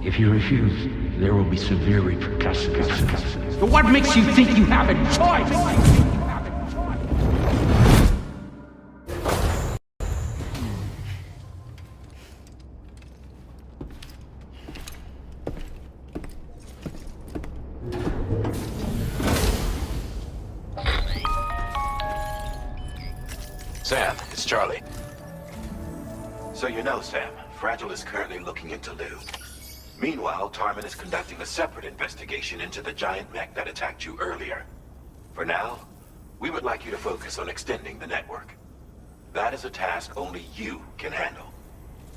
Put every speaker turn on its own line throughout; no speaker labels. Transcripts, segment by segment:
If you refuse, there will be severe repercussions. But what makes you think you have a choice?
Sam, it's Charlie. So you know, Sam, Fragile is currently looking into Lou. Meanwhile, Tarman is conducting a separate investigation into the giant mech that attacked you earlier. For now, we would like you to focus on extending the network. That is a task only you can handle.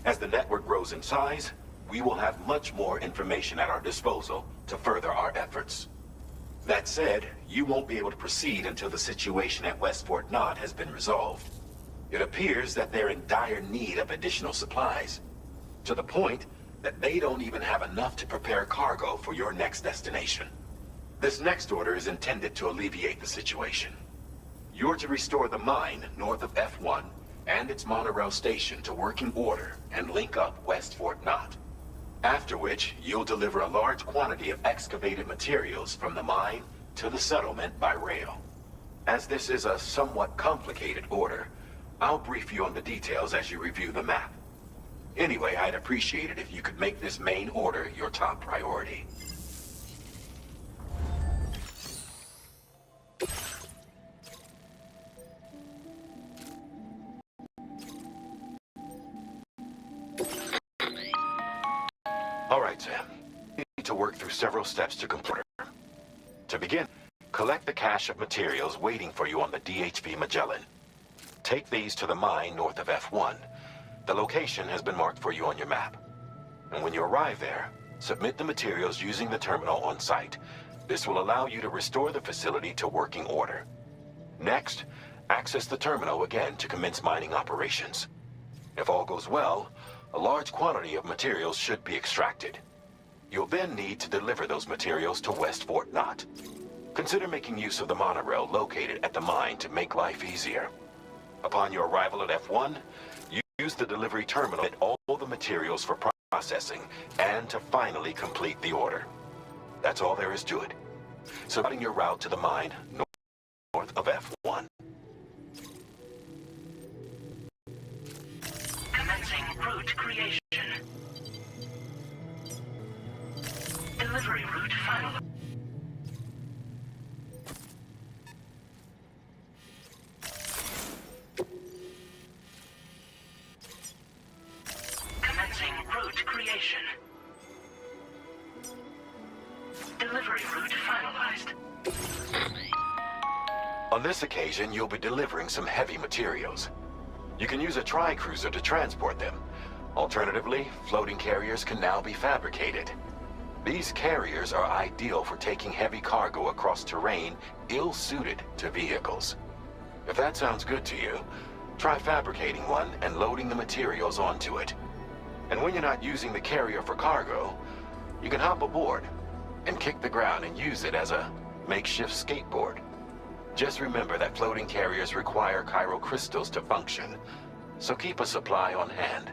As the network grows in size, we will have much more information at our disposal to further our efforts. That said, you won't be able to proceed until the situation at West Fort Knott has been resolved. It appears that they're in dire need of additional supplies, to the point that they don't even have enough to prepare cargo for your next destination. This next order is intended to alleviate the situation. You're to restore the mine north of F1 and its monorail station to working order and link up West Fort Knott. After which, you'll deliver a large quantity of excavated materials from the mine to the settlement by rail. As this is a somewhat complicated order, I'll brief you on the details as you review the map. Anyway, I'd appreciate it if you could make this main order your top priority. All right, Sam. You need to work through several steps to complete it. To begin, collect the cache of materials waiting for you on the DHV Magellan. Take these to the mine north of F1. The location has been marked for you on your map. And when you arrive there, submit the materials using the terminal on site. This will allow you to restore the facility to working order. Next, access the terminal again to commence mining operations. If all goes well, a large quantity of materials should be extracted. You'll then need to deliver those materials to West Fort Knott. Consider making use of the monorail located at the mine to make life easier. Upon your arrival at F1, use the delivery terminal to get all the materials for processing and to finally complete the order. That's all there is to it. Starting your route to the mine north of F1.
Commencing route creation. Delivery route final. Commencing route creation. Delivery route finalized.
On this occasion, you'll be delivering some heavy materials. You can use a tri-cruiser to transport them. Alternatively, floating carriers can now be fabricated. These carriers are ideal for taking heavy cargo across terrain ill-suited to vehicles. If that sounds good to you, try fabricating one and loading the materials onto it. And when you're not using the carrier for cargo, you can hop aboard and kick the ground and use it as a makeshift skateboard. Just remember that floating carriers require chiral crystals to function, so keep a supply on hand.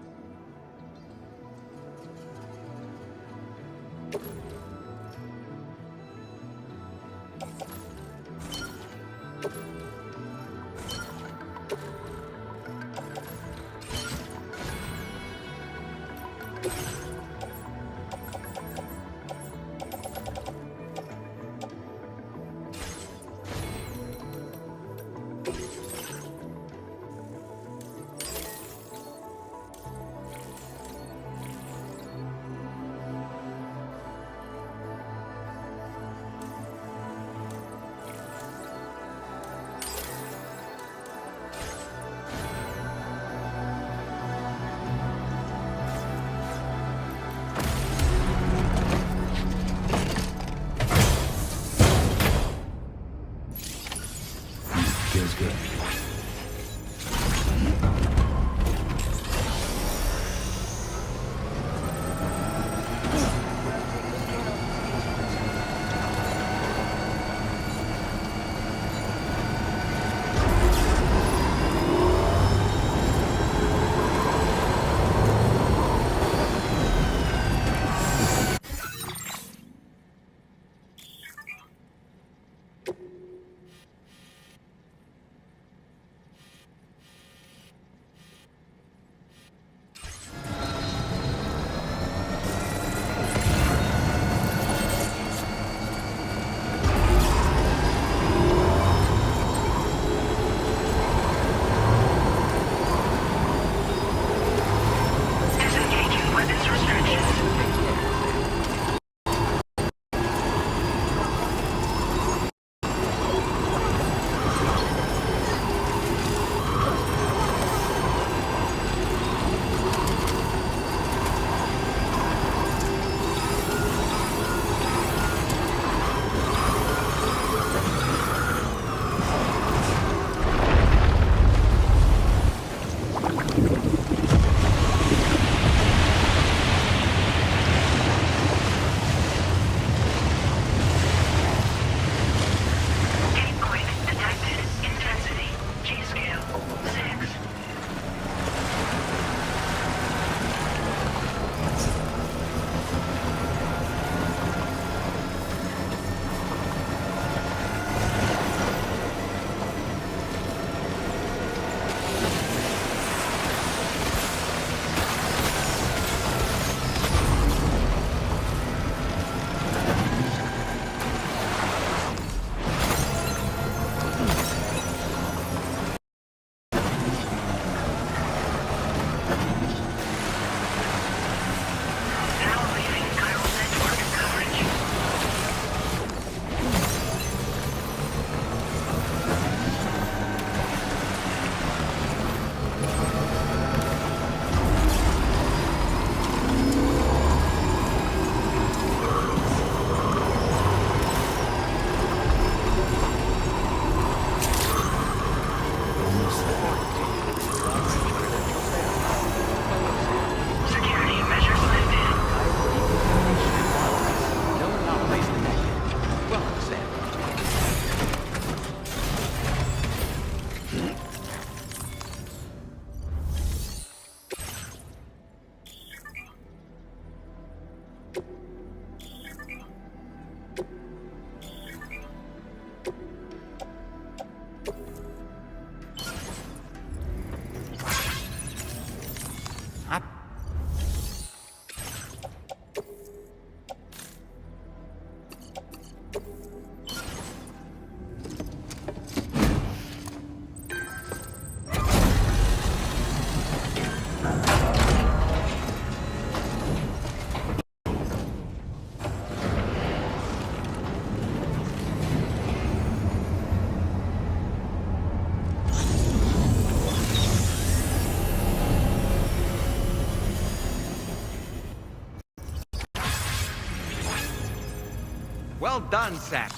Well done, Sam.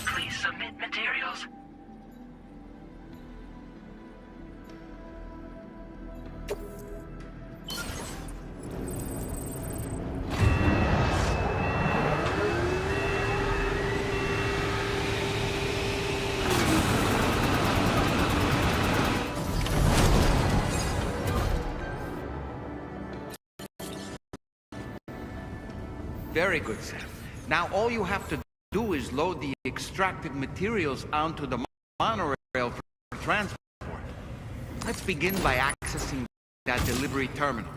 Please submit materials.
Very good, Sam. Now all you have to do is load the extracted materials onto the monorail for transport. Let's begin by accessing that delivery terminal.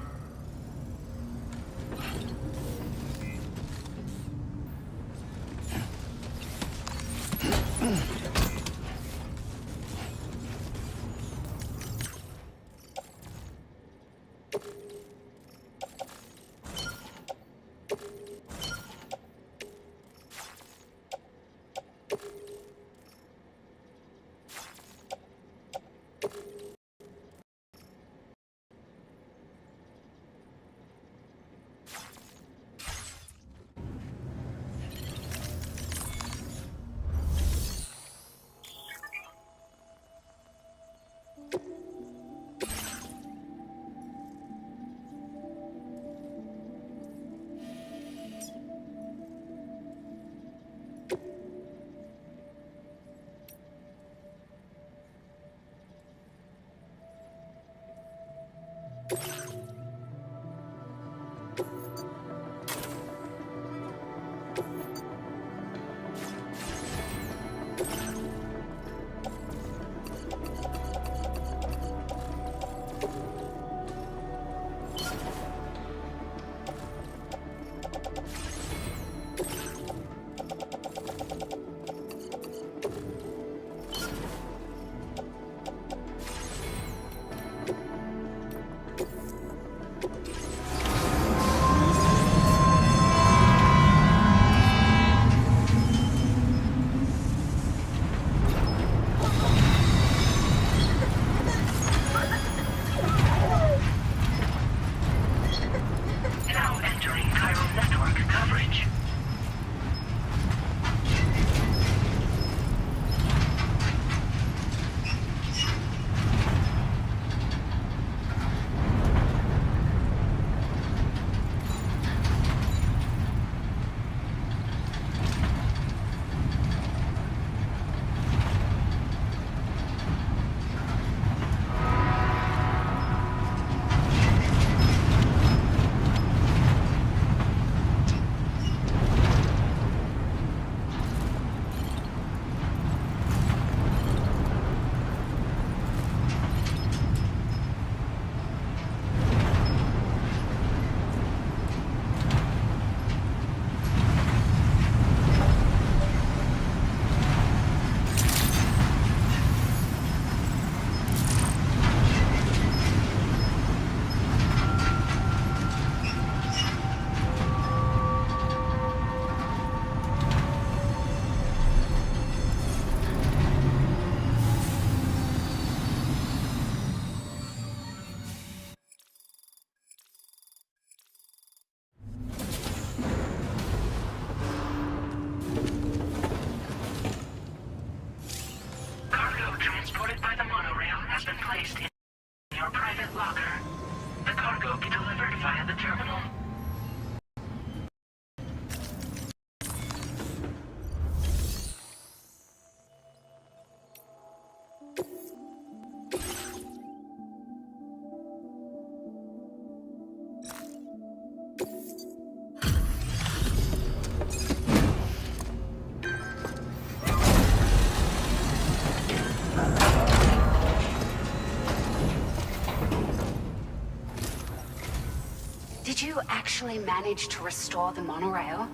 Did you actually manage to restore the monorail?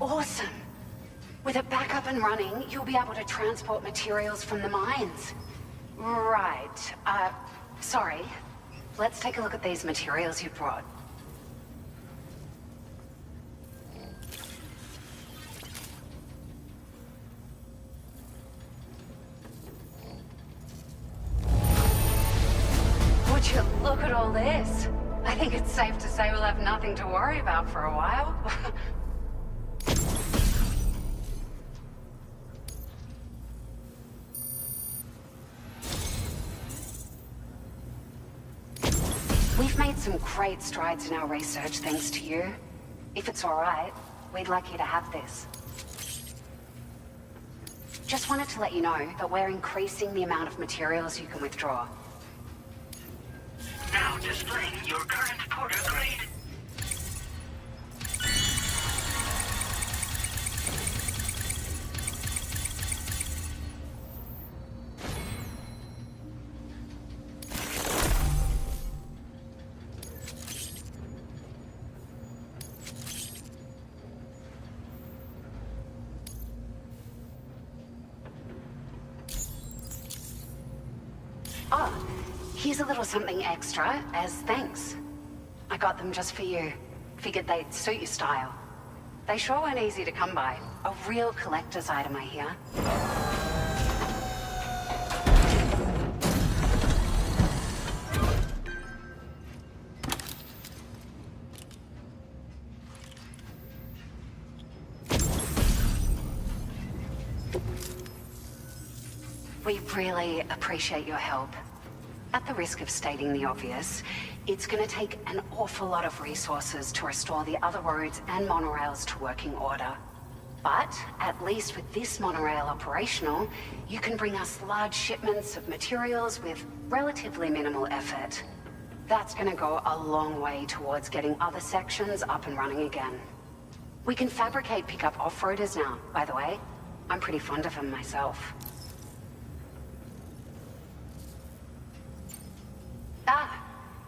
Awesome! With it back up and running, you'll be able to transport materials from the mines. Right. Sorry. Let's take a look at these materials you brought. Would you look at all this? I think it's safe to say we'll have nothing to worry about for a while. We've made some great strides in our research thanks to you. If it's all right, we'd like you to have this. Just wanted to let you know that we're increasing the amount of materials you can withdraw.
Now displaying your current porter grade.
Oh, here's a little something extra as thanks. I got them just for you. Figured they'd suit your style. They sure weren't easy to come by. A real collector's item, I hear. We really appreciate your help. At the risk of stating the obvious, it's going to take an awful lot of resources to restore the other roads and monorails to working order. But at least with this monorail operational, you can bring us large shipments of materials with relatively minimal effort. That's going to go a long way towards getting other sections up and running again. We can fabricate pickup off-roaders now, by the way. I'm pretty fond of them myself.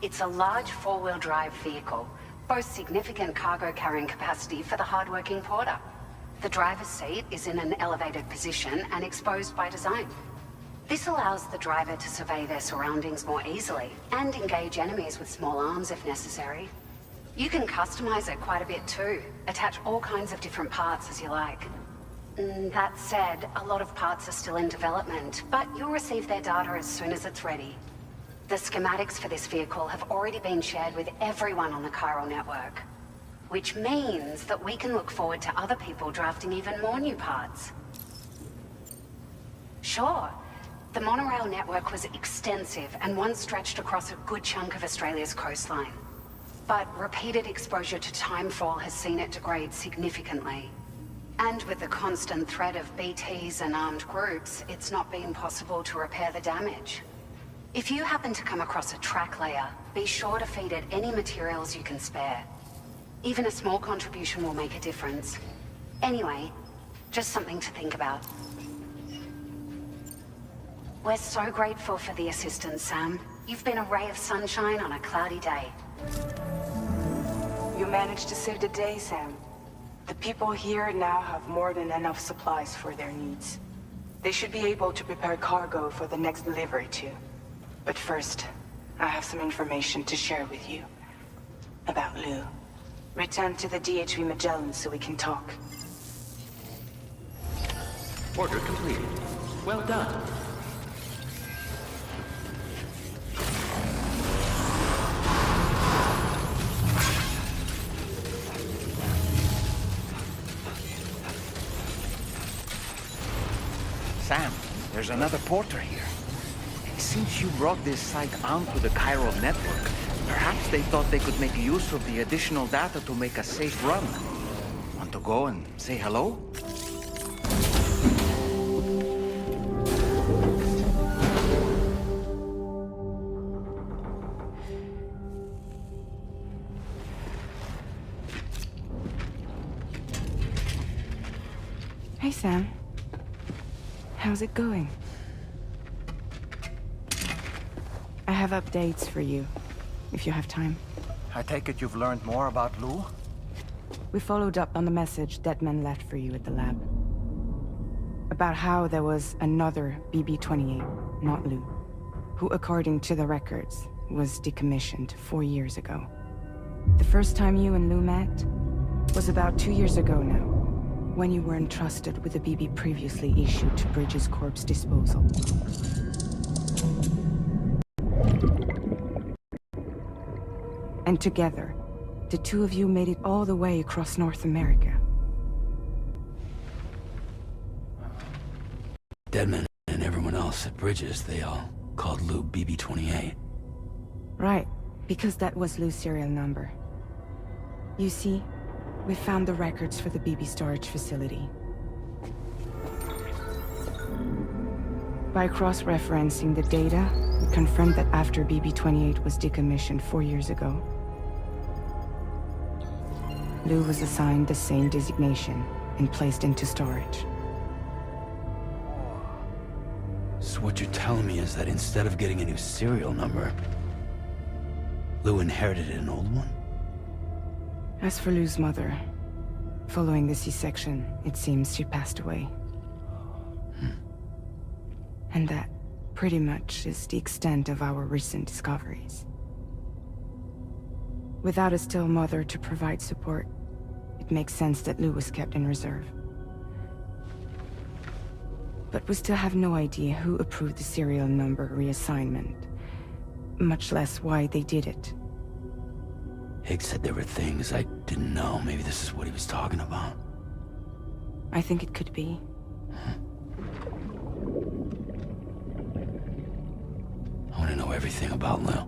It's a large four-wheel drive vehicle, boasts significant cargo carrying capacity for the hard-working porter. The driver's seat is in an elevated position and exposed by design. This allows the driver to survey their surroundings more easily and engage enemies with small arms if necessary. You can customize it quite a bit too, attach all kinds of different parts as you like. That said, a lot of parts are still in development, but you'll receive their data as soon as it's ready. The schematics for this vehicle have already been shared with everyone on the Chiral network, which means that we can look forward to other people drafting even more new parts. Sure, the monorail network was extensive and once stretched across a good chunk of Australia's coastline. But repeated exposure to timefall has seen it degrade significantly. And with the constant threat of BTs and armed groups, it's not been possible to repair the damage. If you happen to come across a track layer, be sure to feed it any materials you can spare. Even a small contribution will make a difference. Anyway, just something to think about. We're so grateful for the assistance, Sam. You've been a ray of sunshine on a cloudy day.
You managed to save the day, Sam. The people here now have more than enough supplies for their needs. They should be able to prepare cargo for the next delivery too. But first, I have some information to share with you. About Lou. Return to the DHV Magellan so we can talk.
Order completed. Well done.
Sam, there's another porter here. Since you brought this site onto the Chiral network, perhaps they thought they could make use of the additional data to make a safe run. Want to go and say hello?
Hey, Sam. How's it going? I have updates for you, if you have time.
I take it you've learned more about Lou?
We followed up on the message Deadman left for you at the lab. About how there was another BB-28, not Lou, who, according to the records, was decommissioned 4 years ago. The first time you and Lou met was about 2 years ago now, when you were entrusted with a BB previously issued to Bridges Corp's disposal. And together, the two of you made it all the way across North America.
Deadman and everyone else at Bridges, they all called Lou BB-28.
Right, because that was Lou's serial number. You see, we found the records for the BB storage facility. By cross-referencing the data, we confirmed that after BB-28 was decommissioned 4 years ago, Lou was assigned the same designation and placed into storage.
So what you're telling me is that instead of getting a new serial number, Lou inherited an old one?
As for Lou's mother, following the C-section, it seems she passed away. And that, pretty much, is the extent of our recent discoveries. Without a still mother to provide support, it makes sense that Lou was kept in reserve. But we still have no idea who approved the serial number reassignment, much less why they did it.
Higgs said there were things I didn't know. Maybe this is what he was talking about.
I think it could be.
I want to know everything about Lou.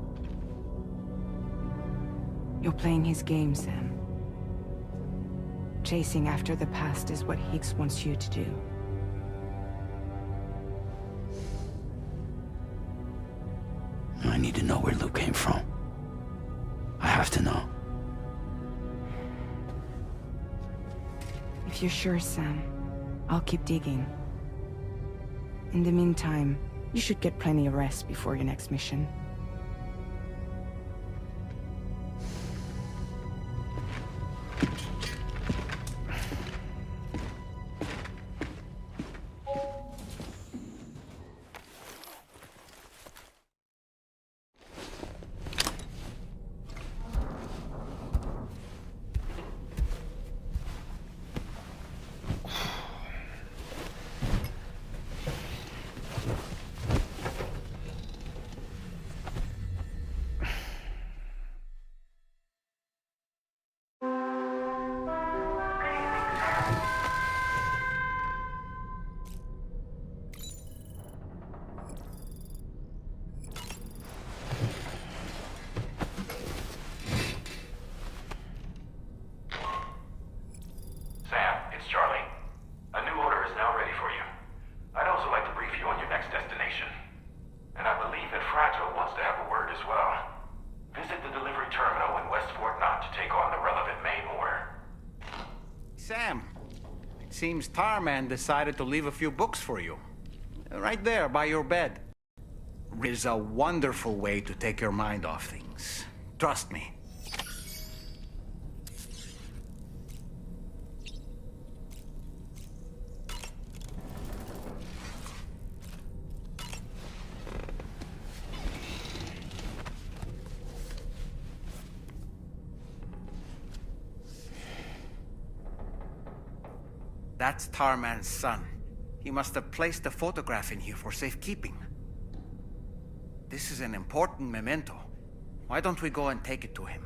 You're playing his game, Sam. Chasing after the past is what Higgs wants you to do.
I need to know where Lou came from. I have to know.
If you're sure, Sam, I'll keep digging. In the meantime, you should get plenty of rest before your next mission.
Sam, it seems Tarman decided to leave a few books for you. Right there, by your bed. It is a wonderful way to take your mind off things. Trust me. That's Tarman's son. He must have placed a photograph in here for safekeeping. This is an important memento. Why don't we go and take it to him?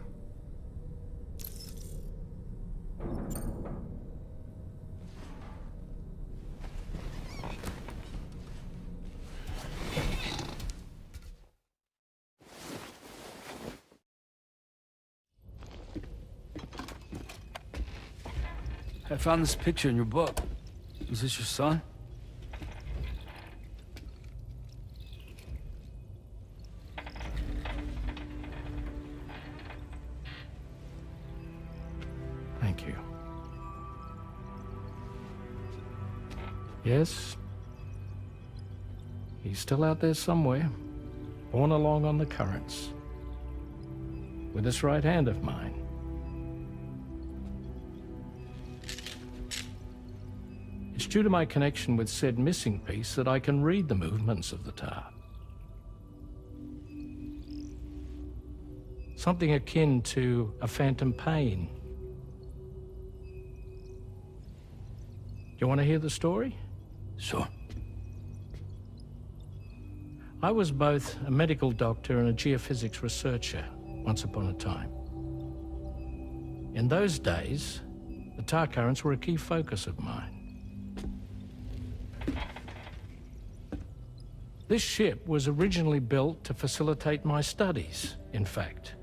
I found this picture in your book. Is this your son?
Thank you. Yes. He's still out there somewhere, borne along on the currents. With this right hand of mine. It's due to my connection with said missing piece that I can read the movements of the tar. Something akin to a phantom pain. You want to hear the story?
Sure.
I was both a medical doctor and a geophysics researcher once upon a time. In those days, the tar currents were a key focus of mine. This ship was originally built to facilitate my studies, in fact.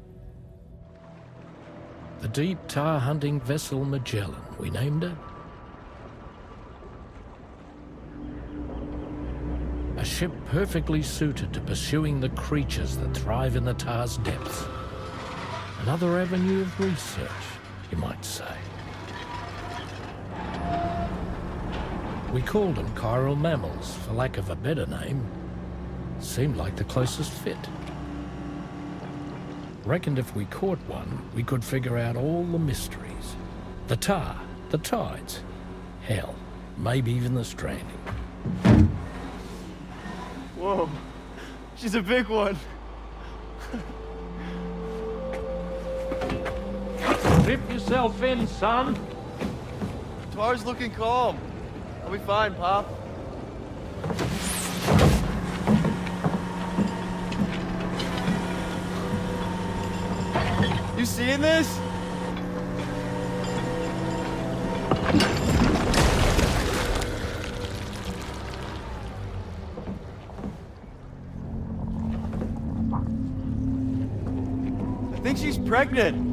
The deep tar hunting vessel Magellan, we named it. A ship perfectly suited to pursuing the creatures that thrive in the tar's depths. Another avenue of research, you might say. We called them chiral mammals, for lack of a better name. Seemed like the closest fit. Reckoned if we caught one, we could figure out all the mysteries. The tar, the tides, hell, maybe even the stranding.
Whoa, she's a big one.
Dip yourself in, son.
Tar's looking calm. I'll be fine, Pop. You seeing this? I think she's pregnant.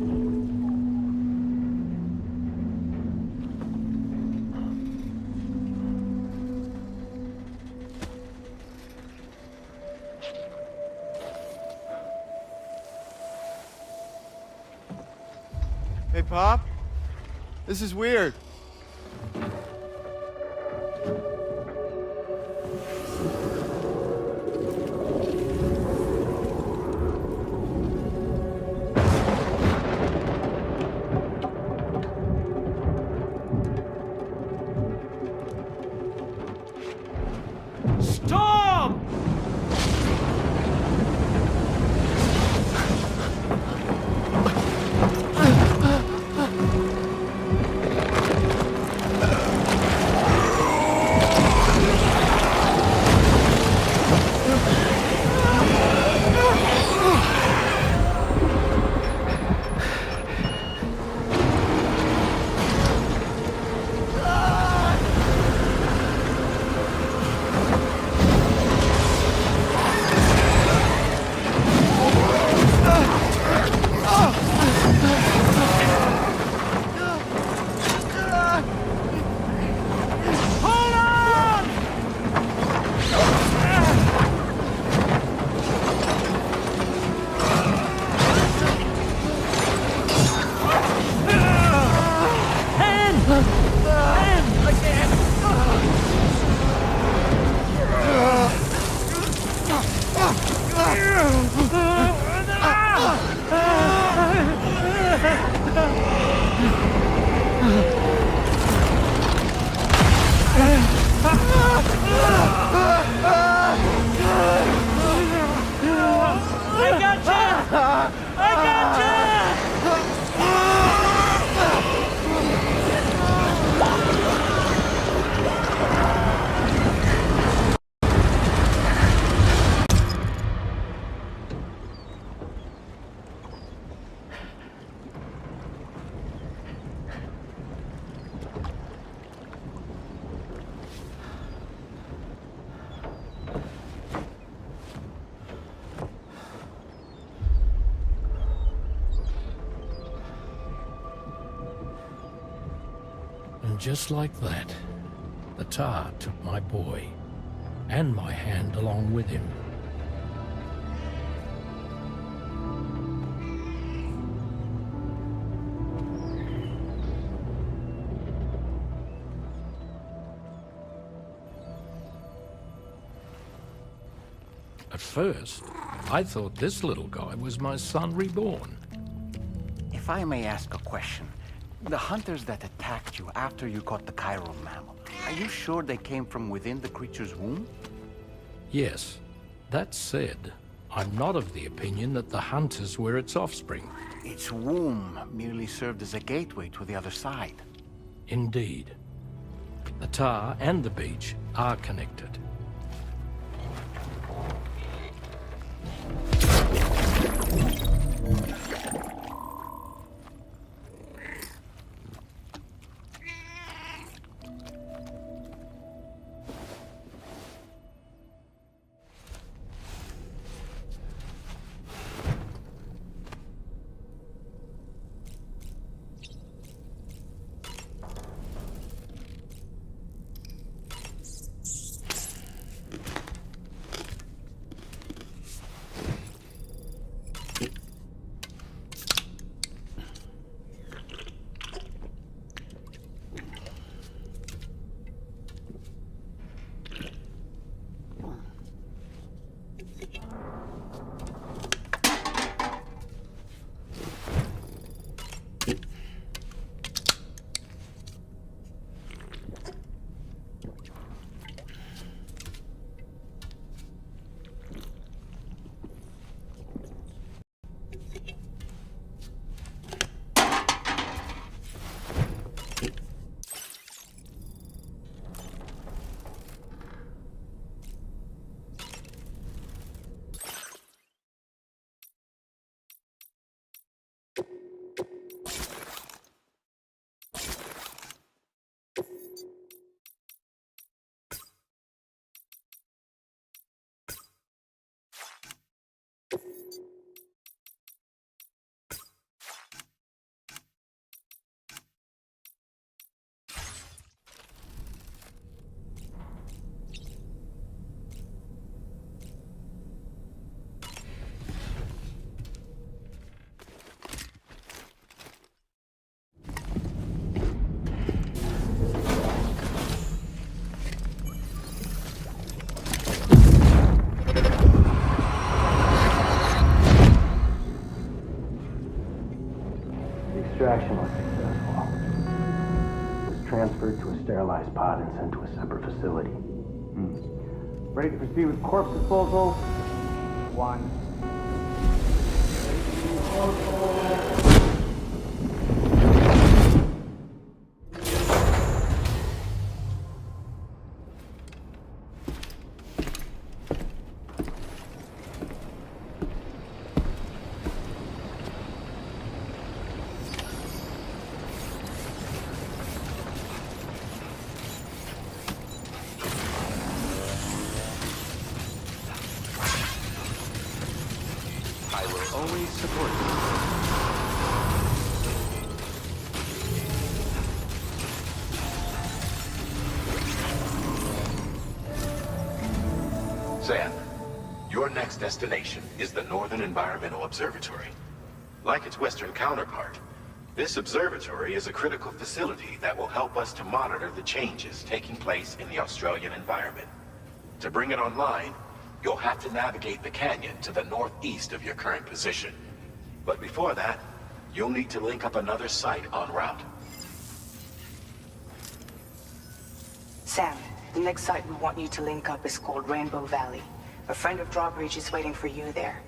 Hey, Pop. This is weird.
Stop! And just like that, the tar took my boy, and my hand along with him. At first, I thought this little guy was my son reborn.
If I may ask a question, the hunters that attacked you after you caught the chiral mammal, are you sure they came from within the creature's womb?
Yes. That said, I'm not of the opinion that the hunters were its offspring.
Its womb merely served as a gateway to the other side.
Indeed. The tar and the beach are connected.
extraction was successful. It was transferred to a sterilized pod and sent to a separate facility.
Ready to proceed with corpse disposal? 1.
Always support you.
Sam, your next destination is the Northern Environmental Observatory. Like its Western counterpart, this observatory is a critical facility that will help us to monitor the changes taking place in the Australian environment. To bring it online, you'll have to navigate the canyon to the northeast of your current position. But before that, you'll need to link up another site en route.
Sam, the next site we want you to link up is called Rainbow Valley. A friend of Drawbridge is waiting for you there.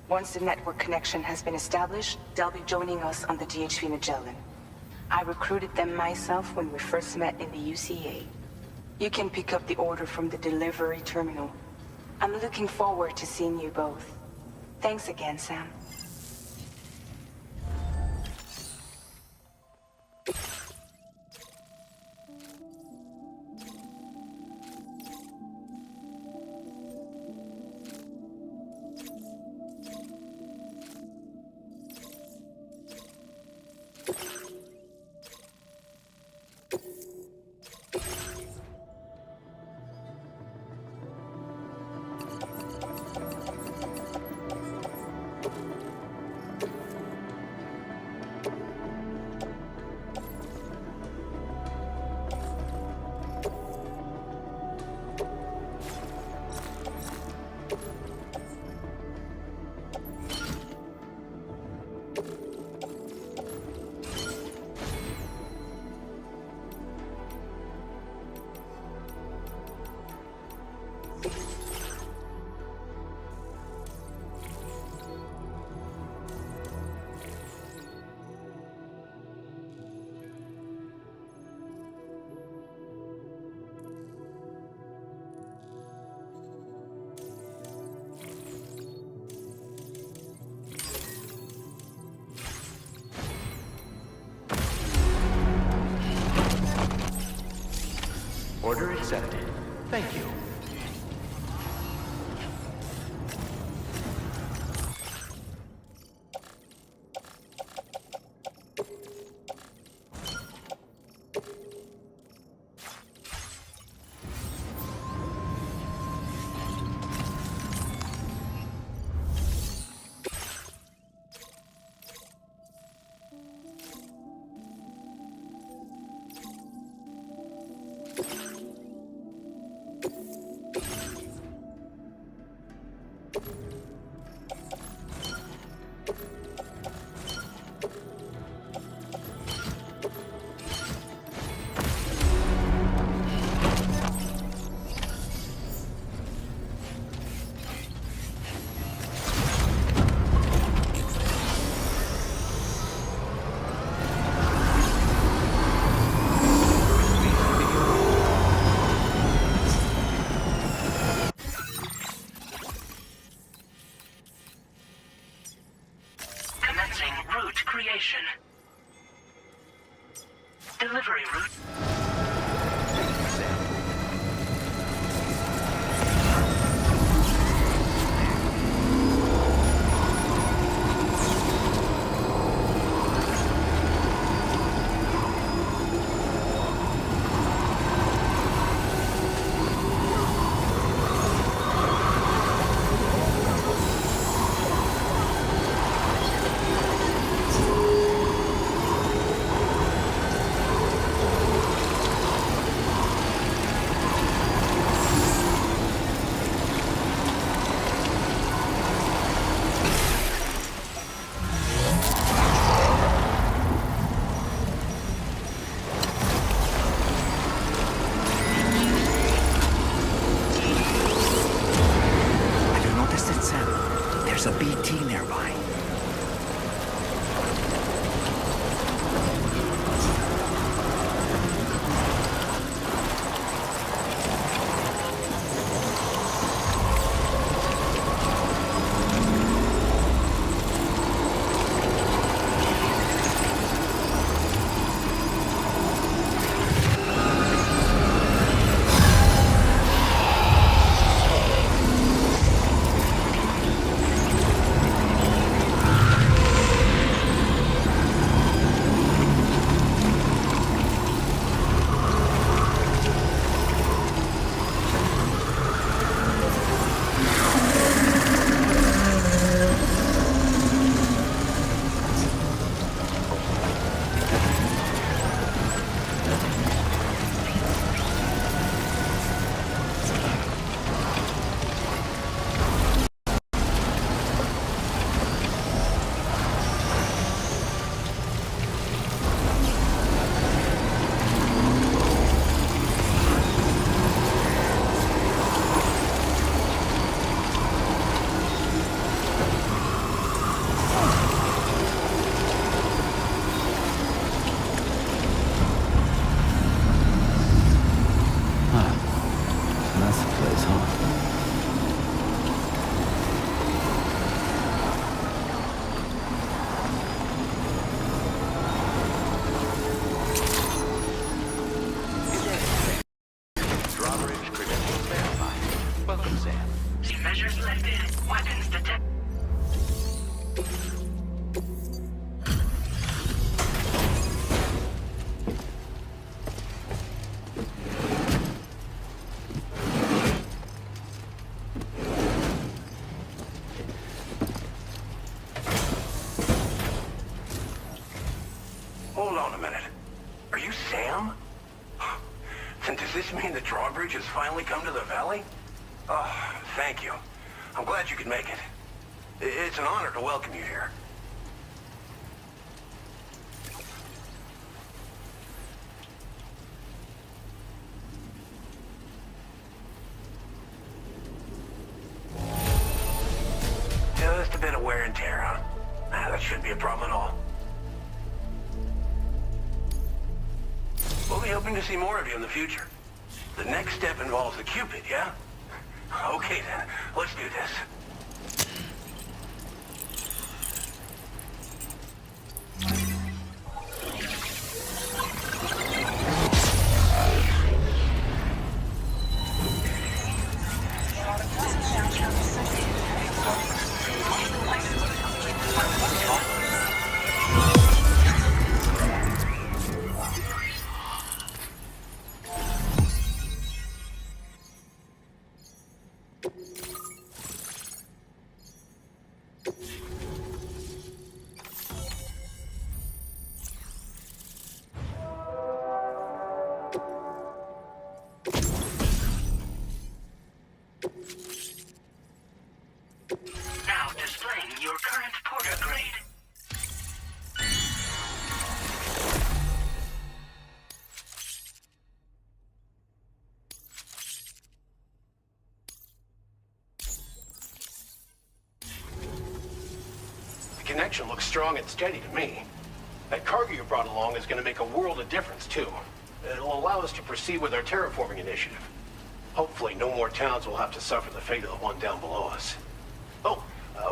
Once the network connection has been established, they'll be joining us on the DHV Magellan. I recruited them myself when we first met in the UCA. You can pick up the order from the delivery terminal. I'm looking forward to seeing you both. Thanks again, Sam.
Order accepted. Thank you.
Delivery route.
T nearby.
Measures lifted. Weapons detected.
Hold on a minute. Are you Sam? And does this mean the drawbridge has finally come to the valley? Oh, thank you. I'm glad you could make it. It's an honor to welcome you here. Just a bit of wear and tear, huh? That shouldn't be a problem at all. We'll be hoping to see more of you in the future. The next step involves the Cupid, yeah? Okay then, let's do this.
Now displaying your current porter grade.
The connection looks strong and steady to me. That cargo you brought along is going to make a world of difference, too. It'll allow us to proceed with our terraforming initiative. Hopefully, no more towns will have to suffer the fate of the one down below us. Oh,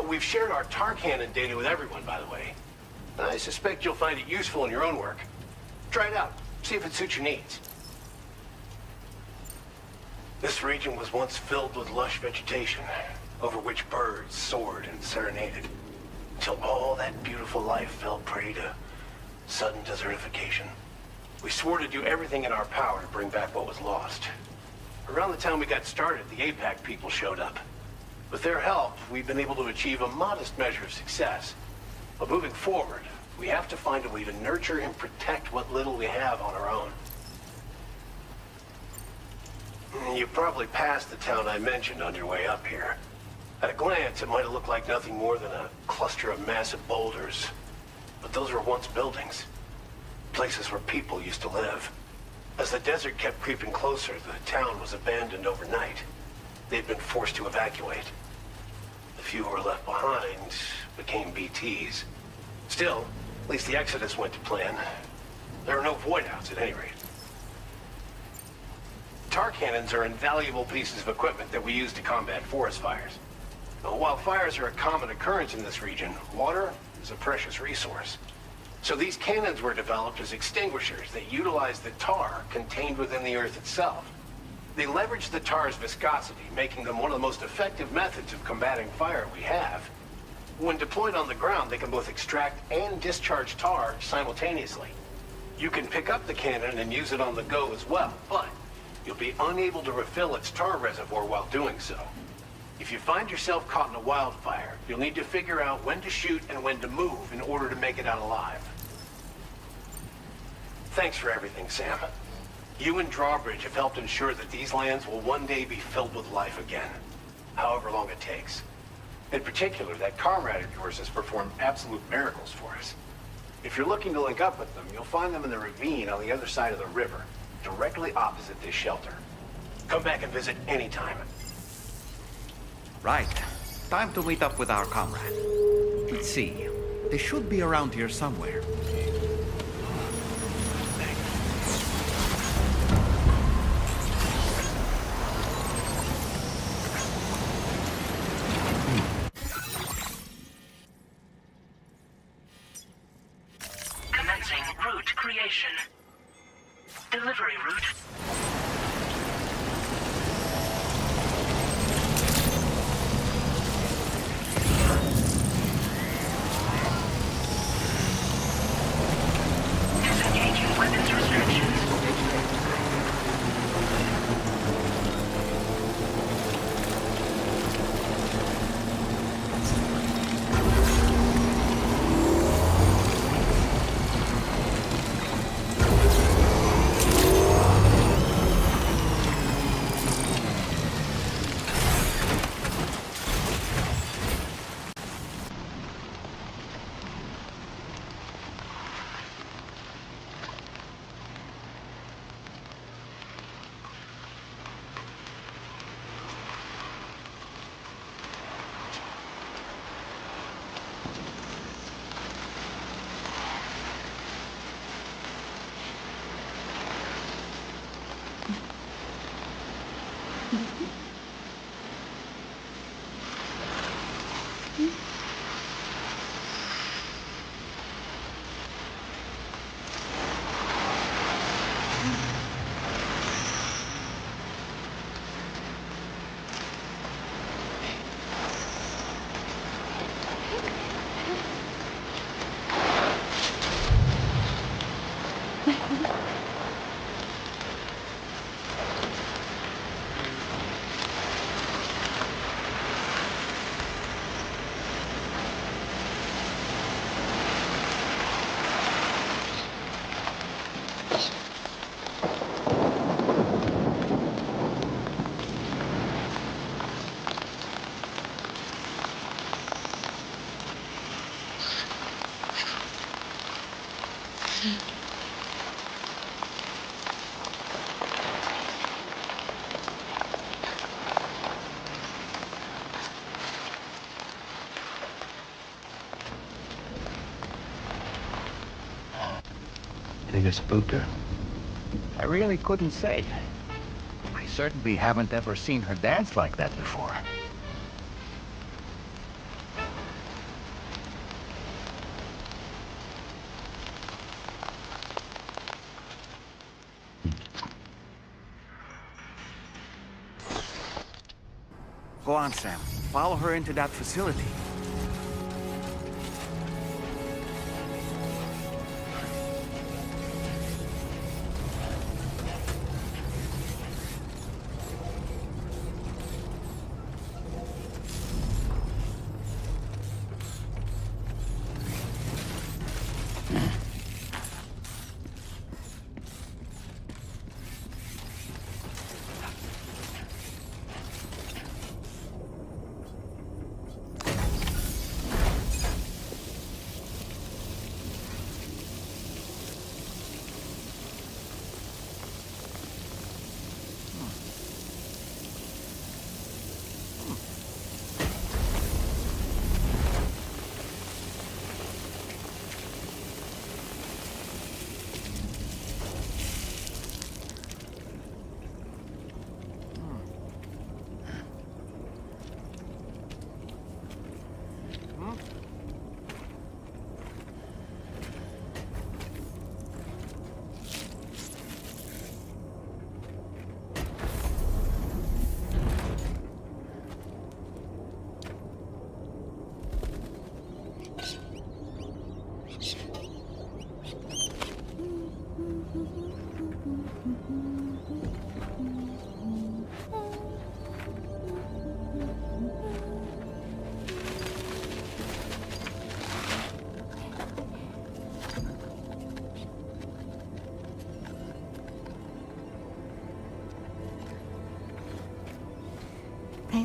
we've shared our tar cannon data with everyone, by the way. I suspect you'll find it useful in your own work. Try it out. See if it suits your needs. This region was once filled with lush vegetation, over which birds soared and serenaded, until all that beautiful life fell prey to sudden desertification. We swore to do everything in our power to bring back what was lost. Around the time we got started, the APAC people showed up. With their help, we've been able to achieve a modest measure of success. But moving forward, we have to find a way to nurture and protect what little we have on our own. You probably passed the town I mentioned on your way up here. At a glance, it might have looked like nothing more than a cluster of massive boulders. But those were once buildings. Places where people used to live. As the desert kept creeping closer, the town was abandoned overnight. They'd been forced to evacuate. The few who were left behind became BTs. Still, at least the Exodus went to plan. There are no void-outs at any rate. Tar cannons are invaluable pieces of equipment that we use to combat forest fires. While fires are a common occurrence in this region, water is a precious resource. So these cannons were developed as extinguishers that utilize the tar contained within the earth itself. They leverage the tar's viscosity, making them one of the most effective methods of combating fire we have. When deployed on the ground, they can both extract and discharge tar simultaneously. You can pick up the cannon and use it on the go as well, but you'll be unable to refill its tar reservoir while doing so. If you find yourself caught in a wildfire, you'll need to figure out when to shoot and when to move in order to make it out alive. Thanks for everything, Sam. You and Drawbridge have helped ensure that these lands will one day be filled with life again, however long it takes. In particular, that comrade of yours has performed absolute miracles for us. If you're looking to link up with them, you'll find them in the ravine on the other side of the river, directly opposite this shelter. Come back and visit anytime.
Right. Time to meet up with our comrade. Let's see. They should be around here somewhere.
Commencing route creation. Delivery route. Disengaging weapons restrictions.
Think I spooked her?
I really couldn't say. I certainly haven't ever seen her dance like that before.
Go on, Sam. Follow her into that facility.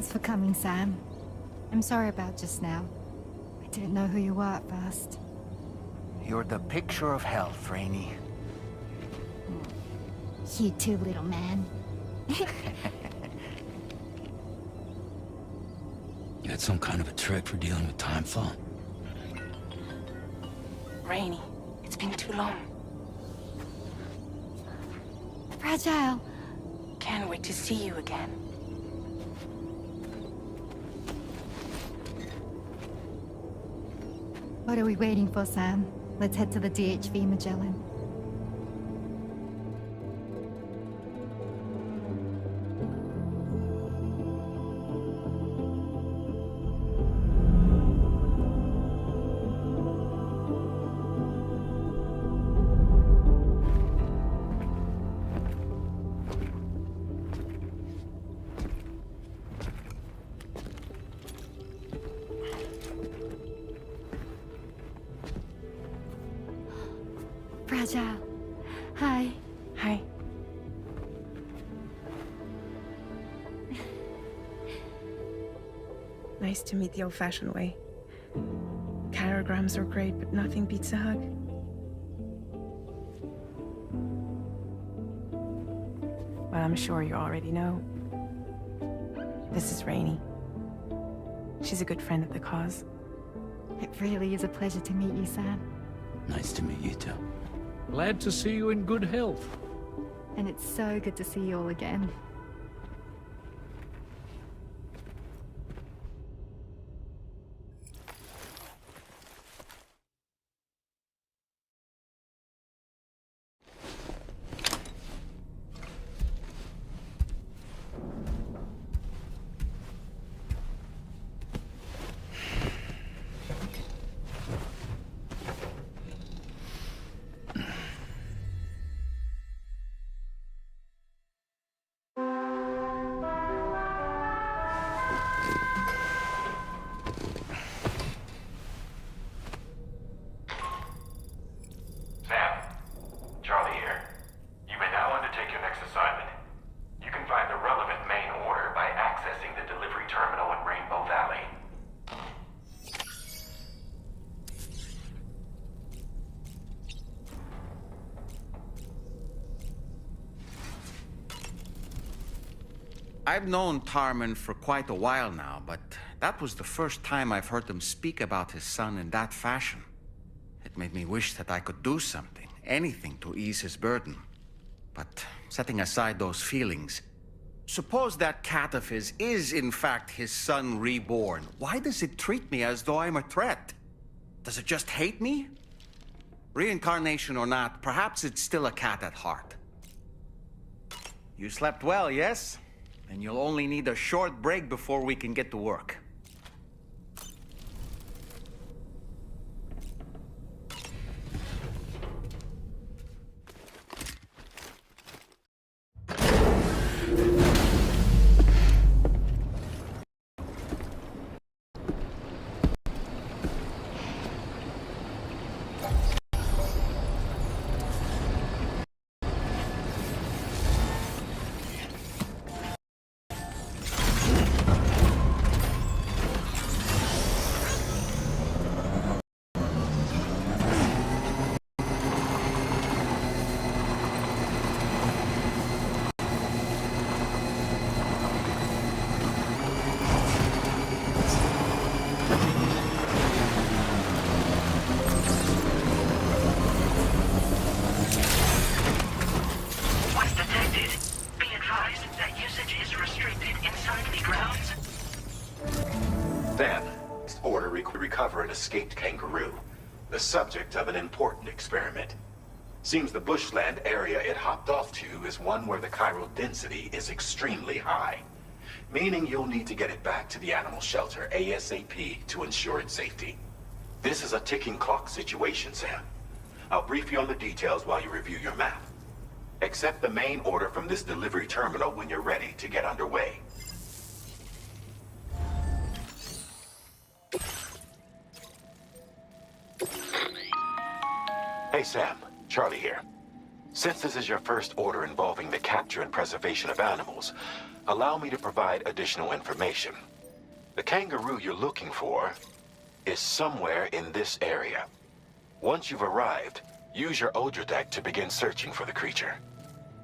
Thanks for coming, Sam. I'm sorry about just now. I didn't know who you were at first.
You're the picture of health, Rainey.
You too, little man.
You had some kind of a trick for dealing with time fall?
Rainey, it's been too long.
Fragile.
Can't wait to see you again.
What are we waiting for, Sam? Let's head to the DHV Magellan. Fragile. Hi.
Hi. Nice to meet the old-fashioned way. Carograms are great, but nothing beats a hug. Well, I'm sure you already know. This is Rainey. She's a good friend of the cause.
It really is a pleasure to meet you, Sam.
Nice to meet you too.
Glad to see you in good health.
And it's so good to see you all again.
I've known Tarman for quite a while now, but that was the first time I've heard him speak about his son in that fashion. It made me wish that I could do something, anything to ease his burden. But setting aside those feelings, suppose that cat of his is in fact his son reborn. Why does it treat me as though I'm a threat? Does it just hate me? Reincarnation or not, perhaps it's still a cat at heart. You slept well, yes? And you'll only need a short break before we can get to work.
Escaped kangaroo, the subject of an important experiment. Seems the bushland area it hopped off to is one where the chiral density is extremely high, meaning you'll need to get it back to the animal shelter ASAP to ensure its safety. This is a ticking clock situation, Sam. I'll brief you on the details while you review your map. Accept the main order from this delivery terminal when you're ready to get underway. Hey Sam, Charlie here. Since this is your first order involving the capture and preservation of animals, allow me to provide additional information. The kangaroo you're looking for is somewhere in this area. Once you've arrived, use your Odra deck to begin searching for the creature.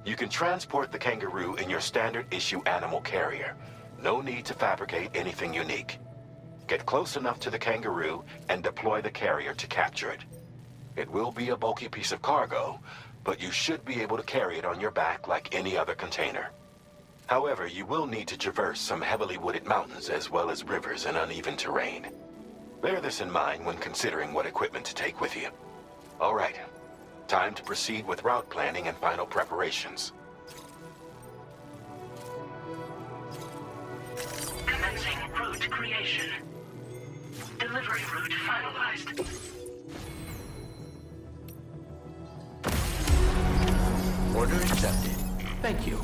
You can transport the kangaroo in your standard issue animal carrier. No need to fabricate anything unique. Get close enough to the kangaroo and deploy the carrier to capture it. It will be a bulky piece of cargo, but you should be able to carry it on your back like any other container. However, you will need to traverse some heavily wooded mountains as well as rivers and uneven terrain. Bear this in mind when considering what equipment to take with you. All right, time to proceed with route planning and final preparations.
Commencing route creation. Delivery route finalized.
Order accepted.
Thank you.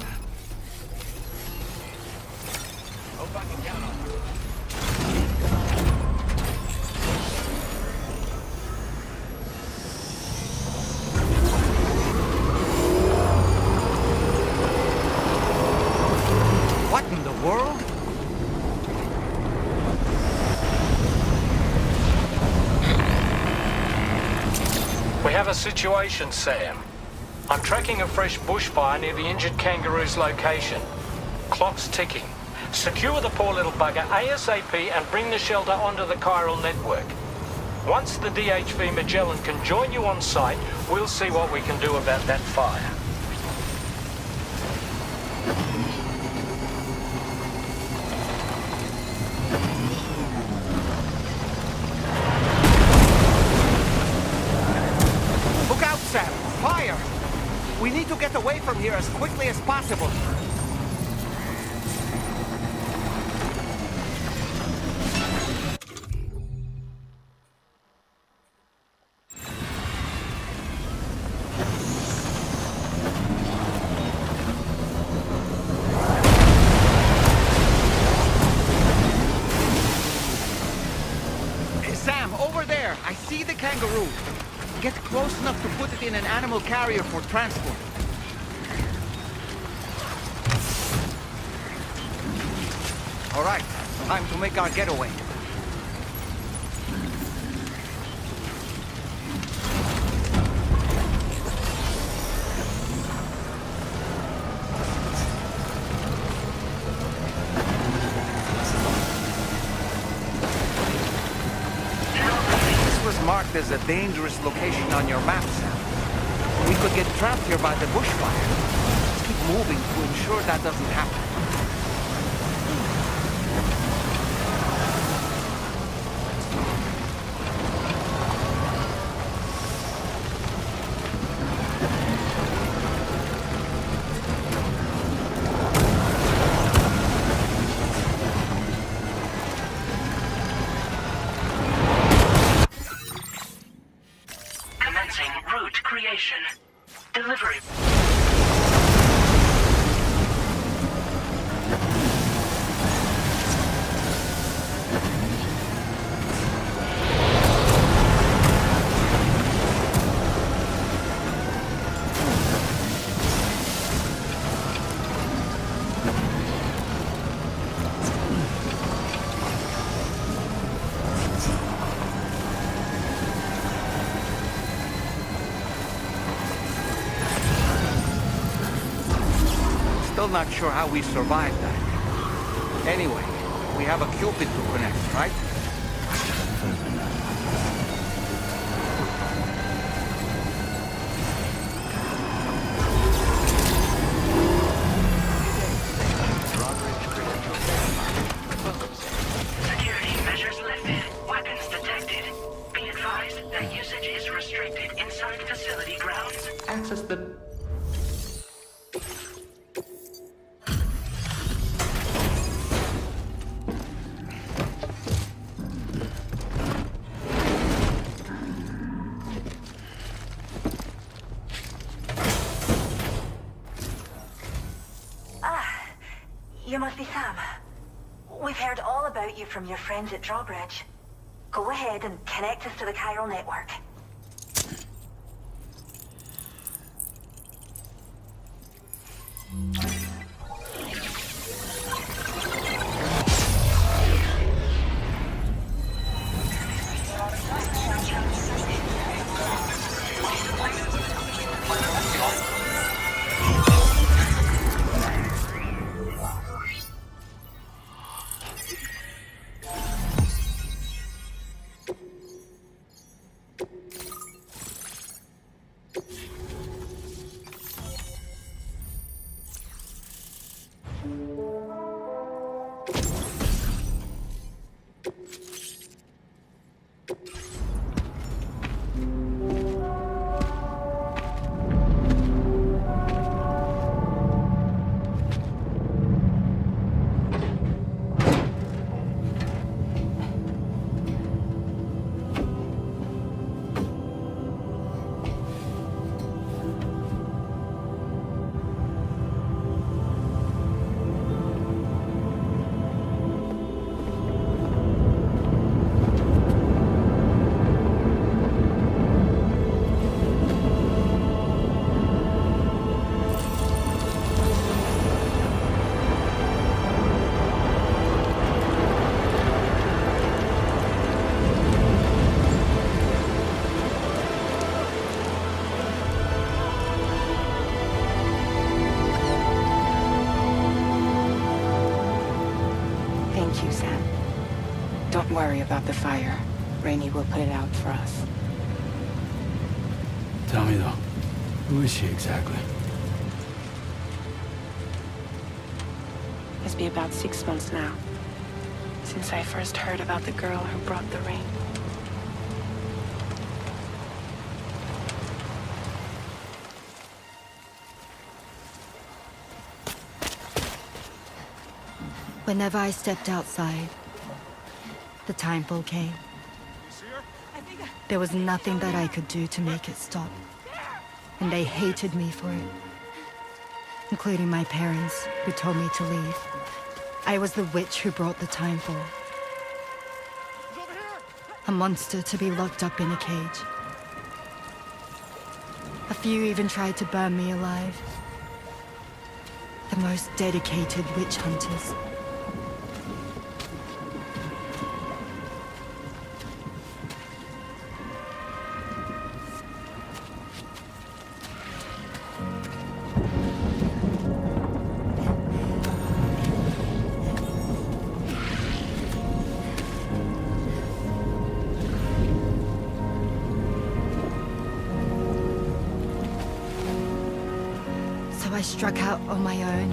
Hope I can count on you.
What in the world?
We have a situation, Sam. I'm tracking a fresh bushfire near the injured kangaroo's location. Clock's ticking. Secure the poor little bugger ASAP and bring the shelter onto the chiral network. Once the DHV Magellan can join you on site, we'll see what we can do about that fire.
Look out, Sam! Fire! We need to get away from here as quickly as possible. Sam, over there! I see the kangaroo. Get close enough to put it in an animal carrier for transport. All right, time to make our getaway. This was marked as a dangerous location on your map, Sam. We could get trapped here by the bushfire. Let's keep moving to ensure that doesn't happen.
Commencing route creation. Delivery.
Still not sure how we survived that. Anyway, we have a Cupid to connect, right?
Security measures lifted. Weapons detected. Be advised that usage is restricted inside facility grounds.
Access the...
You must be Sam. We've heard all about you from your friends at Drawbridge. Go ahead and connect us to the chiral network.
Thank you, Sam. Don't worry about the fire. Rainey will put it out for us.
Tell me though, who is she exactly?
It's been about 6 months now, since I first heard about the girl who brought the rain.
Whenever I stepped outside, the timefall came. There was nothing that I could do to make it stop. And they hated me for it. Including my parents, who told me to leave. I was the witch who brought the timefall. A monster to be locked up in a cage. A few even tried to burn me alive. The most dedicated witch hunters. I struck out on my own.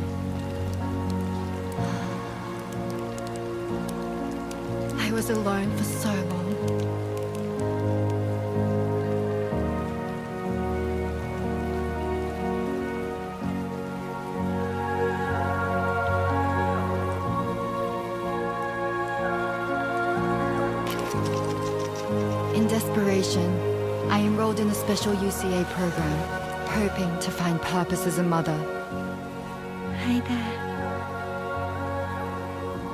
I was alone for so long. In desperation, I enrolled in a special UCA program. Hoping to find purpose as a mother.
Hi there.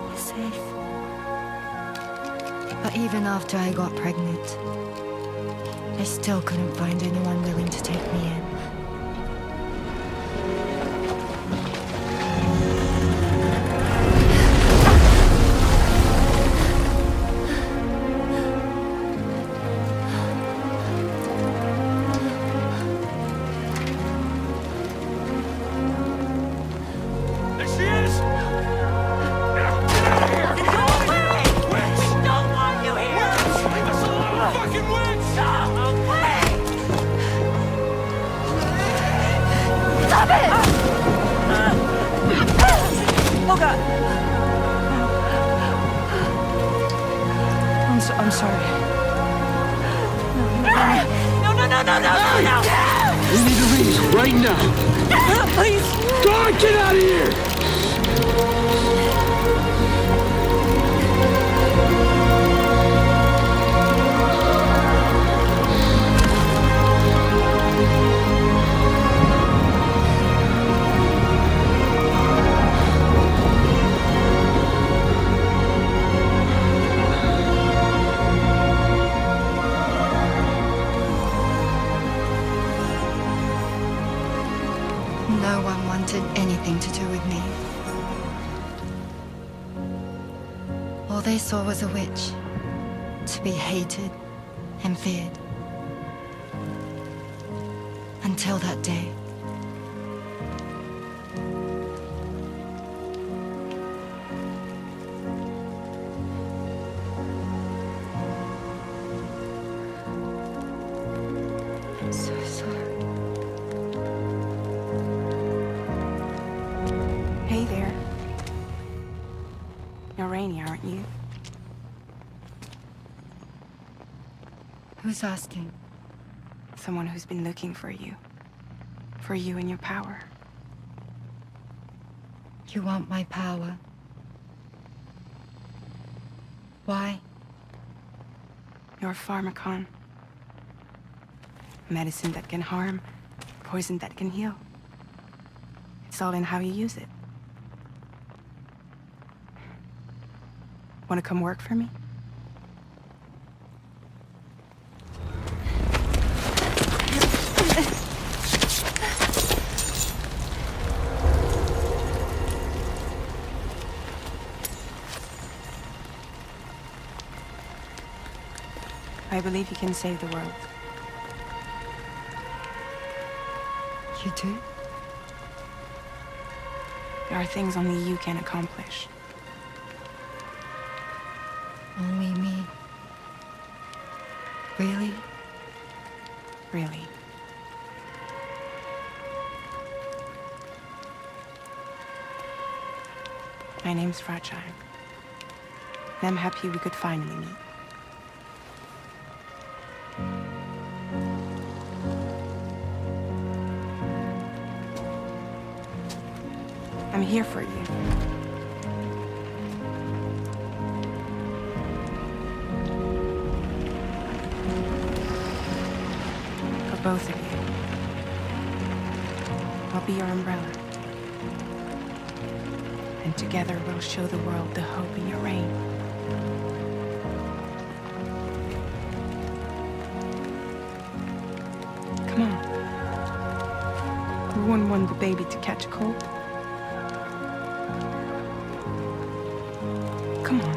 You're safe.
But even after I got pregnant, I still couldn't find anyone willing to take me in.
I'm sorry.
No.
We need to leave right now.
Please.
God, get out of here!
No one wanted anything to do with me. All they saw was a witch, to be hated and feared. Until that day.
I'm so sorry. Hey there. You're Rainy, aren't you?
Who's asking?
Someone who's been looking for you. For you and your power.
You want my power? Why?
You're a pharmacon. Medicine that can harm, poison that can heal. It's all in how you use it. Want to come work for me? I believe you can save the world.
You do?
There are things only you can accomplish.
Only me. Really?
Really. My name's Fragile. And I'm happy we could finally meet. I'm here for you. For both of you. I'll be your umbrella. And together we'll show the world the hope in your reign. Come on. We wouldn't want the baby to catch a cold. Come on.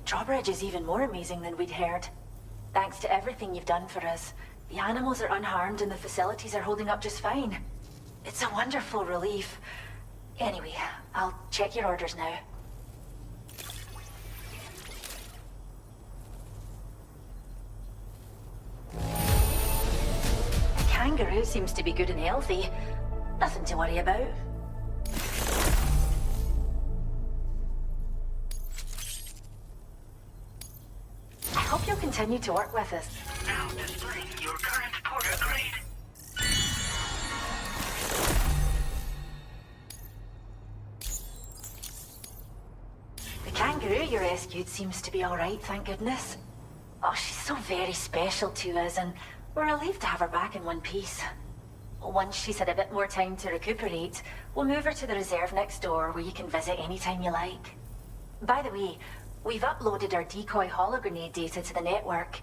Drawbridge is even more amazing than we'd heard. Thanks to everything you've done for us, the animals are unharmed and the facilities are holding up just fine. It's a wonderful relief. Anyway, I'll check your orders now. The kangaroo seems to be good and healthy. Nothing to worry about. I hope you'll continue to work with us.
Now displaying your current porter grade.
The kangaroo you rescued seems to be all right, thank goodness. Oh, she's so very special to us, and we're relieved to have her back in one piece. Once she's had a bit more time to recuperate, we'll move her to the reserve next door where you can visit anytime you like. By the way, we've uploaded our decoy hologrenade data to the network.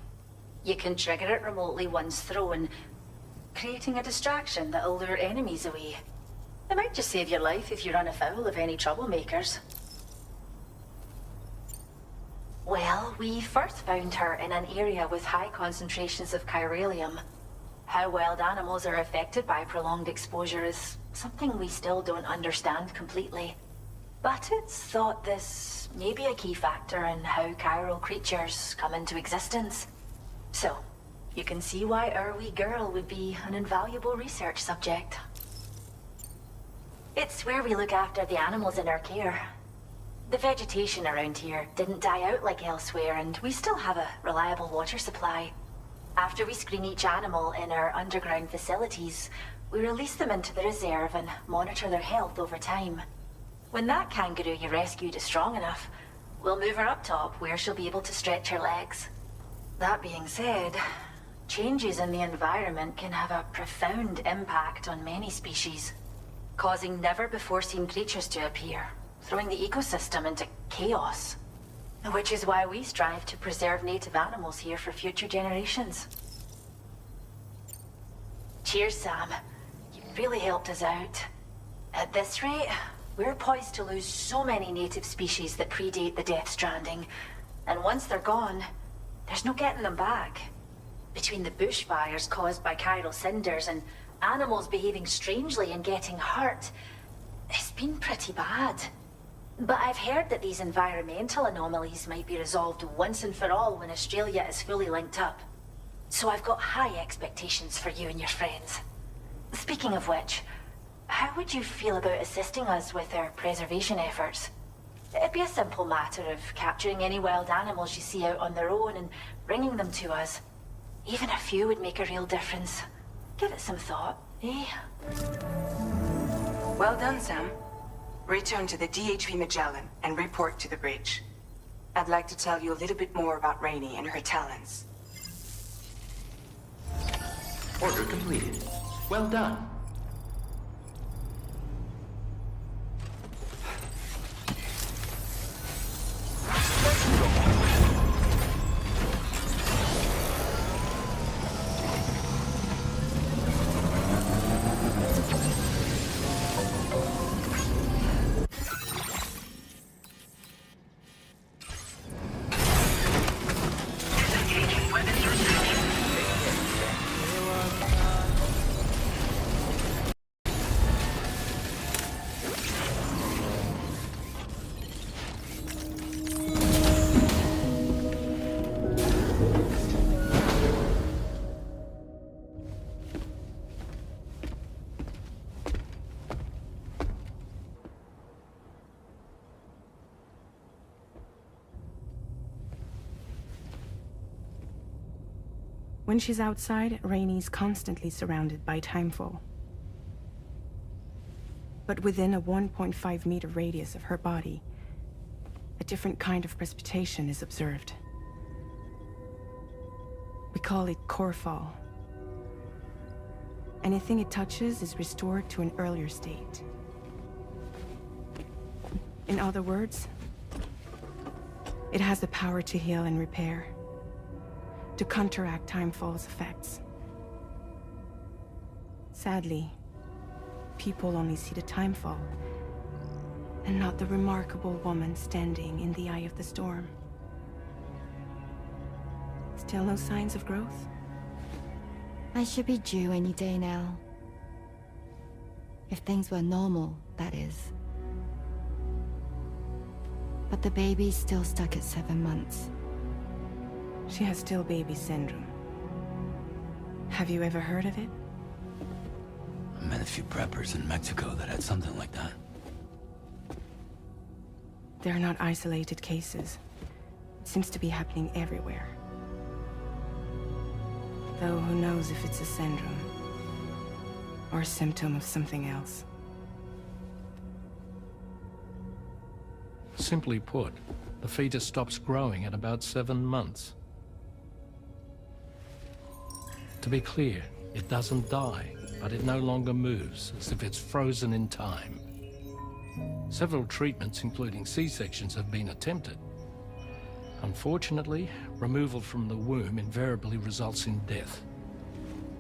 You can trigger it remotely once thrown, creating a distraction that'll lure enemies away. It might just save your life if you run afoul of any troublemakers. Well, we first found her in an area with high concentrations of chiralium. How wild animals are affected by prolonged exposure is something we still don't understand completely. But it's thought this may be a key factor in how chiral creatures come into existence. So, you can see why our wee girl would be an invaluable research subject. It's where we look after the animals in our care. The vegetation around here didn't die out like elsewhere, and we still have a reliable water supply. After we screen each animal in our underground facilities, we release them into the reserve and monitor their health over time. When that kangaroo you rescued is strong enough, we'll move her up top where she'll be able to stretch her legs. That being said, Changes in the environment can have a profound impact on many species, causing never-before-seen creatures to appear, throwing the ecosystem into chaos. Which is why we strive to preserve native animals here for future generations. Cheers, Sam. You really helped us out. At this rate, we're poised to lose so many native species that predate the Death Stranding, and once they're gone, there's no getting them back. Between the bushfires caused by chiral cinders and animals behaving strangely and getting hurt, it's been pretty bad. But I've heard that these environmental anomalies might be resolved once and for all when Australia is fully linked up. So I've got high expectations for you and your friends. Speaking of which, how would you feel about assisting us with our preservation efforts? It'd be a simple matter of capturing any wild animals you see out on their own and bringing them to us. Even a few would make a real difference. Give it some thought, eh?
Well done, Sam. Return to the DHV Magellan and report to the bridge. I'd like to tell you a little bit more about Rainey and her talents.
Order completed. Well done.
When she's outside, Rainey's constantly surrounded by timefall. But within a 1.5-meter radius of her body, a different kind of precipitation is observed. We call it core fall. Anything it touches is restored to an earlier state. In other words, it has the power to heal and repair, to counteract timefall's effects. Sadly, people only see the timefall, and not the remarkable woman standing in the eye of the storm. Still no signs of growth?
I should be due any day now. If things were normal, that is. But the baby's still stuck at 7 months.
She has still baby syndrome. Have you ever heard of it?
I met a few preppers in Mexico that had something like that.
They're not isolated cases. It seems to be happening everywhere. Though who knows if it's a syndrome or a symptom of something else.
Simply put, the fetus stops growing at about 7 months. To be clear, it doesn't die, but it no longer moves, as if it's frozen in time. Several treatments, including C-sections, have been attempted. Unfortunately, removal from the womb invariably results in death.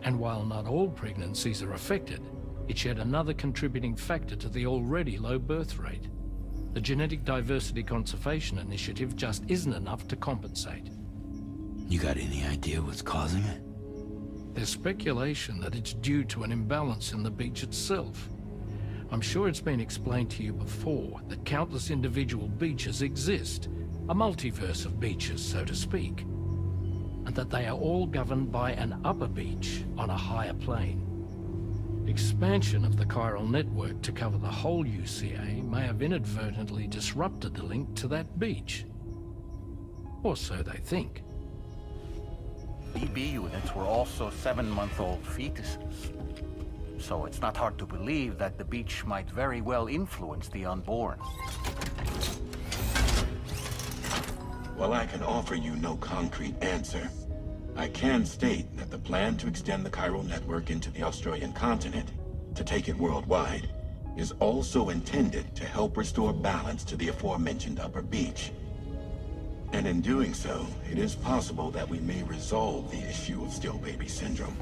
And while not all pregnancies are affected, it's yet another contributing factor to the already low birth rate. The Genetic Diversity Conservation Initiative just isn't enough to compensate.
You got any idea what's causing it?
There's speculation that it's due to an imbalance in the beach itself. I'm sure it's been explained to you before that countless individual beaches exist, a multiverse of beaches, so to speak, and that they are all governed by an upper beach on a higher plane. Expansion of the chiral network to cover the whole UCA may have inadvertently disrupted the link to that beach. Or so they think.
BB units were also 7-month-old fetuses. So it's not hard to believe that the beach might very well influence the unborn.
Well, I can offer you no concrete answer, I can state that the plan to extend the chiral network into the Australian continent, to take it worldwide, is also intended to help restore balance to the aforementioned upper beach. And in doing so, it is possible that we may resolve the issue of still baby syndrome.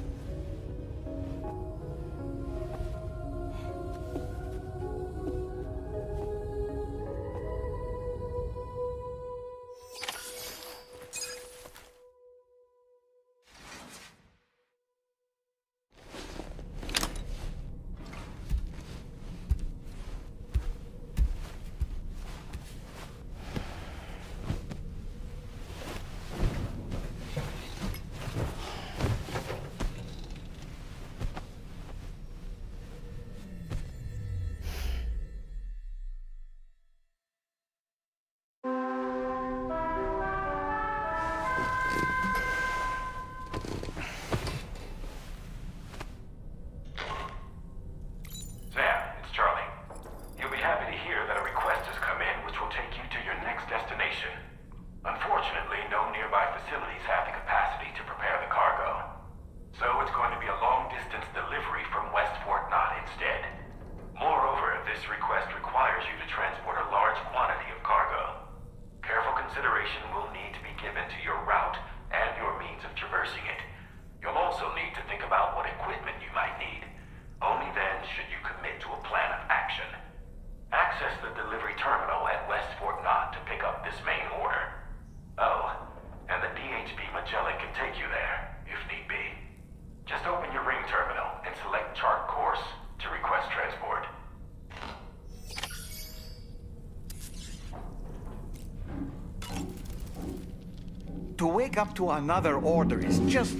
To wake up to another order is just...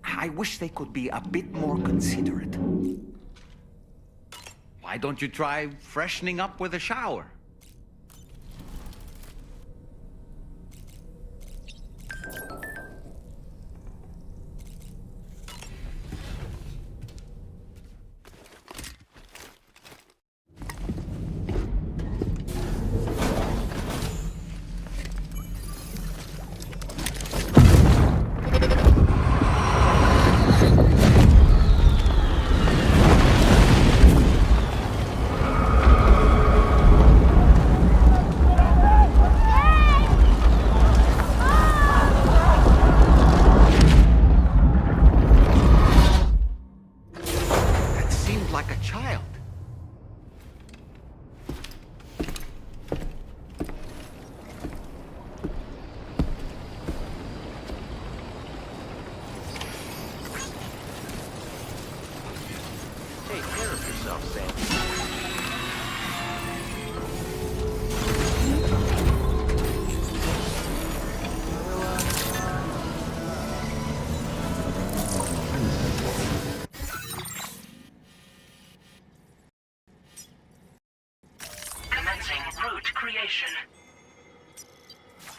I wish they could be a bit more considerate. Why don't you try freshening up with a shower?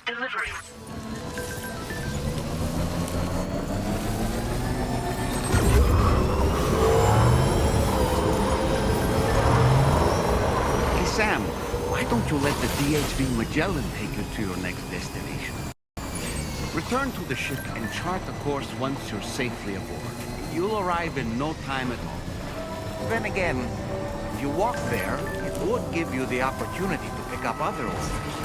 Delivery.
Hey, Sam, why don't you let the DHV Magellan take you to your next destination? Return to the ship and chart a course once you're safely aboard. You'll arrive in no time at all. Then again, if you walk there, it would give you the opportunity to pick up other orders.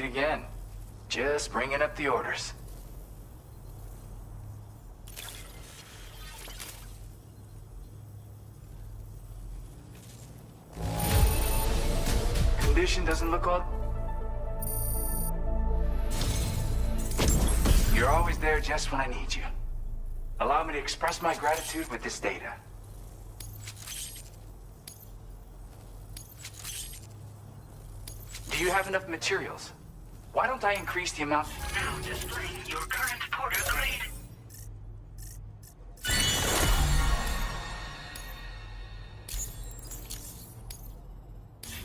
again. Just bringing up the orders. Condition doesn't look all... You're always there just when I need you. Allow me to express my gratitude with this data. Do you have enough materials? Why don't I increase the amount...
Now displaying your current porter grade.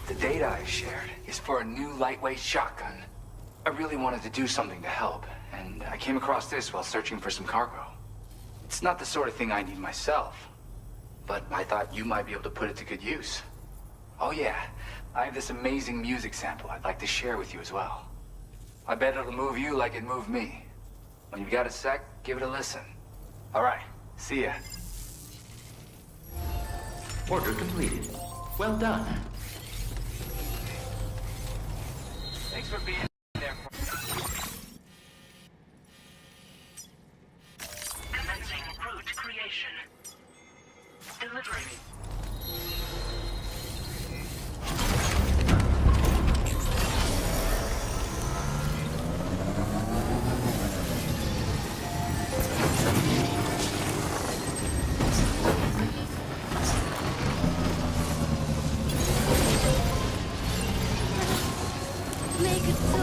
The data I shared is for a new lightweight shotgun. I really wanted to do something to help, and I came across this while searching for some cargo. It's not the sort of thing I need myself, but I thought you might be able to put it to good use. Oh yeah, I have this amazing music sample I'd like to share with you as well. I bet it'll move you like it moved me. When you've got a sec, give it a listen. All right, see ya.
Order completed. Well done.
Thanks for being there.
Commencing route creation. Delivering.
Make it so.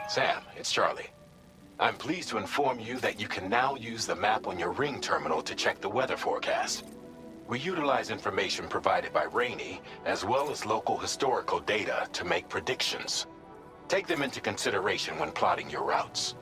Sam, it's Charlie. I'm pleased to inform you that you can now use the map on your Ring terminal to check the weather forecast. We utilize information provided by Rainey, as well as local historical data to make predictions. Take them into consideration when plotting your routes.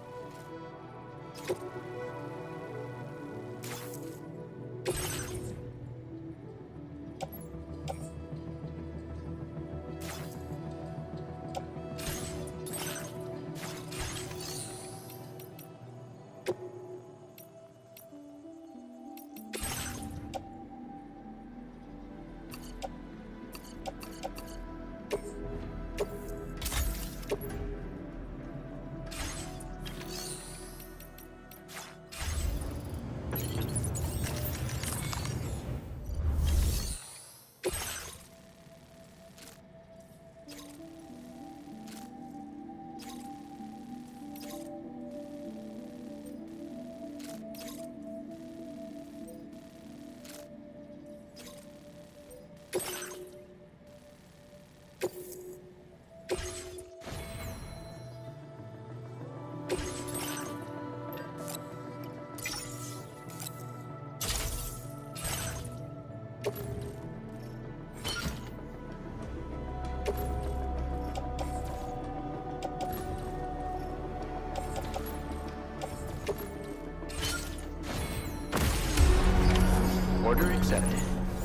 Order accepted.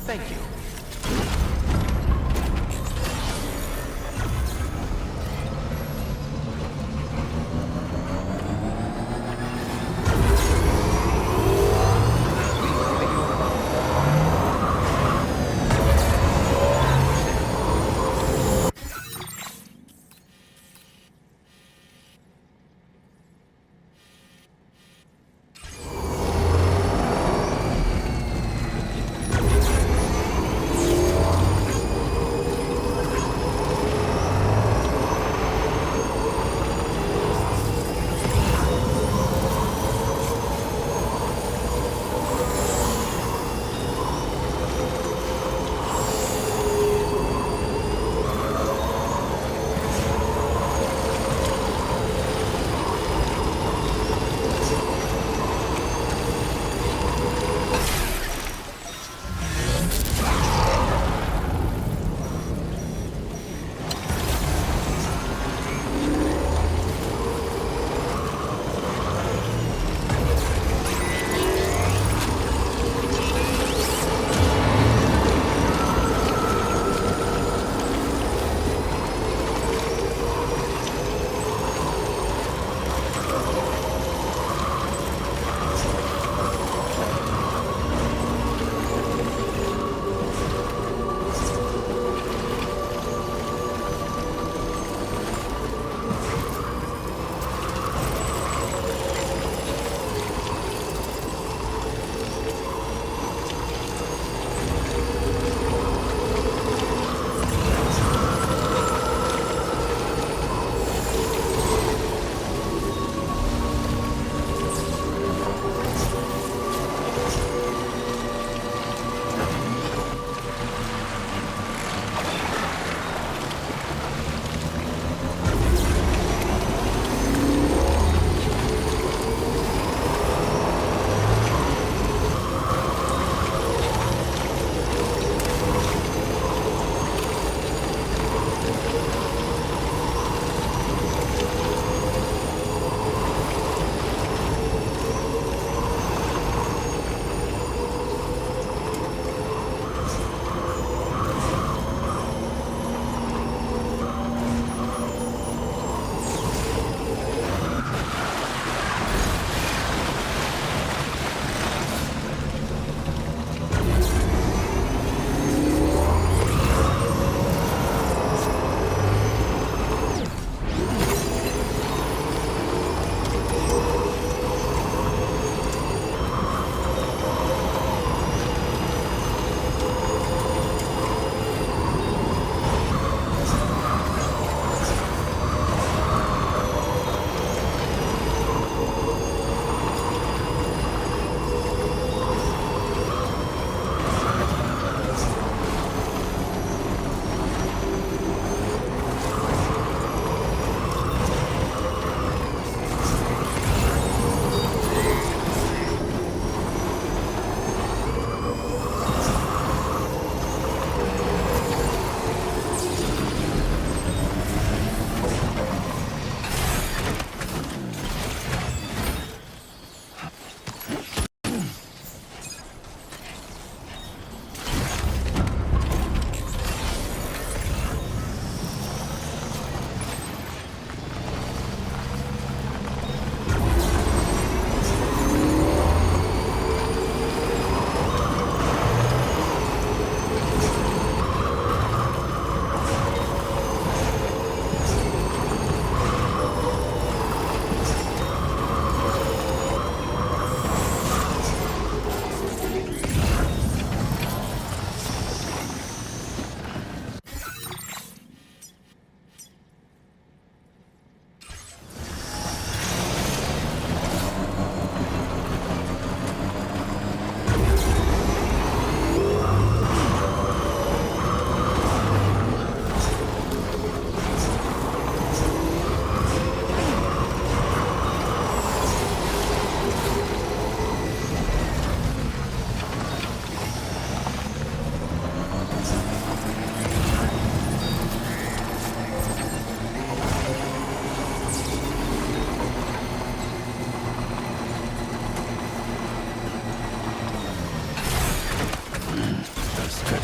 Thank you.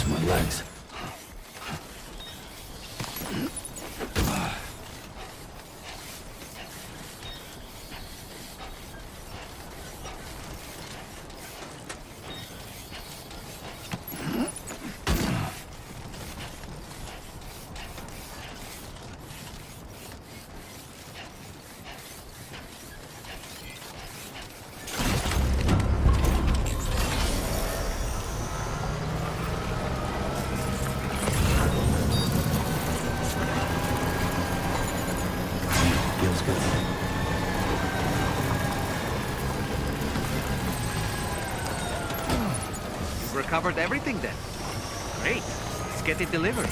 to my legs.
Recovered everything then. Great. Let's get it delivered.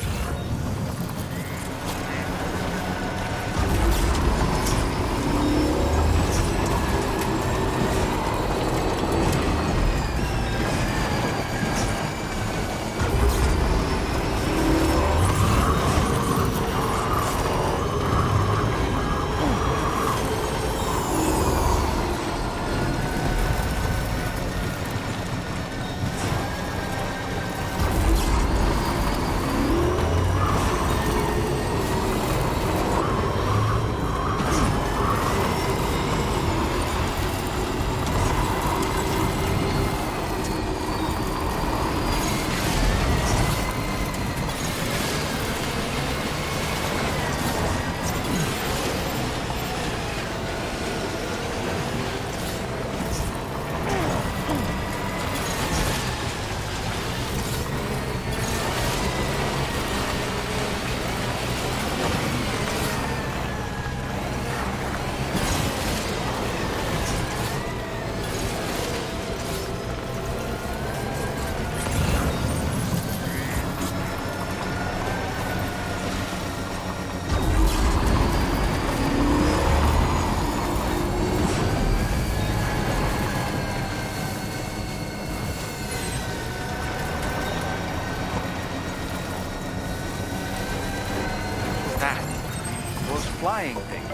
Flying things.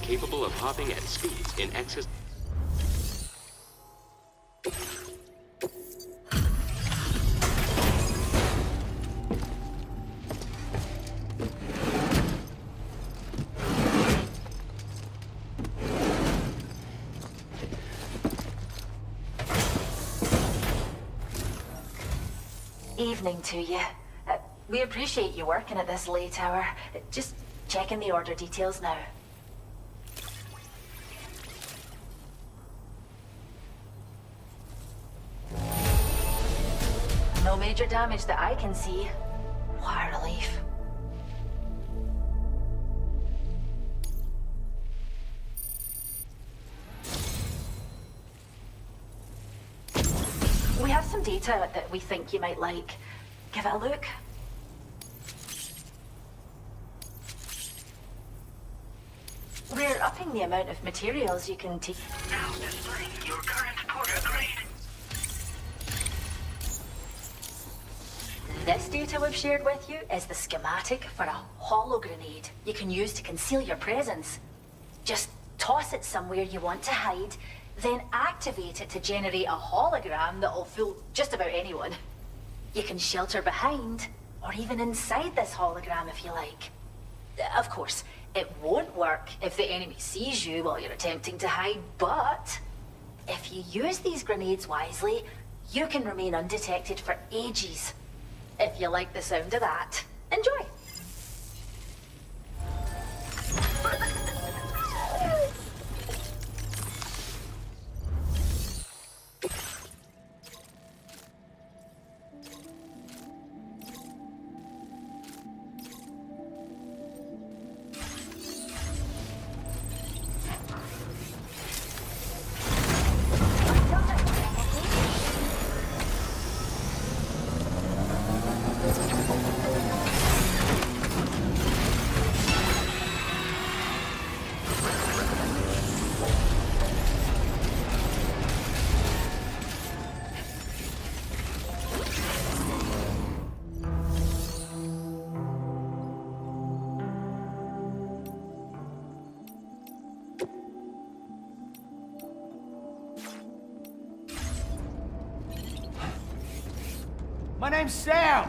Capable of hopping at speeds in excess.
Evening to you. We appreciate you working at this late hour. Just checking the order details now. No major damage that I can see. What a relief. We have some data that we think you might like. Give it a look. We're upping the amount of materials you can take.
Now displaying your current porter grade.
This data we've shared with you is the schematic for a holo grenade you can use to conceal your presence. Just toss it somewhere you want to hide, then activate it to generate a hologram that'll fool just about anyone. You can shelter behind, or even inside this hologram if you like. Of course, it won't work if the enemy sees you while you're attempting to hide, but if you use these grenades wisely, you can remain undetected for ages. If you like the sound of that, enjoy.
My name's Sam!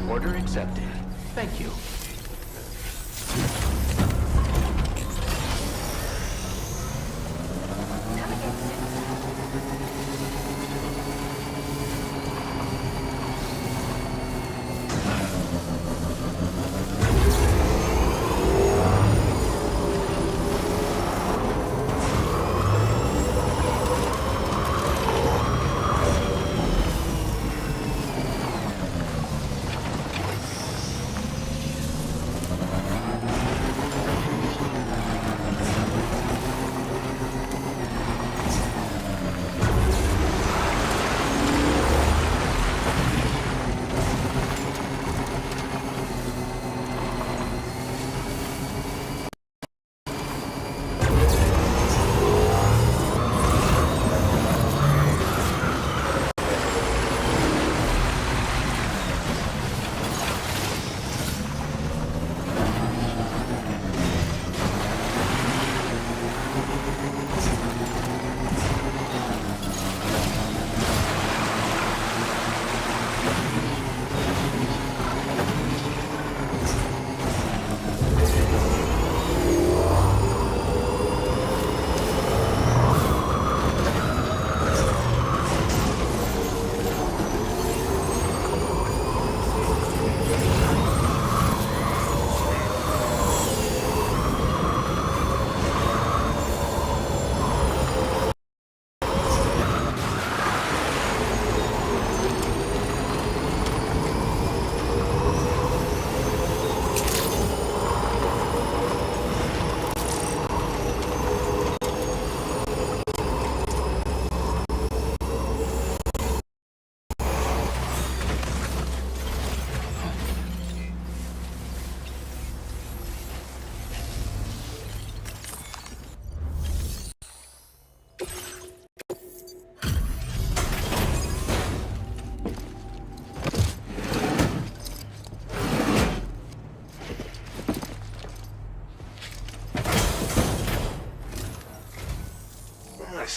Order accepted. Thank you.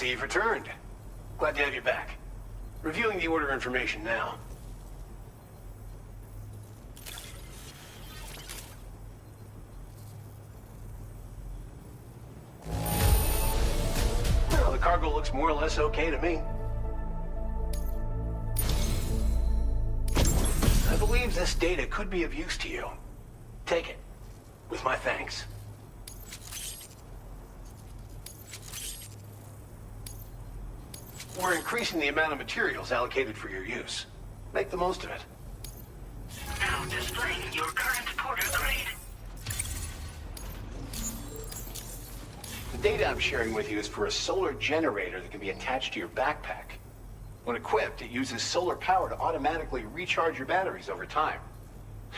see you've returned. Glad to have you back. Reviewing the order information now. Well, the cargo looks more or less okay to me. I believe this data could be of use to you. Take it, with my thanks. We're increasing the amount of materials allocated for your use. Make the most of it.
Now displaying your current porter grade.
The data I'm sharing with you is for a solar generator that can be attached to your backpack. When equipped, it uses solar power to automatically recharge your batteries over time.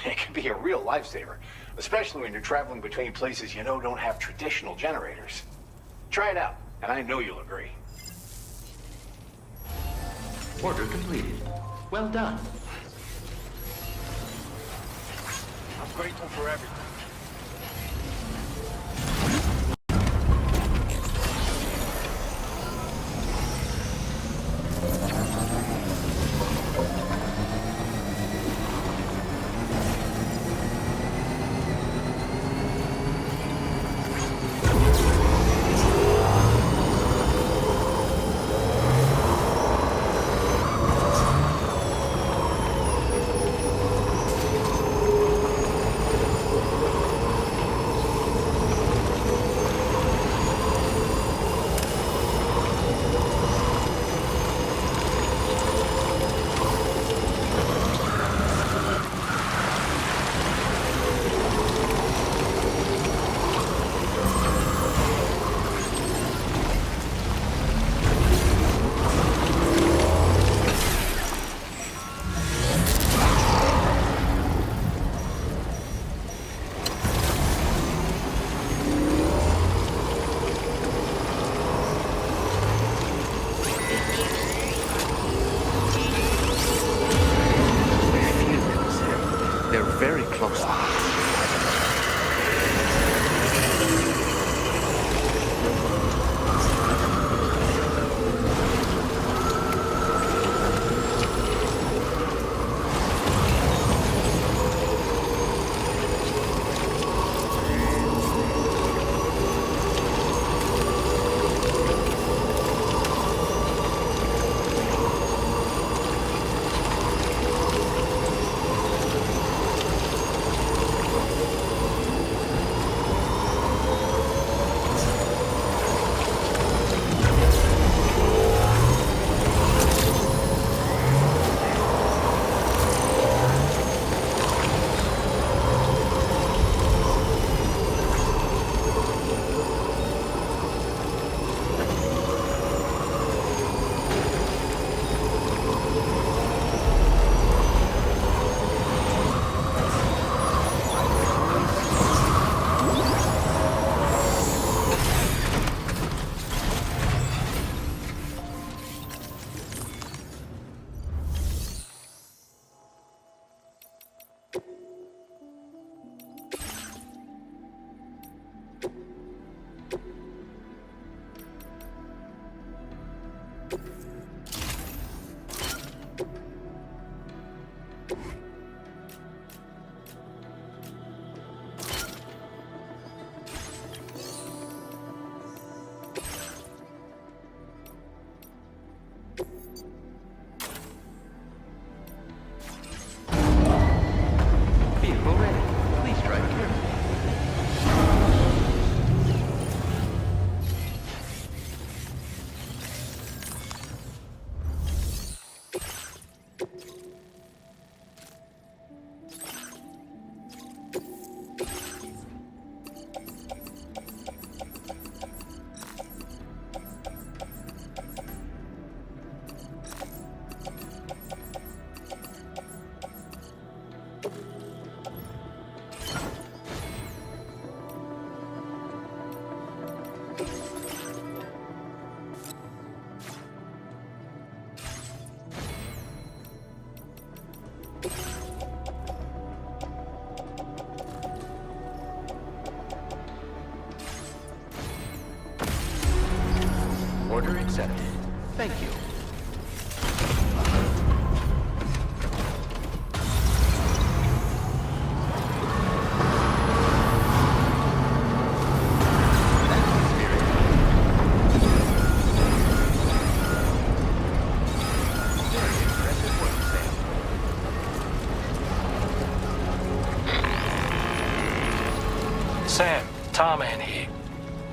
It can be a real lifesaver, especially when you're traveling between places you know don't have traditional generators. Try it out, and I know you'll agree.
Order completed. Well done.
I'm grateful for everything.
Very close.
Order accepted. Thank you.
Sam, Tarman here.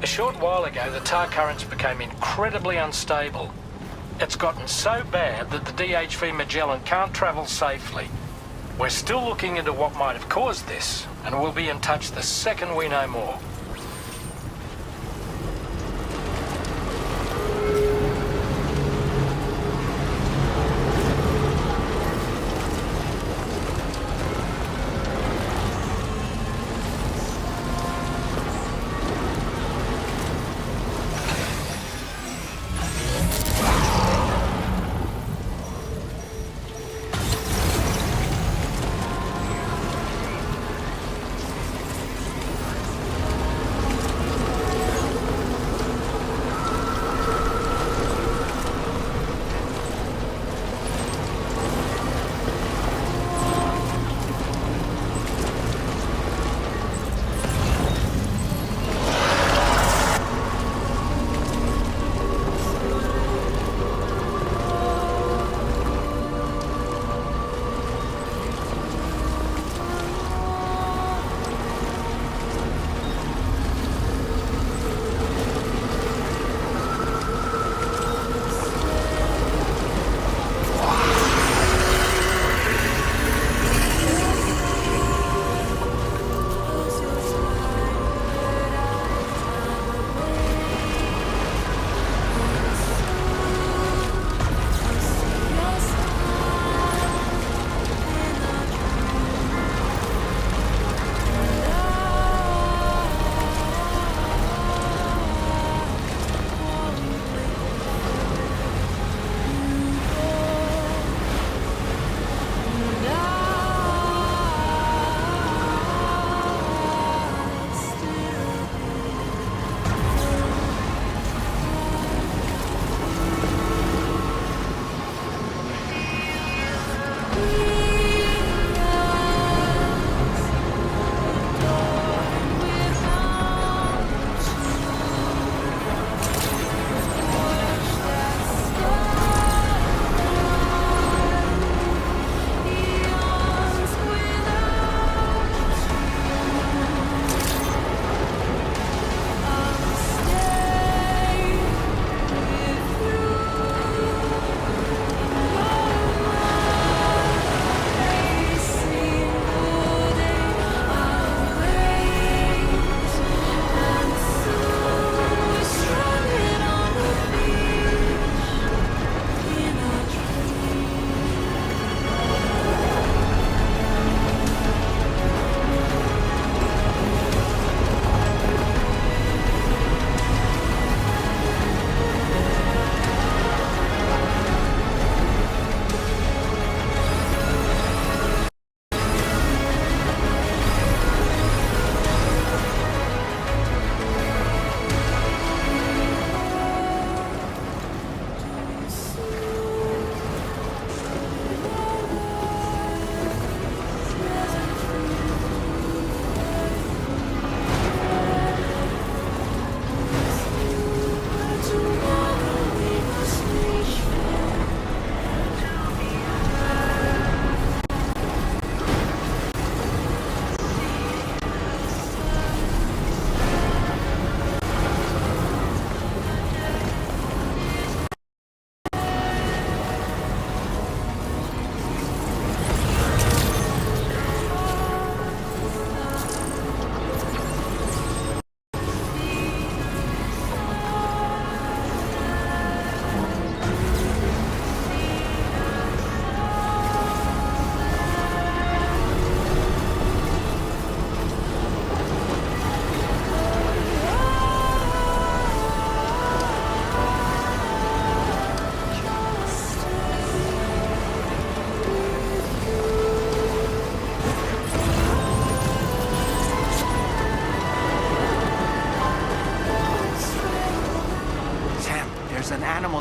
A short while ago, the tar currents became incredibly unstable. It's gotten so bad that the DHV Magellan can't travel safely. We're still looking into what might have caused this, and we'll be in touch the second we know more.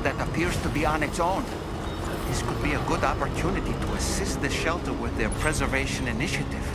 That appears to be on its own. This could be a good opportunity to assist the shelter with their preservation initiative.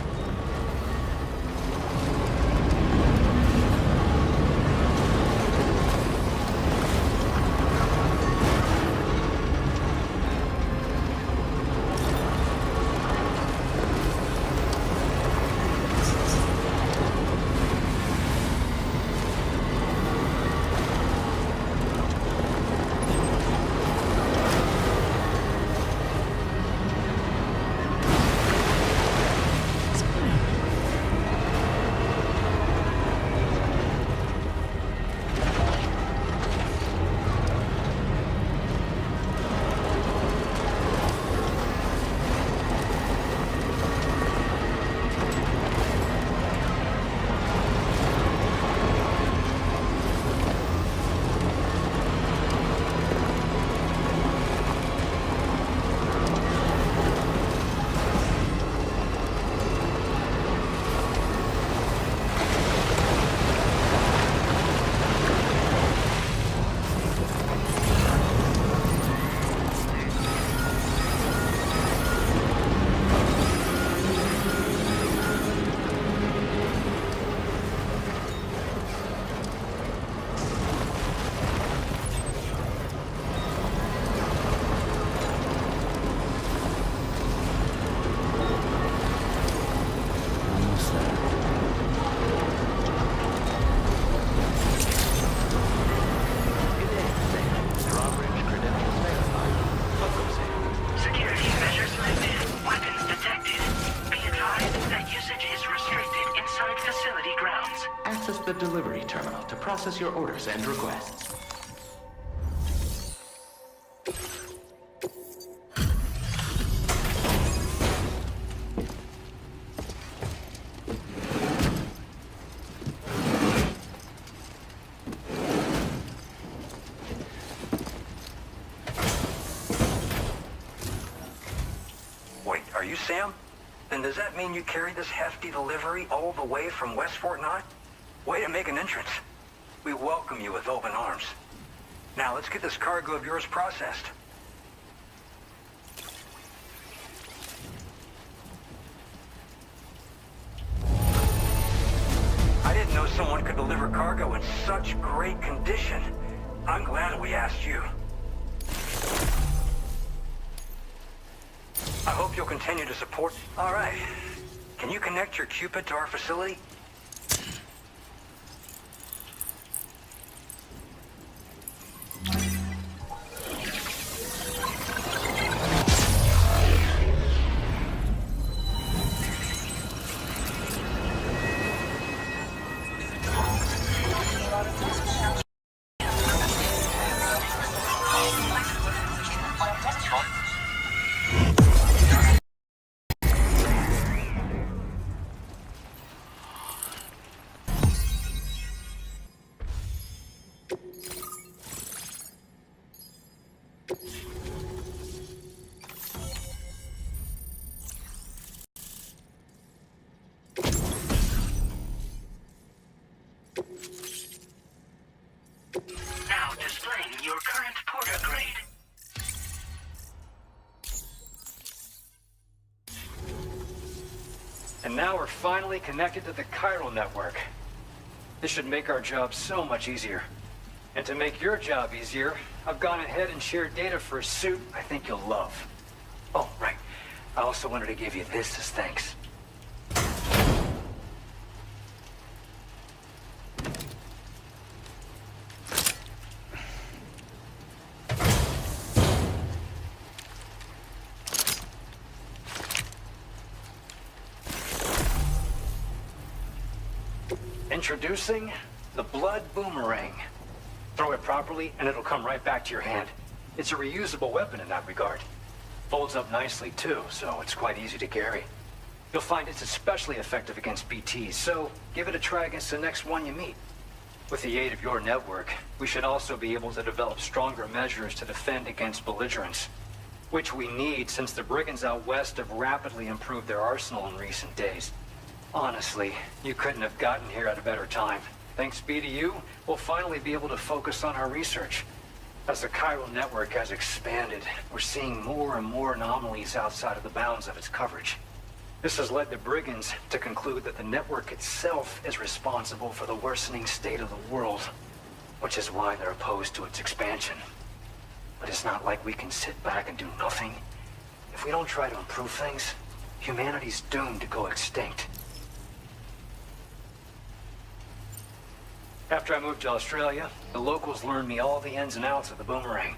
the delivery terminal to process your orders and requests.
Wait, are you Sam? Then does that mean you carried this hefty delivery all the way from West Fort Knott? Way to make an entrance. We welcome you with open arms. Now let's get this cargo of yours processed. I didn't know someone could deliver cargo in such great condition. I'm glad we asked you. I hope you'll continue to support. All right. Can you connect your Cupid to our facility?
Now displaying your current porter grade.
And now we're finally connected to the chiral network. This should make our job so much easier. And to make your job easier, I've gone ahead and shared data for a suit I think you'll love. Oh, right. I also wanted to give you this as thanks. Introducing the Blood Boomerang. Throw it properly and it'll come right back to your hand. It's a reusable weapon in that regard. Folds up nicely too, so it's quite easy to carry. You'll find it's especially effective against BTs, so give it a try against the next one you meet. With the aid of your network, we should also be able to develop stronger measures to defend against belligerents, which we need since the brigands out west have rapidly improved their arsenal in recent days. Honestly, you couldn't have gotten here at a better time. Thanks be to you, we'll finally be able to focus on our research. As the chiral network has expanded, we're seeing more and more anomalies outside of the bounds of its coverage. This has led the brigands to conclude that the network itself is responsible for the worsening state of the world, which is why they're opposed to its expansion. But it's not like we can sit back and do nothing. If we don't try to improve things, humanity's doomed to go extinct. After I moved to Australia, the locals learned me all the ins and outs of the boomerang.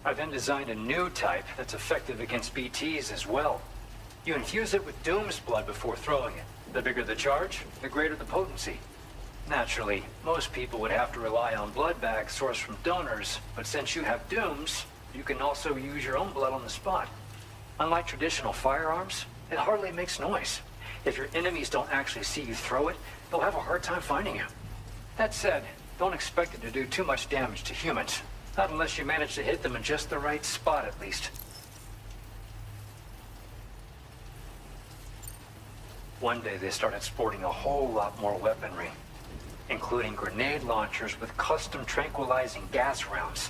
I then designed a new type that's effective against BTs as well. You infuse it with Doom's blood before throwing it. The bigger the charge, the greater the potency. Naturally, most people would have to rely on blood bags sourced from donors, but since you have Doom's, you can also use your own blood on the spot. Unlike traditional firearms, it hardly makes noise. If your enemies don't actually see you throw it, they'll have a hard time finding you. That said, don't expect it to do too much damage to humans. Not unless you manage to hit them in just the right spot, at least. One day they started sporting a whole lot more weaponry, including grenade launchers with custom tranquilizing gas rounds.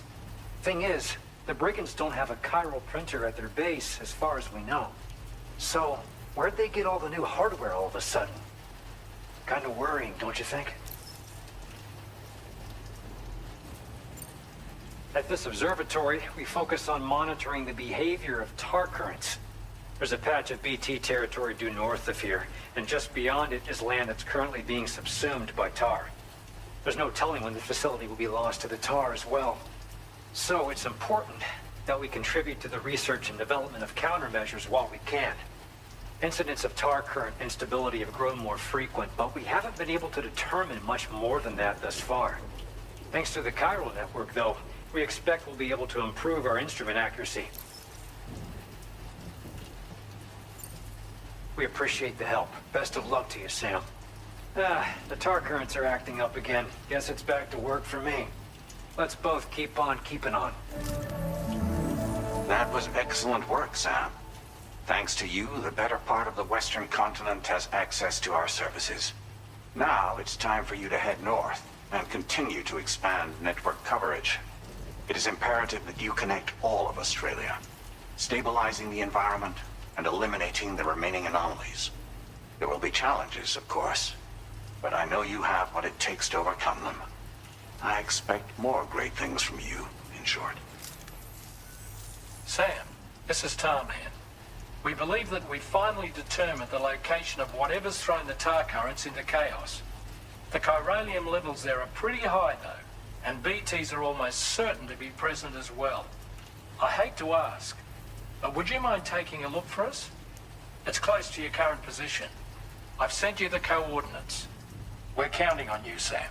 Thing is, the brigands don't have a chiral printer at their base, as far as we know. So, where'd they get all the new hardware all of a sudden? Kind of worrying, don't you think? At this observatory, we focus on monitoring the behavior of tar currents. There's a patch of BT territory due north of here, and just beyond it is land that's currently being subsumed by tar. There's no telling when the facility will be lost to the tar as well. So it's important that we contribute to the research and development of countermeasures while we can. Incidents of tar current instability have grown more frequent, but we haven't been able to determine much more than that thus far. Thanks to the chiral network, though, we expect we'll be able to improve our instrument accuracy. We appreciate the help. Best of luck to you, Sam. The tar currents are acting up again. Guess it's back to work for me. Let's both keep on keeping on.
That was excellent work, Sam. Thanks to you, the better part of the Western continent has access to our services. Now it's time for you to head north and continue to expand network coverage. It is imperative that you connect all of Australia, stabilizing the environment and eliminating the remaining anomalies. There will be challenges, of course, but I know you have what it takes to overcome them. I expect more great things from you, in short.
Sam, this is Tarman. We believe that we finally determined the location of whatever's thrown the tar currents into chaos. The chiralium levels there are pretty high, though, and BTs are almost certain to be present as well. I hate to ask, but would you mind taking a look for us? It's close to your current position. I've sent you the coordinates. We're counting on you, Sam.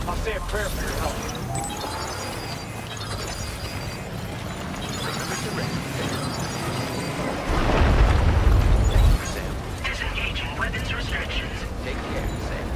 I'll say a prayer for your help.
Disengaging weapons restrictions.
Take care, Sam.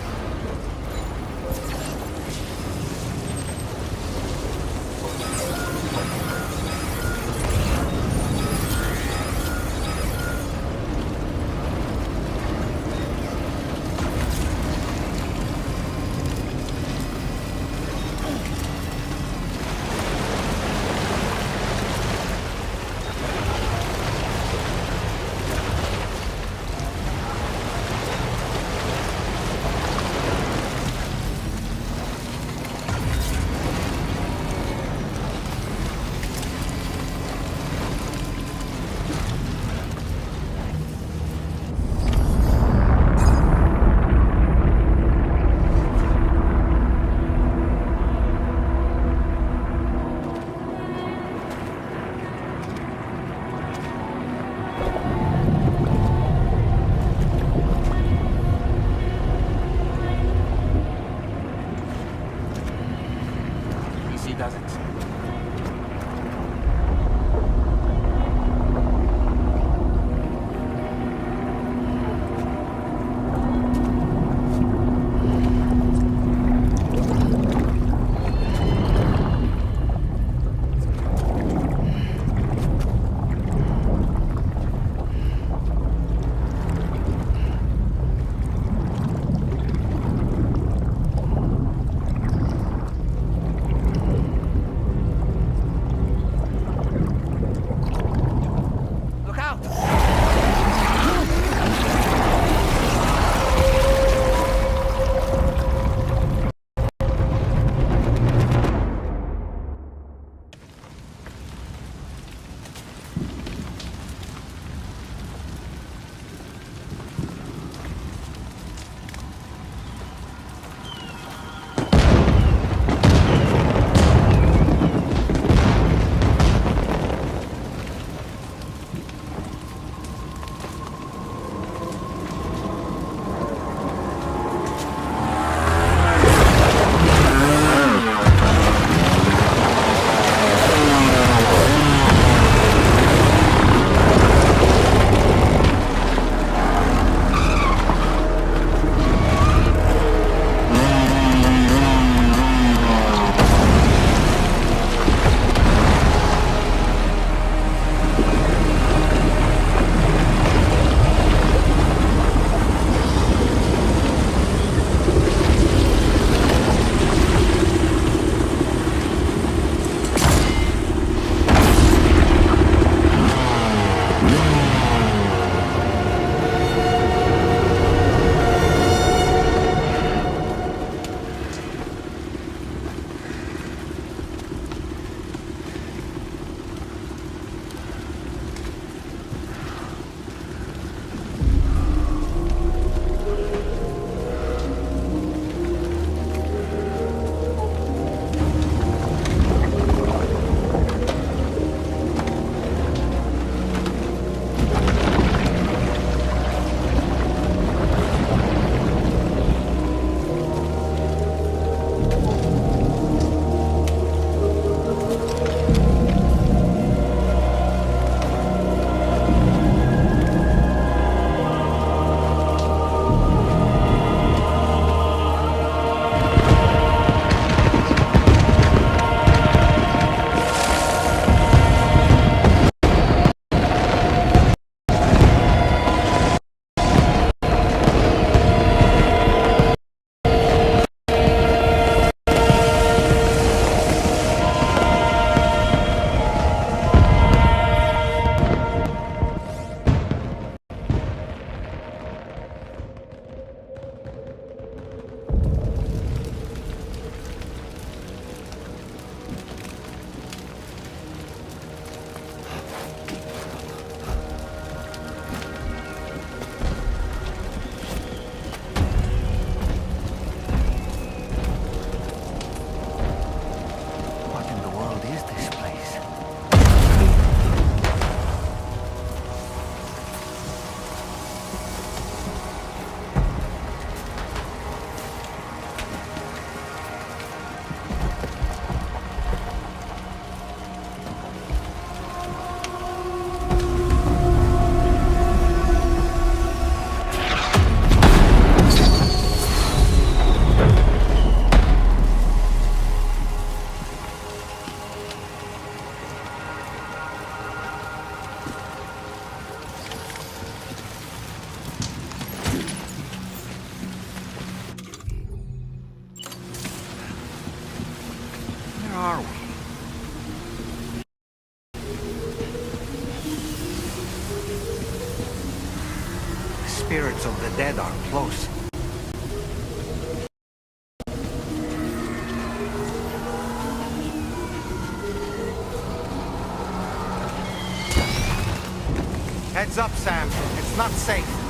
are we? The spirits of the dead are close. Heads up, Sam. It's not safe.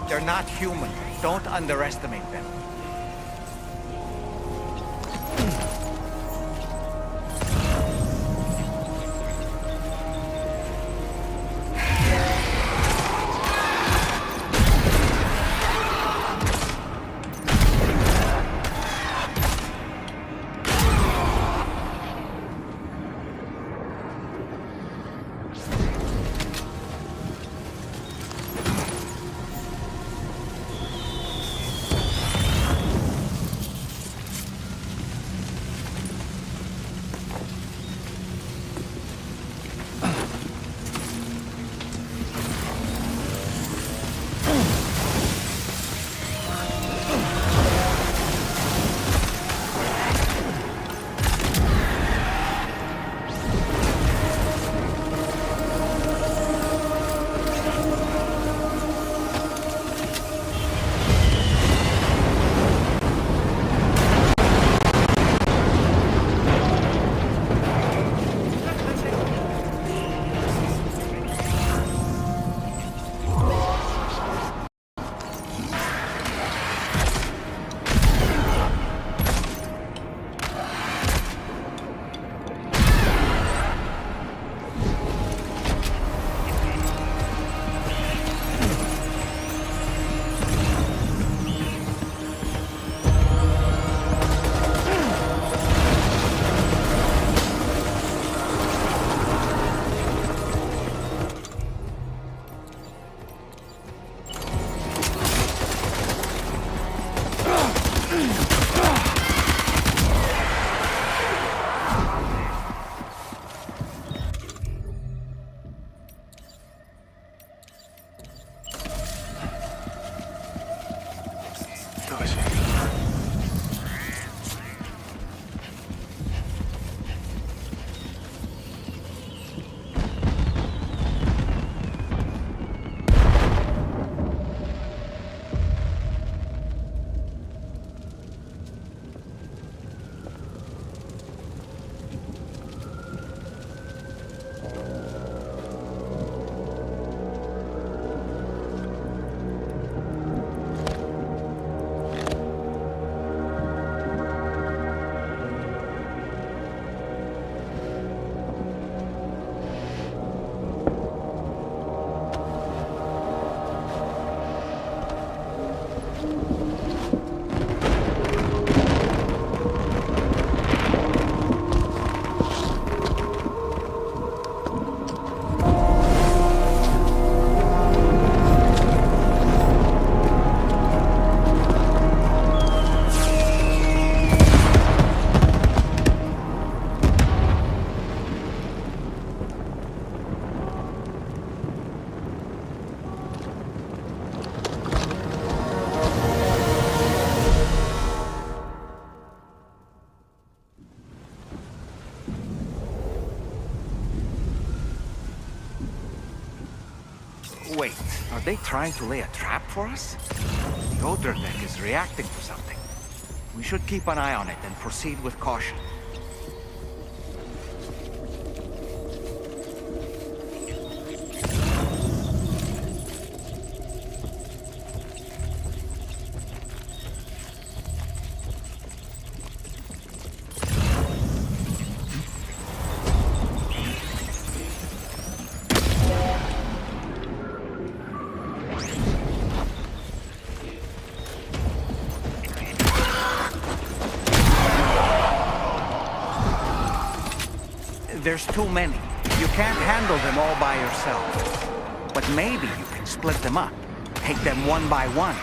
They're not human. Don't underestimate them. Wait, are they trying to lay a trap for us? The odor deck is reacting to something. We should keep an eye on it and proceed with caution. There's too many. You can't handle them all by yourself. But maybe you can split them up. Take them one by one.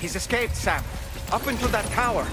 He's escaped, Sam. Up into that tower.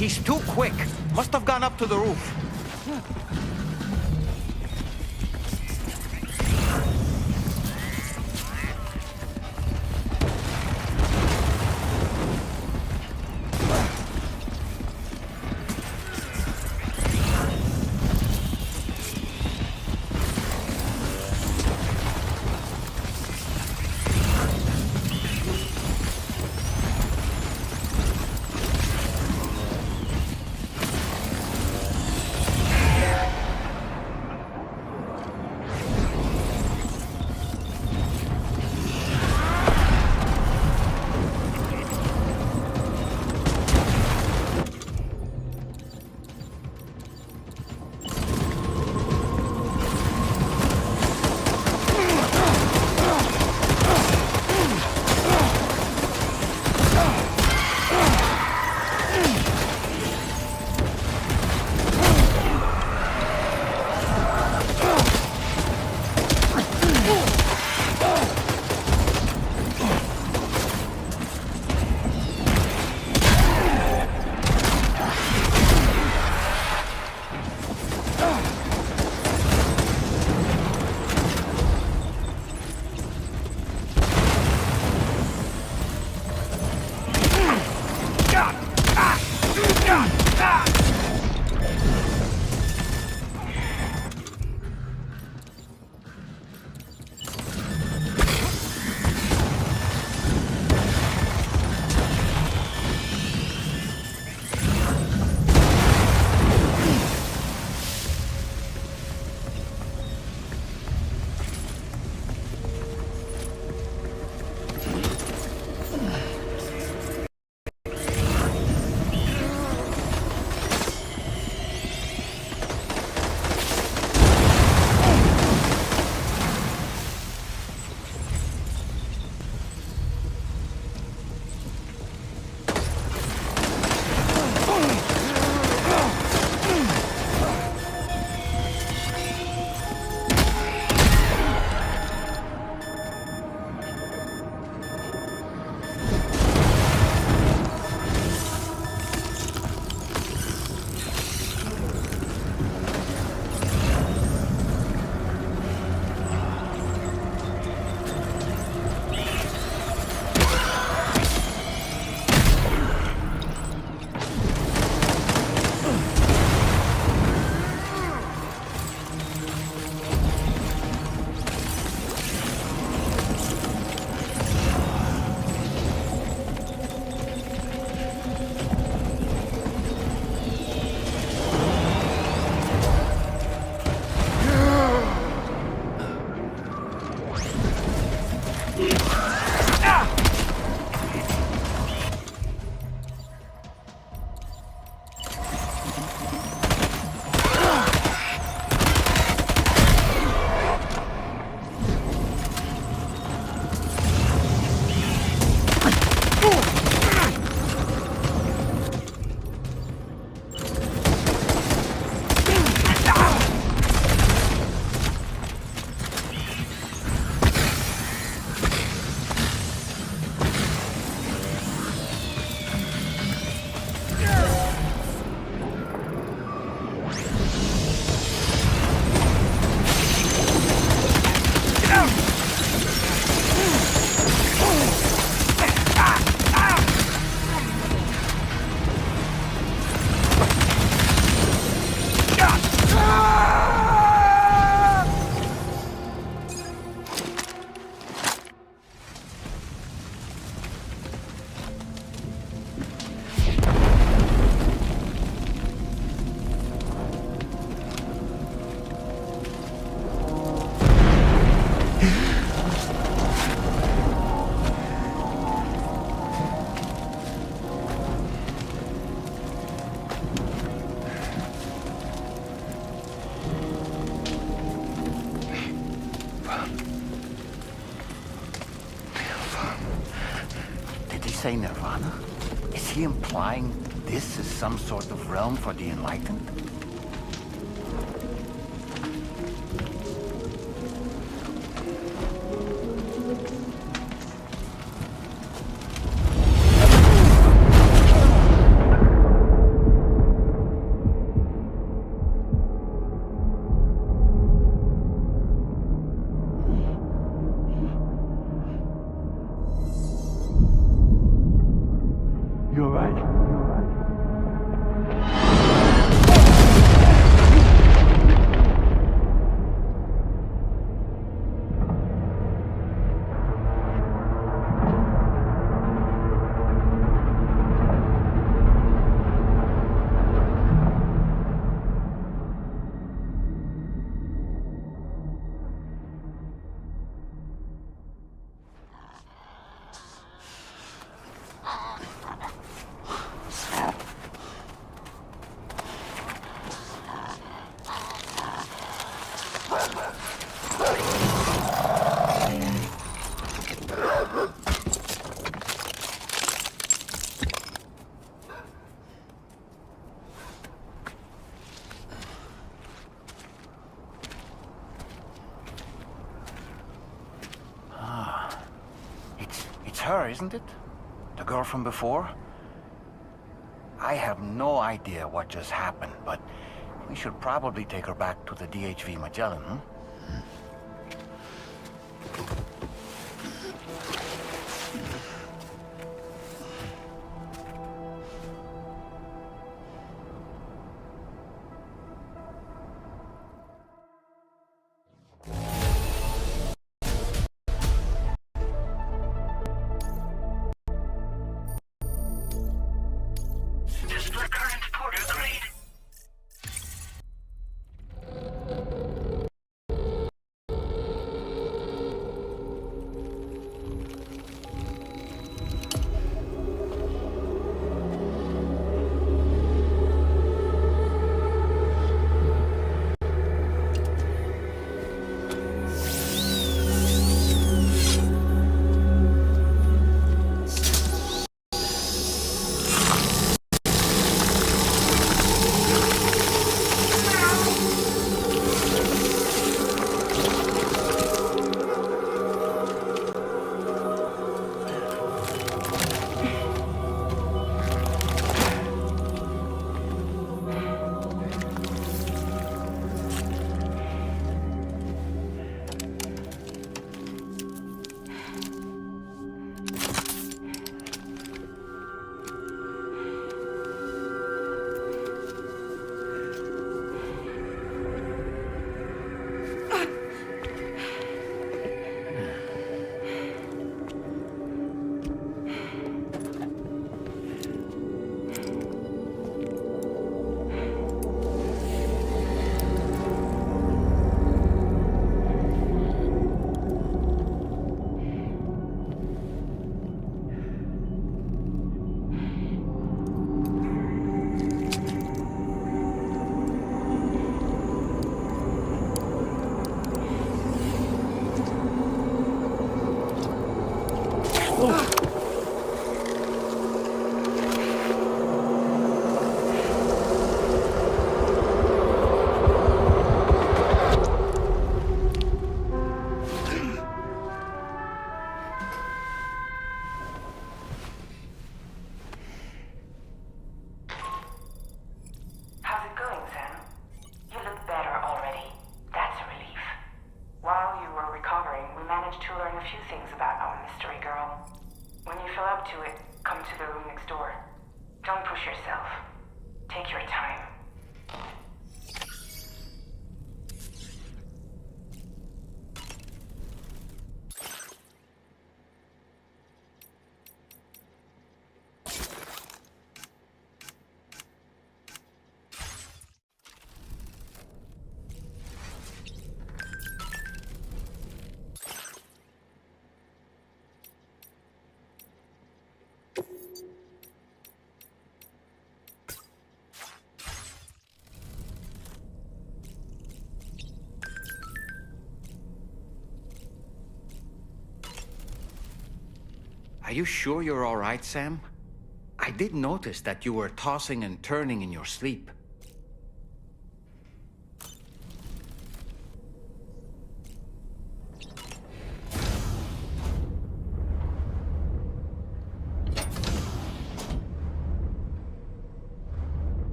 He's too quick. Must have gone up to the roof.
Say Nirvana? Is he implying this is some sort of realm for the enlightened? Her, isn't it? The girl from before? I have no idea what just happened, but we should probably take her back to the DHV Magellan,
Are you sure you're all right, Sam? I did notice that you were tossing and turning in your sleep.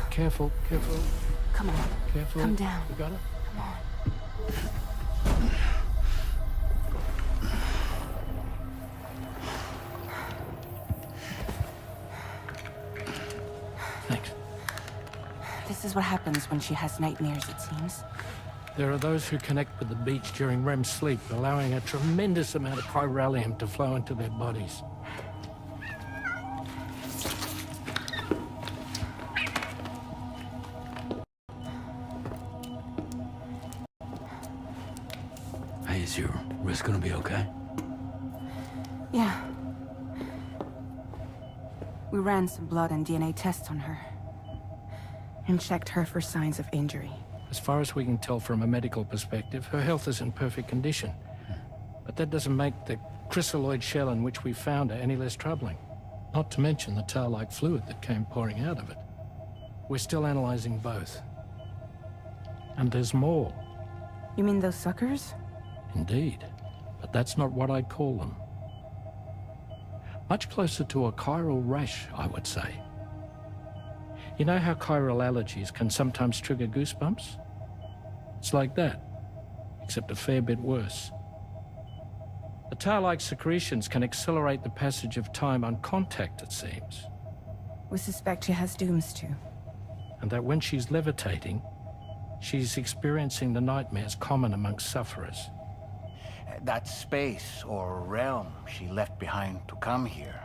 Careful, careful.
Come on.
Careful.
Come down.
You got it?
Come on.
Thanks.
This is what happens when she has nightmares, it seems.
There are those who connect with the beach during REM sleep, allowing a tremendous amount of chiralium to flow into their bodies.
Is your wrist gonna be okay?
Yeah. We ran some blood and DNA tests on her. And checked her for signs of injury.
As far as we can tell from a medical perspective, her health is in perfect condition. But that doesn't make the chrysaloid shell in which we found her any less troubling. Not to mention the tar-like fluid that came pouring out of it. We're still analyzing both. And there's more.
You mean those suckers?
Indeed, but that's not what I'd call them. Much closer to a chiral rash, I would say. You know how chiral allergies can sometimes trigger goosebumps? It's like that, except a fair bit worse. The tar-like secretions can accelerate the passage of time on contact, it seems.
We suspect she has dooms too.
And that when she's levitating, she's experiencing the nightmares common amongst sufferers.
That space or realm she left behind to come here.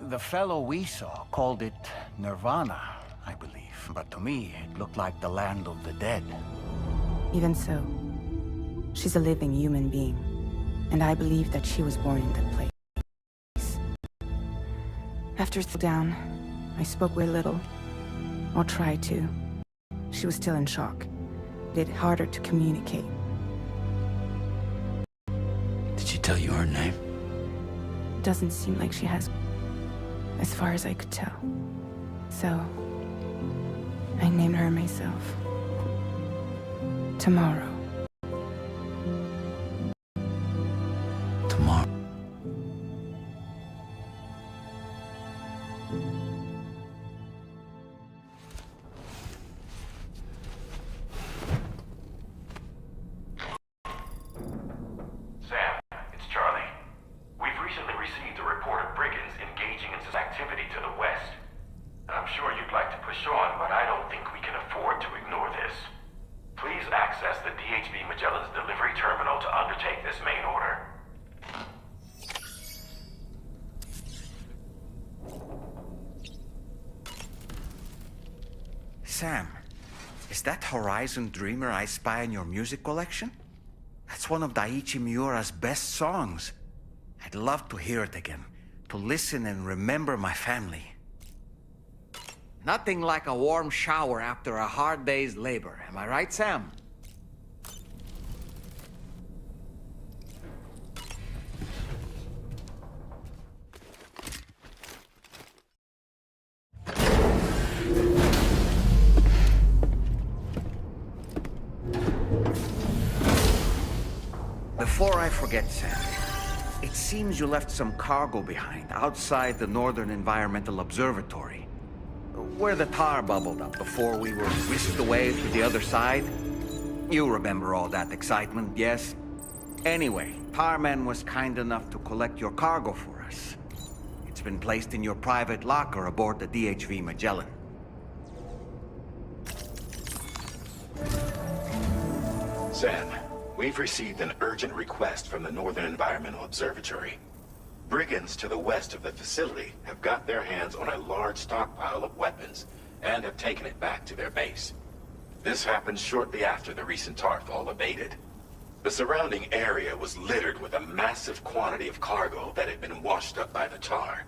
The fellow we saw called it Nirvana, I believe. But to me, it looked like the land of the dead.
Even so, she's a living human being. And I believe that she was born in that place. After down, I spoke with little. Or tried to. She was still in shock. Made it harder to communicate.
Did she tell you her name?
Doesn't seem like she has, as far as I could tell. So, I named her myself. Tomorrow.
Tomorrow.
Sam, it's Charlie.
this main order.
Sam, is that Horizon Dreamer I spy in your music collection? That's one of Daiichi Miura's best songs. I'd love to hear it again, to listen and remember my family. Nothing like a warm shower after a hard day's labor, am I right, Sam? Before I forget, Sam, it seems you left some cargo behind outside the Northern Environmental Observatory, where the tar bubbled up before we were whisked away to the other side. You remember all that excitement, yes? Anyway, Tarman was kind enough to collect your cargo for us. It's been placed in your private locker aboard the DHV Magellan.
Sam, we've received an urgent request from the Northern Environmental Observatory. Brigands to the west of the facility have got their hands on a large stockpile of weapons and have taken it back to their base. This happened shortly after the recent Tarfall abated. The surrounding area was littered with a massive quantity of cargo that had been washed up by the tar.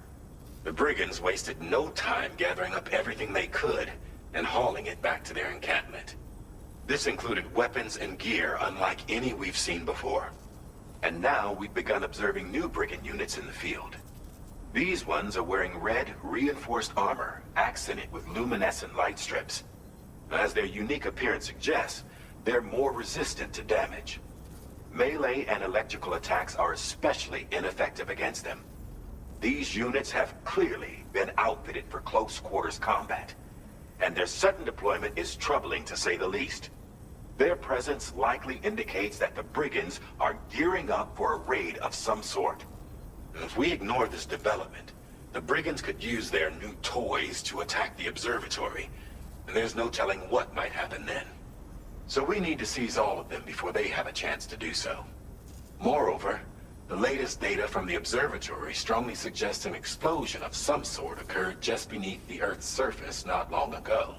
The brigands wasted no time gathering up everything they could and hauling it back to their encampment. This included weapons and gear unlike any we've seen before. And now we've begun observing new brigand units in the field. These ones are wearing red, reinforced armor, accented with luminescent light strips. As their unique appearance suggests, they're more resistant to damage. Melee and electrical attacks are especially ineffective against them. These units have clearly been outfitted for close quarters combat, and their sudden deployment is troubling to say the least. Their presence likely indicates that the brigands are gearing up for a raid of some sort. If we ignore this development, the brigands could use their new toys to attack the observatory, and there's no telling what might happen then. So we need to seize all of them before they have a chance to do so. Moreover, the latest data from the observatory strongly suggests an explosion of some sort occurred just beneath the Earth's surface not long ago.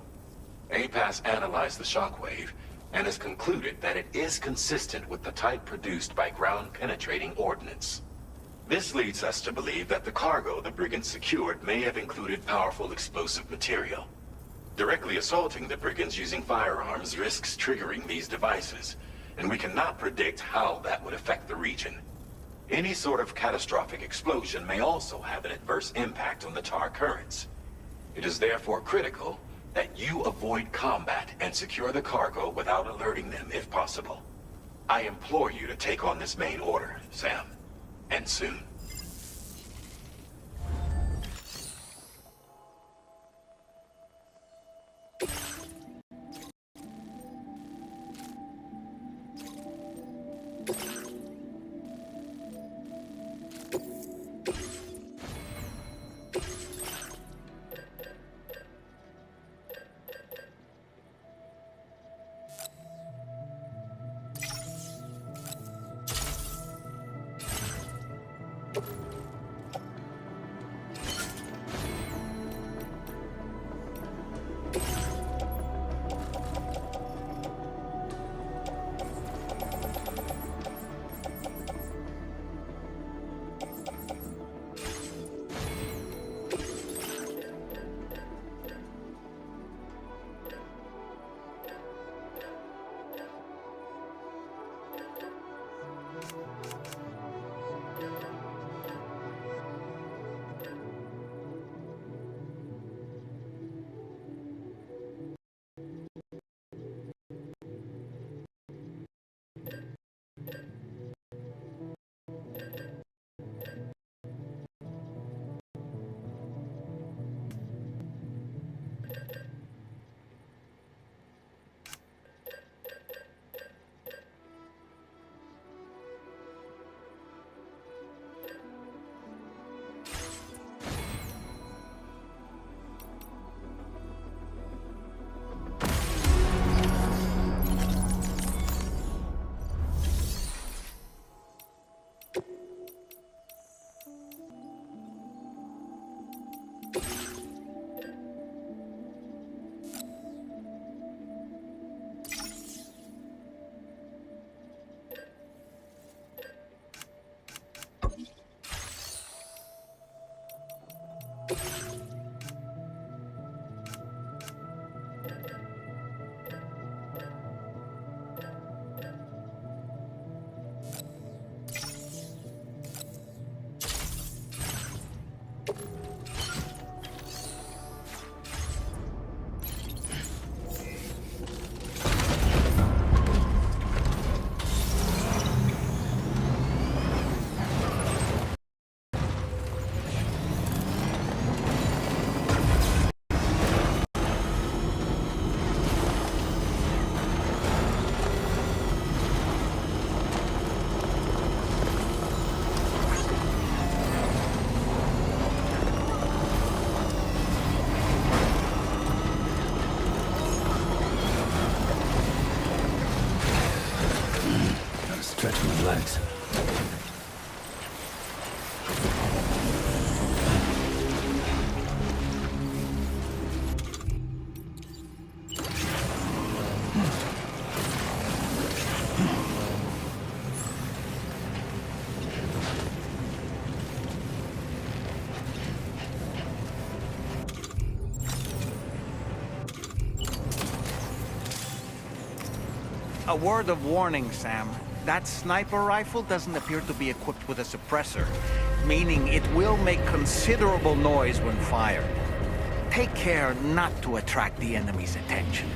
APAS analyzed the shockwave and has concluded that it is consistent with the type produced by ground-penetrating ordnance. This leads us to believe that the cargo the brigands secured may have included powerful explosive material. Directly assaulting the brigands using firearms risks triggering these devices, and we cannot predict how that would affect the region. Any sort of catastrophic explosion may also have an adverse impact on the tar currents. It is therefore critical that you avoid combat and secure the cargo without alerting them if possible. I implore you to take on this main order, Sam, and soon.
Stretch my legs.
A word of warning, Sam. That sniper rifle doesn't appear to be equipped with a suppressor, meaning it will make considerable noise when fired. Take care not to attract the enemy's attention.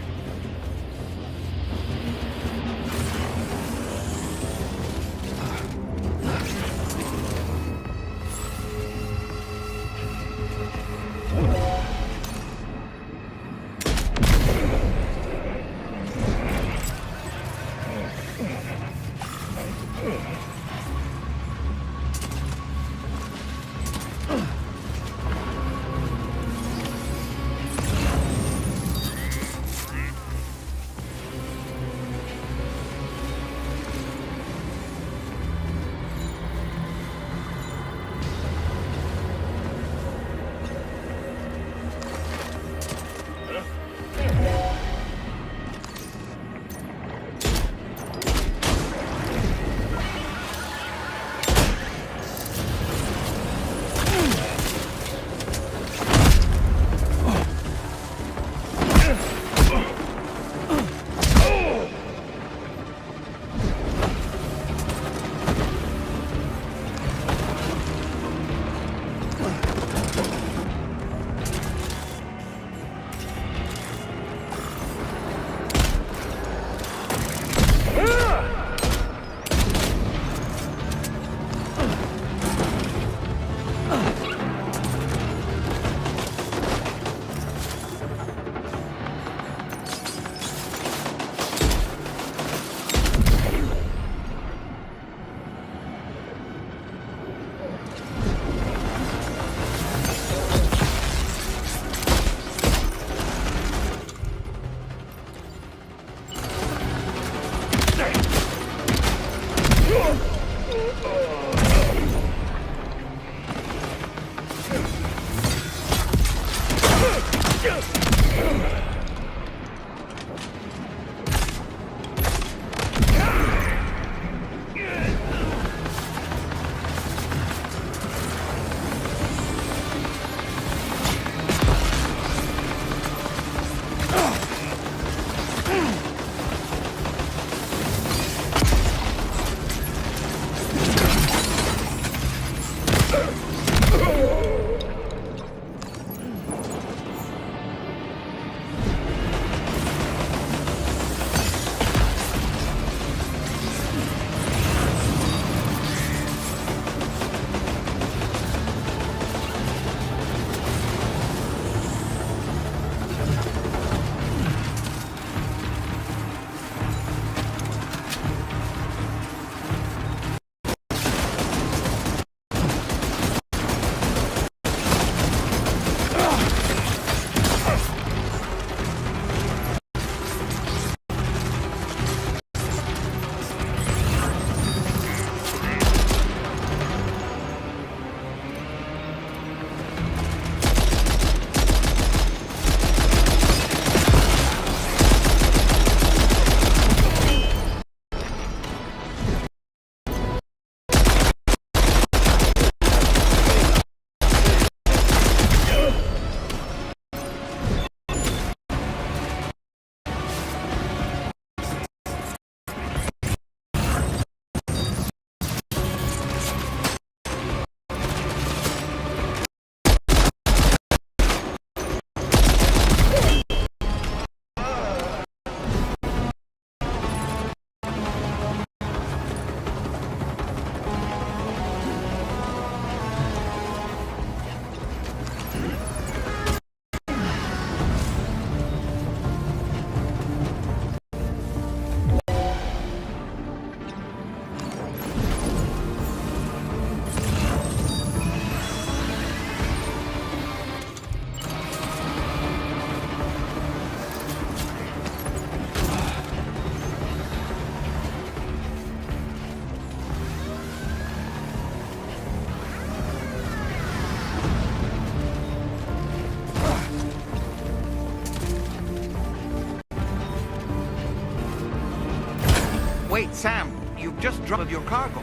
Wait, Sam, you've just dropped your cargo.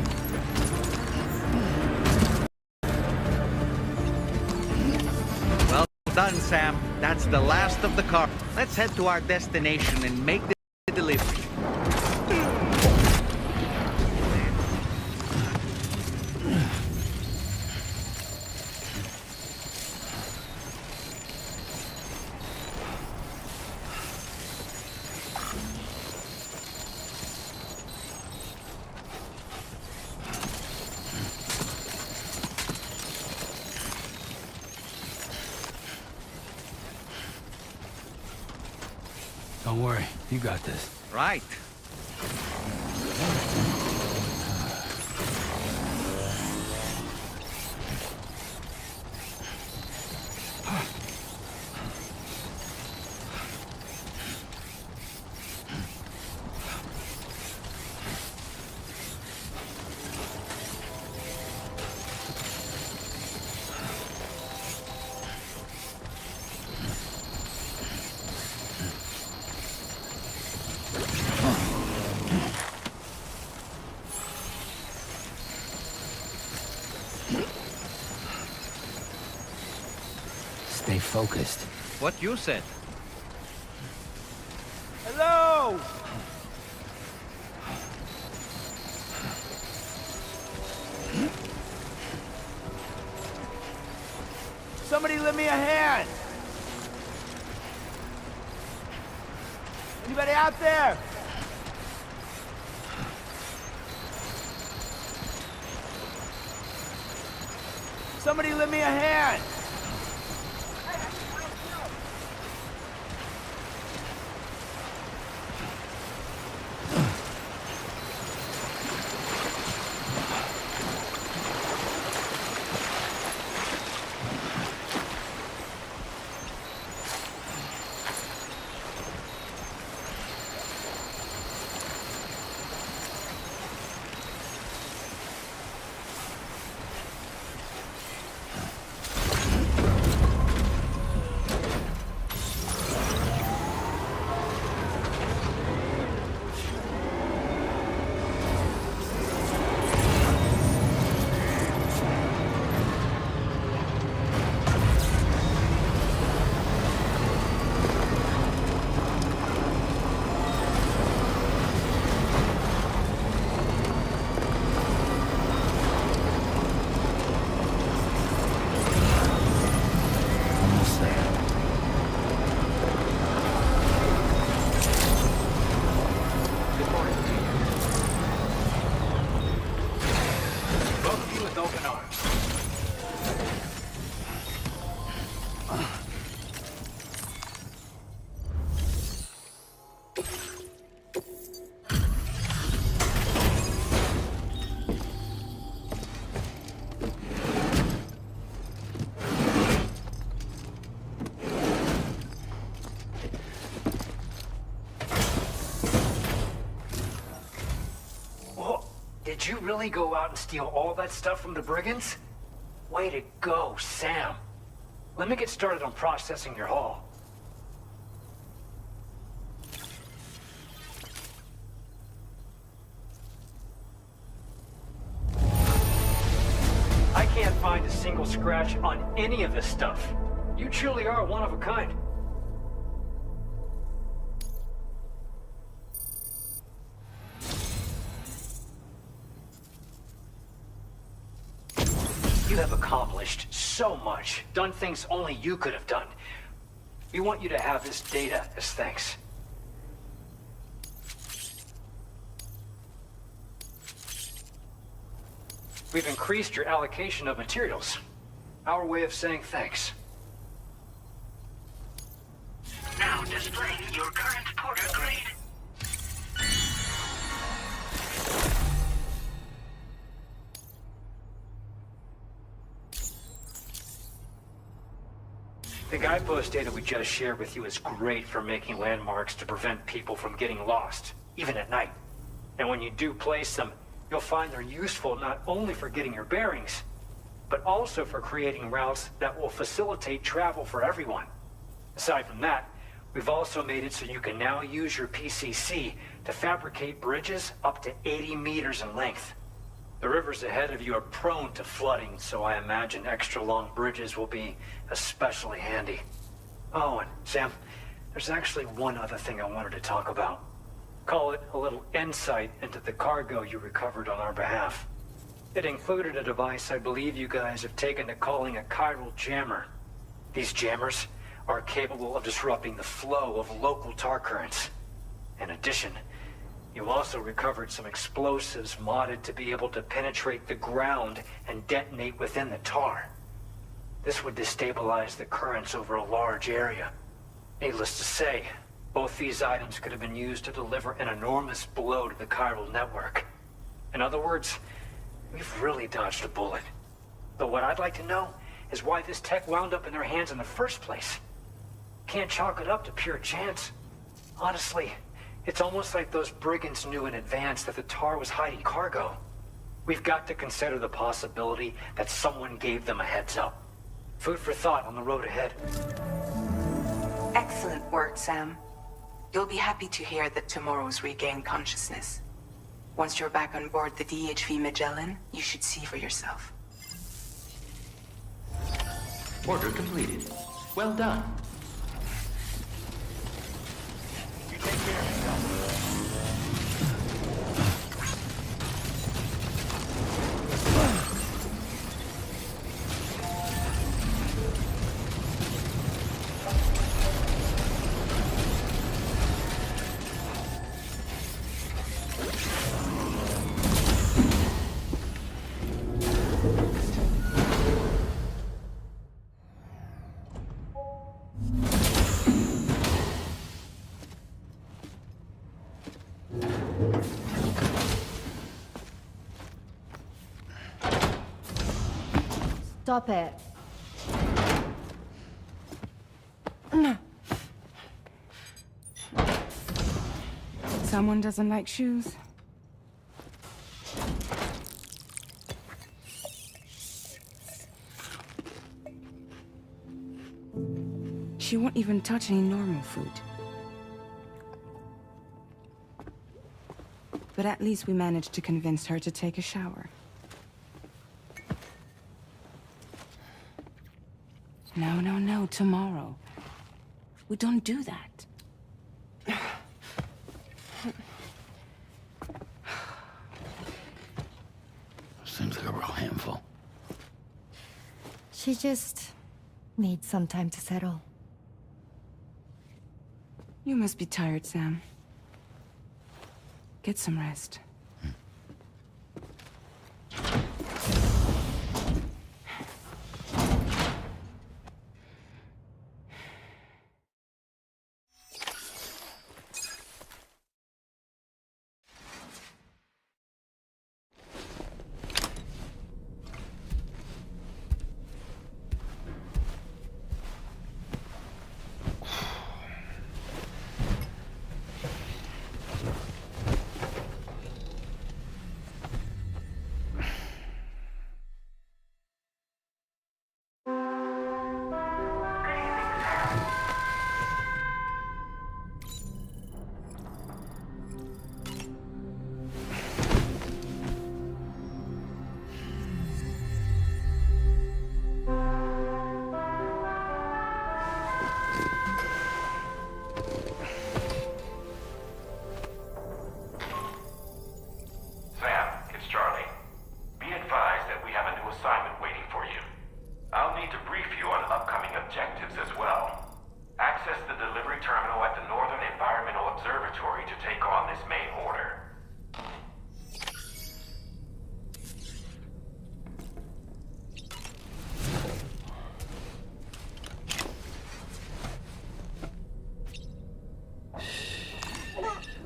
Well done, Sam. That's the last of the car. Let's head to our destination and make the delivery.
Don't worry, you got this.
Right.
Stay focused.
What you said.
Hello! Somebody lend me a hand! Anybody out there? Somebody lend me a hand!
Did you really go out and steal all that stuff from the brigands? Way to go, Sam. Let me get started on processing your haul. I can't find a single scratch on any of this stuff. You truly are one of a kind. You have accomplished so much, done things only you could have done. We want you to have this data as thanks. We've increased your allocation of materials. Our way of saying thanks.
Now displaying your current porter grade.
The guidepost data we just shared with you is great for making landmarks to prevent people from getting lost, even at night. And when you do place them, you'll find they're useful not only for getting your bearings, but also for creating routes that will facilitate travel for everyone. Aside from that, We've also made it so you can now use your PCC to fabricate bridges up to 80 meters in length. The rivers ahead of you are prone to flooding, so I imagine extra long bridges will be especially handy. Oh, and Sam, there's actually one other thing I wanted to talk about. Call it a little insight into the cargo you recovered on our behalf. It included a device I believe you guys have taken to calling a chiral jammer. These jammers are capable of disrupting the flow of local tar currents. In addition, you also recovered some explosives modded to be able to penetrate the ground and detonate within the tar. This would destabilize the currents over a large area. Needless to say, both these items could have been used to deliver an enormous blow to the chiral network. In other words, we've really dodged a bullet. But what I'd like to know is why this tech wound up in their hands in the first place. Can't chalk it up to pure chance. Honestly, it's almost like those brigands knew in advance that the tar was hiding cargo. We've got to consider the possibility that someone gave them a heads up. Food for thought on the road ahead.
Excellent work, Sam. You'll be happy to hear that tomorrow's regained consciousness. Once you're back on board the DHV Magellan, you should see for yourself.
Order completed. Well done.
You take care of yourself.
Stop it.
Someone doesn't like shoes? She won't even touch any normal food. But at least we managed to convince her to take a shower. No, tomorrow. We don't do that.
Seems like a real handful.
She just needs some time to settle.
You must be tired, Sam. Get some rest.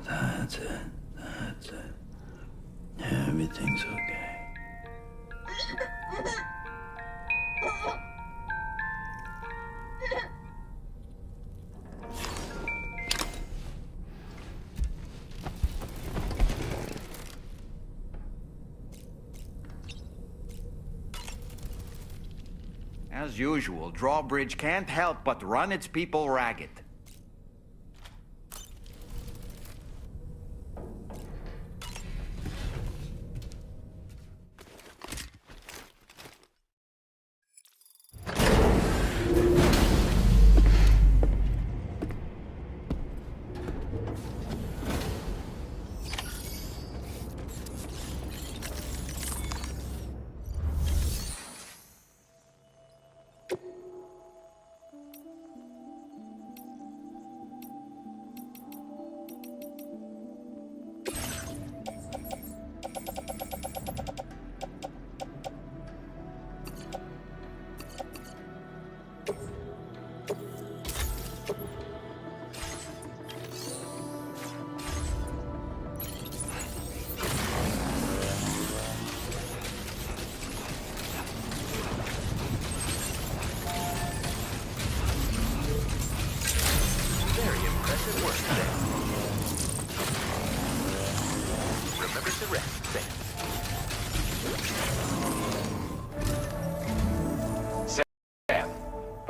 That's it. Everything's okay.
As usual, Drawbridge can't help but run its people ragged.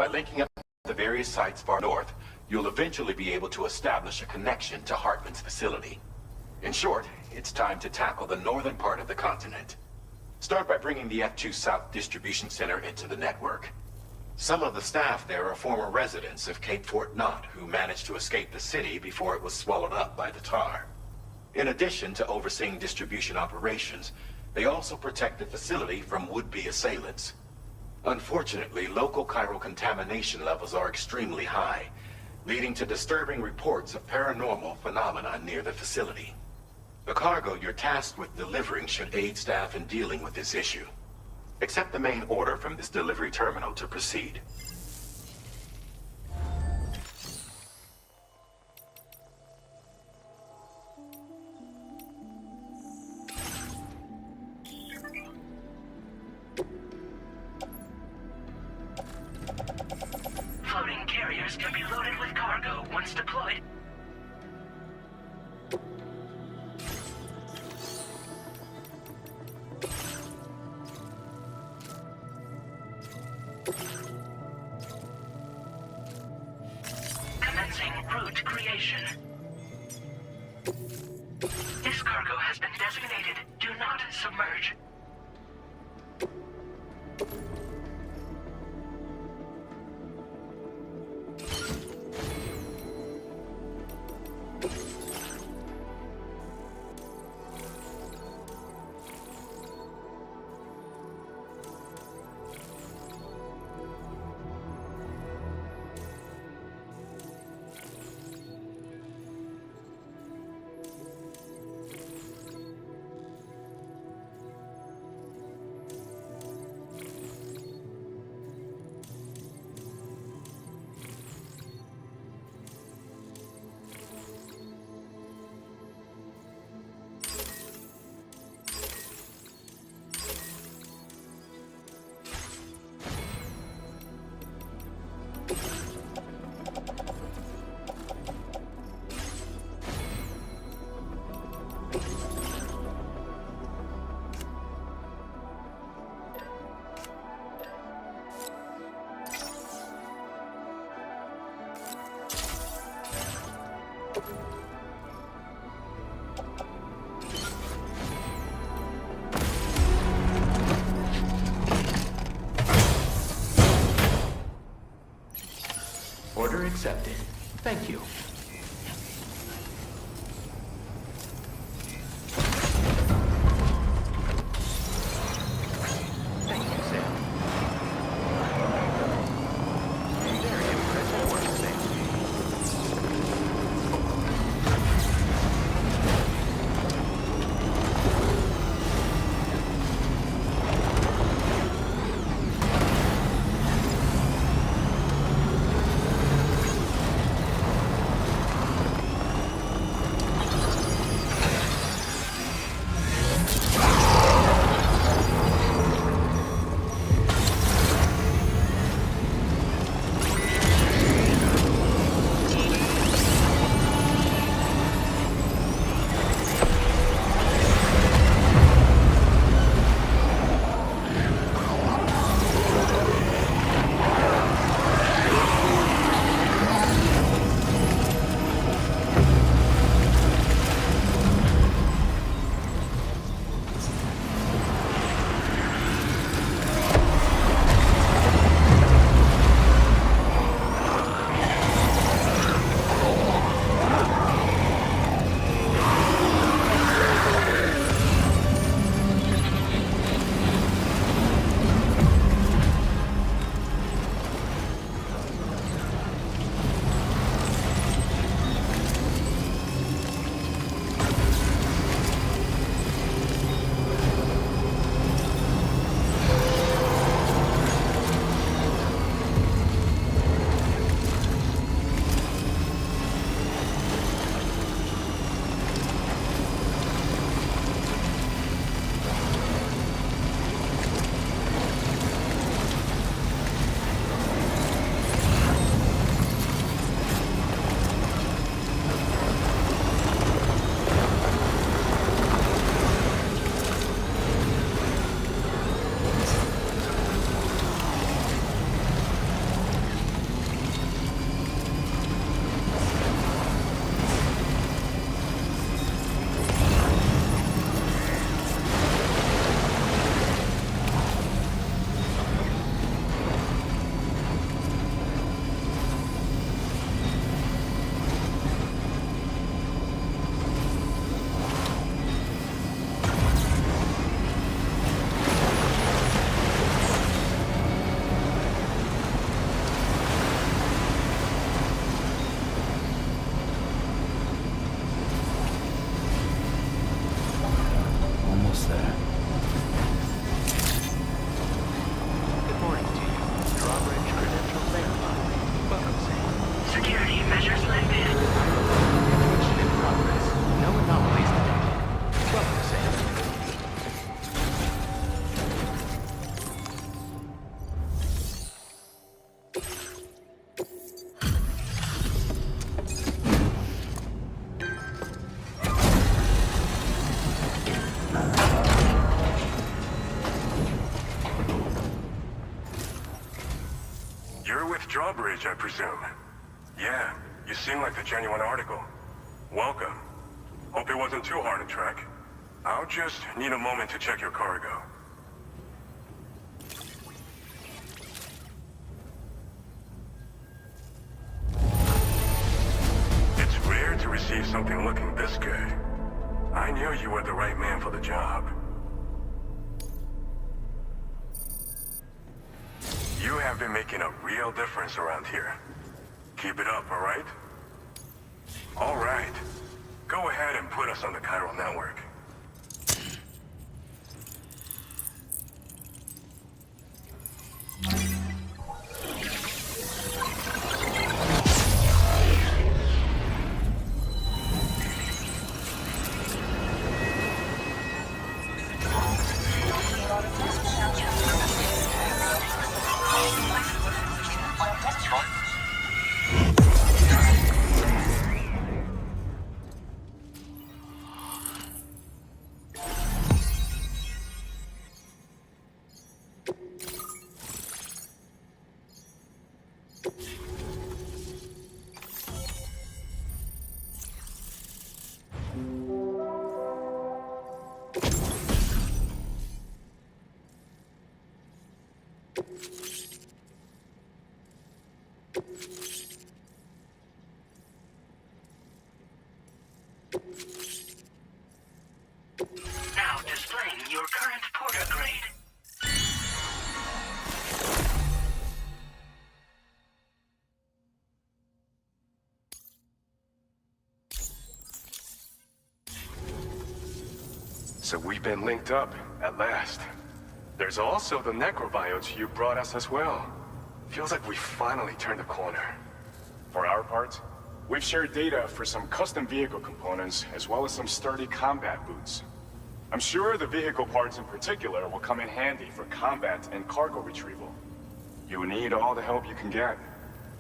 By linking up the various sites far north, you'll eventually be able to establish a connection to Hartman's facility. In short, it's time to tackle the northern part of the continent. Start by bringing the F2 South Distribution Center into the network. Some of the staff there are former residents of Cape Fort Knott who managed to escape the city before it was swallowed up by the tar. In addition to overseeing distribution operations, they also protect the facility from would-be assailants. Unfortunately, local chiral contamination levels are extremely high, leading to disturbing reports of paranormal phenomena near the facility. The cargo you're tasked with delivering should aid staff in dealing with this issue. Accept the main order from this delivery terminal to proceed.
Floating carriers can be loaded with cargo once deployed. Commencing route creation. This cargo has been designated Do Not Submerge.
Order accepted. Thank you. Thank you, Sam. Very impressive work, Sam.
You're with Drawbridge, I presume. Yeah, you seem like the genuine article. Welcome. Hope it wasn't too hard to track. I'll just need a moment to check your cargo. It's rare to receive something looking this good. I knew you were the right man for the job. You have been making a real difference around here. Keep it up, all right? All right. Go ahead and put us on the chiral network.
Now displaying your current porter grade.
So we've been linked up, at last. There's also the necrobiotes you brought us as well. Feels like we finally turned the corner.
For our part, we've shared data for some custom vehicle components, as well as some sturdy combat boots. I'm sure the vehicle parts in particular will come in handy for combat and cargo retrieval. You need all the help you can get,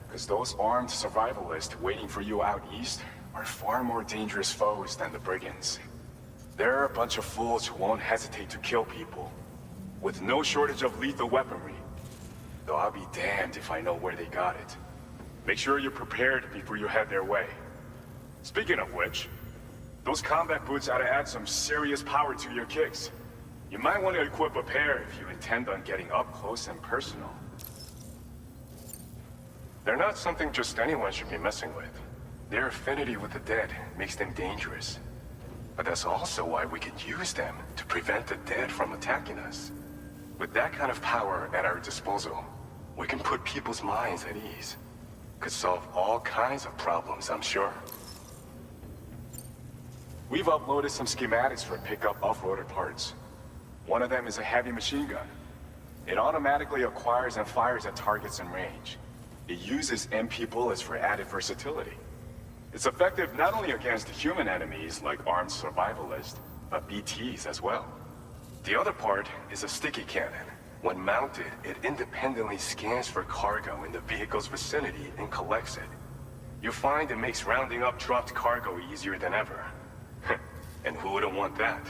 because those armed survivalists waiting for you out east are far more dangerous foes than the brigands. They're a bunch of fools who won't hesitate to kill people, with no shortage of lethal weaponry. Though I'll be damned if I know where they got it. Make sure you're prepared before you head their way. Speaking of which, those combat boots ought to add some serious power to your kicks. You might want to equip a pair if you intend on getting up close and personal.
They're not something just anyone should be messing with. Their affinity with the dead makes them dangerous. But that's also why we can use them to prevent the dead from attacking us. With that kind of power at our disposal, we can put people's minds at ease. Could solve all kinds of problems, I'm sure.
We've uploaded some schematics for pickup off-roader parts. One of them is a heavy machine gun. It automatically acquires and fires at targets in range. It uses MP bullets for added versatility. It's effective not only against human enemies like armed survivalists, but BTs as well. The other part is a sticky cannon. When mounted, it independently scans for cargo in the vehicle's vicinity and collects it. You find it makes rounding up dropped cargo easier than ever. And who wouldn't want that?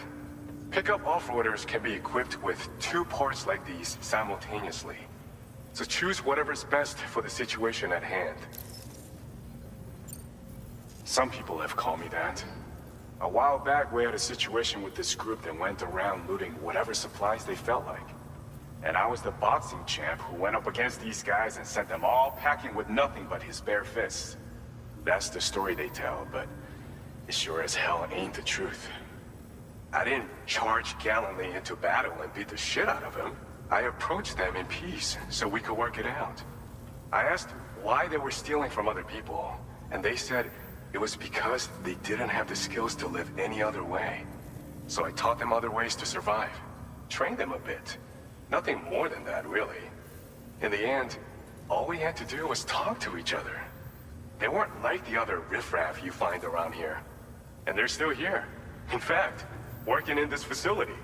Pickup off-roaders can be equipped with 2 parts like these simultaneously. So choose whatever's best for the situation at hand. Some people have called me that. A while back, we had a situation with this group that went around looting whatever supplies they felt like. And I was the boxing champ who went up against these guys and sent them all packing with nothing but his bare fists. That's the story they tell, but it sure as hell ain't the truth. I didn't charge gallantly into battle and beat the shit out of them. I approached them in peace so we could work it out. I asked why they were stealing from other people, and they said it was because they didn't have the skills to live any other way. So I taught them other ways to survive, trained them a bit. Nothing more than that, really. In the end, all we had to do was talk to each other. They weren't like the other riffraff you find around here. And they're still here. In fact, working in this facility.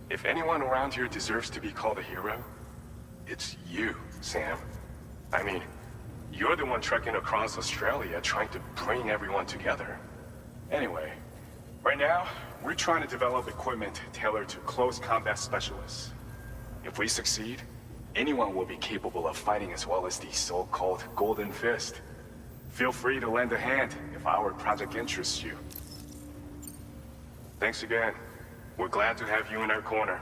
If anyone around here deserves to be called a hero, it's you, Sam. I mean, you're the one trekking across Australia trying to bring everyone together. Anyway, right now, we're trying to develop equipment tailored to close combat specialists. If we succeed,
anyone will be capable of fighting as well as the so-called Golden Fist. Feel free to lend a hand if our project interests you. Thanks again. We're glad to have you in our corner.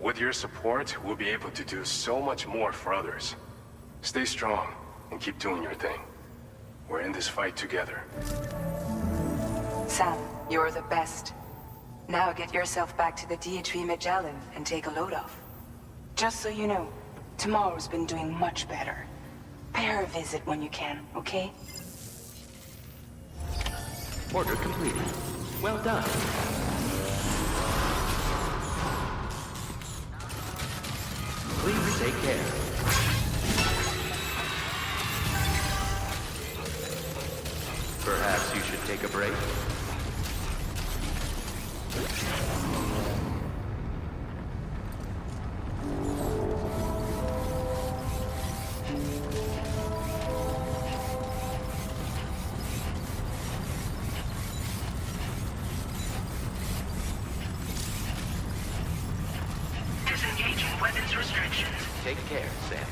With your support, we'll be able to do so much more for others. Stay strong and keep doing your thing. We're in this fight together.
Sam, you're the best. Now get yourself back to the DHV Magellan and take a load off. Just so you know, tomorrow's been doing much better. Pay her a visit when you can, okay?
Order completed. Well done. Please take care. Perhaps you should take a break.
Disengaging weapons restrictions.
Take care, Sam.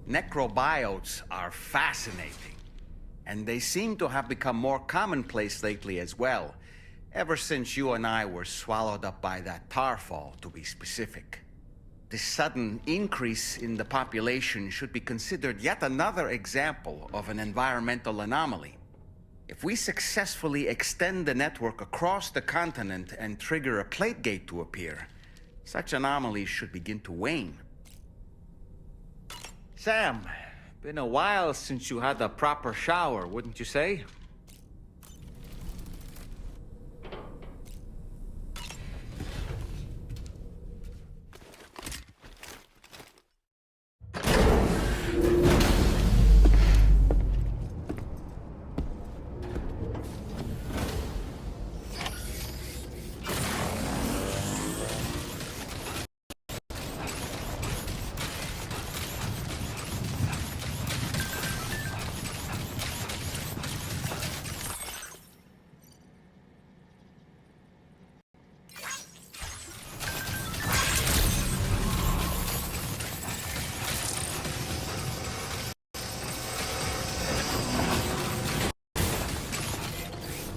Necrobiotes are fascinating, and they seem to have become more commonplace lately as well, ever since you and I were swallowed up by that tar fall, to be specific. This sudden increase in the population should be considered yet another example of an environmental anomaly. If we successfully extend the network across the continent and trigger a plate gate to appear, such anomalies should begin to wane. Sam, been a while since you had a proper shower, wouldn't you say?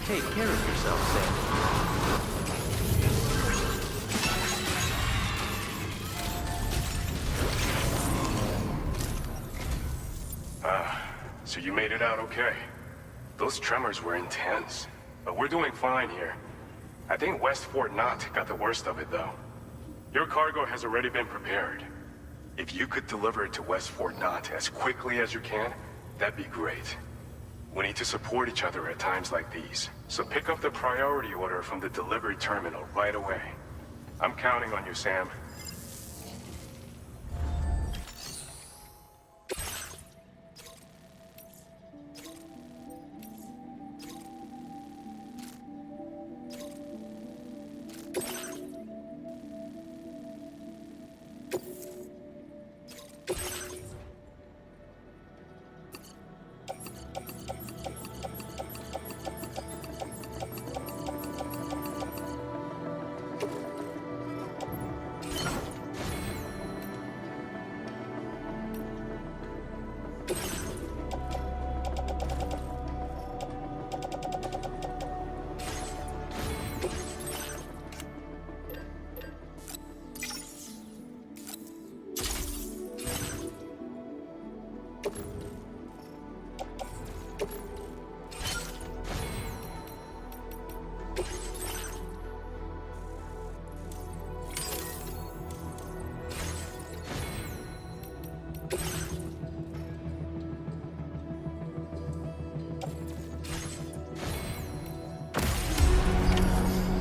Take care of yourself, Sam.
So you made it out okay. Those tremors were intense, but we're doing fine here. I think West Fort Knott got the worst of it, though. Your cargo has already been prepared. If you could deliver it to West Fort Knott as quickly as you can, that'd be great. We need to support each other at times like these, so pick up the priority order from the delivery terminal right away. I'm counting on you, Sam.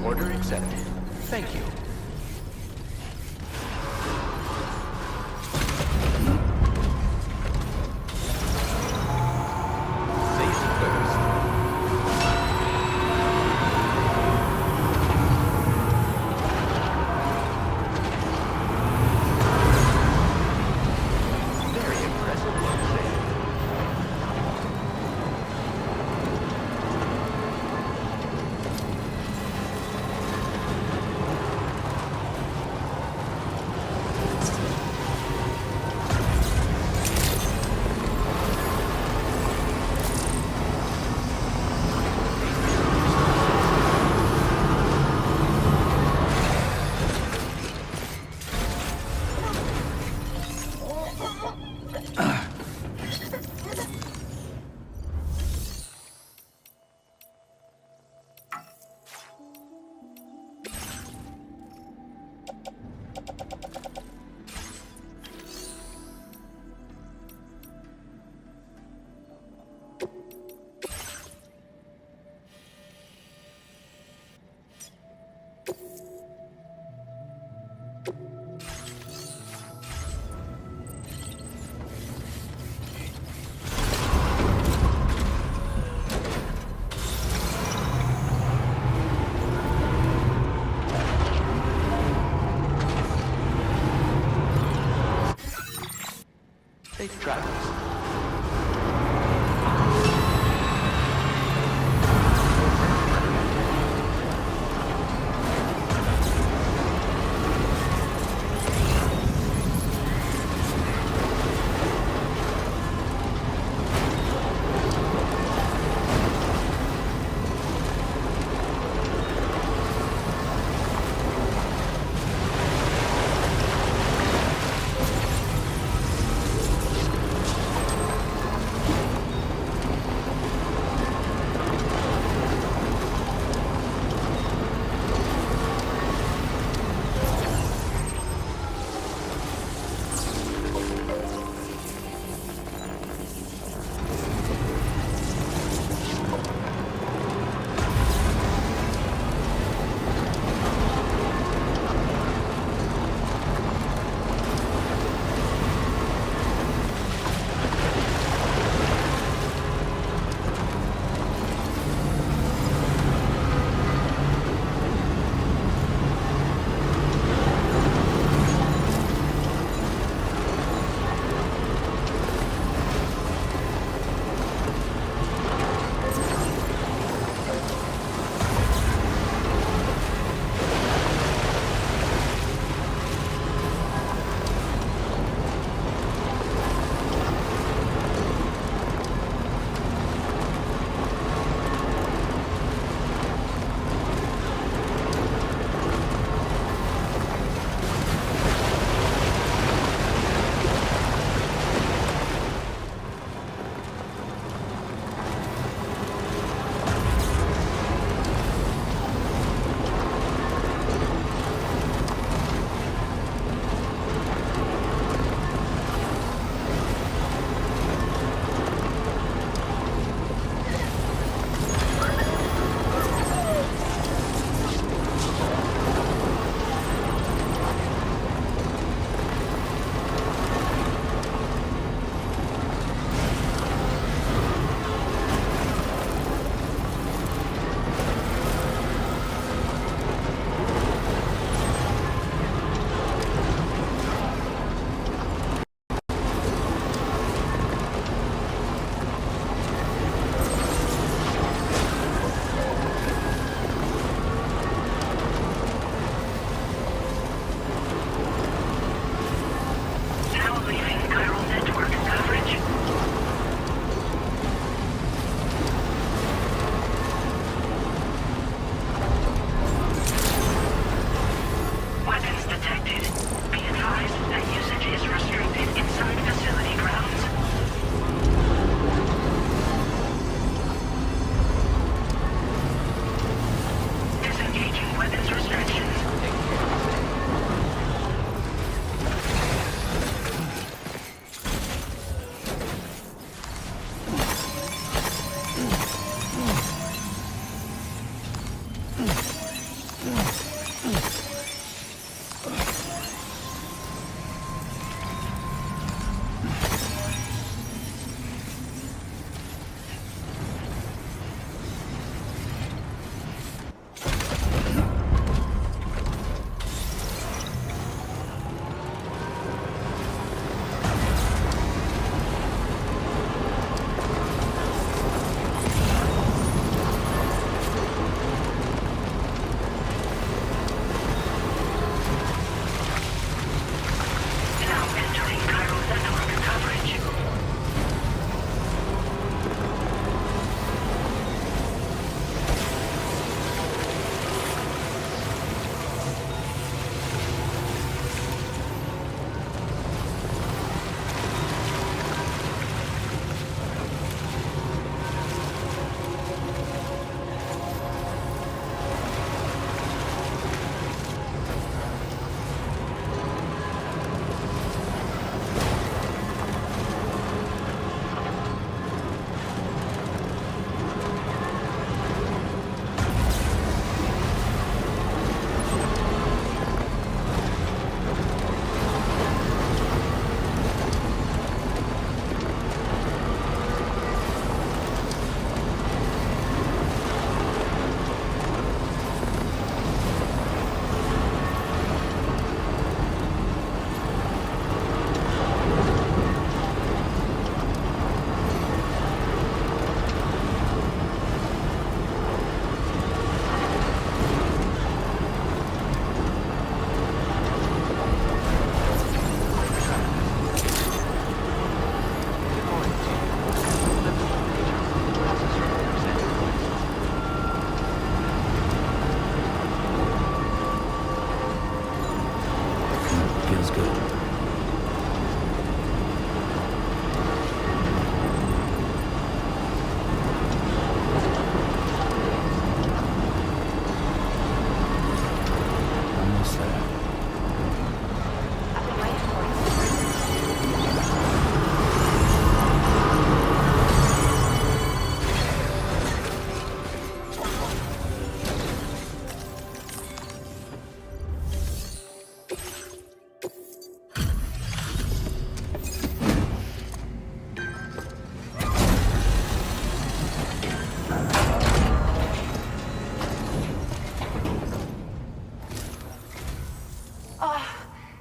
Order accepted. Thank you. Safety first. Very impressive work there. Safe travels.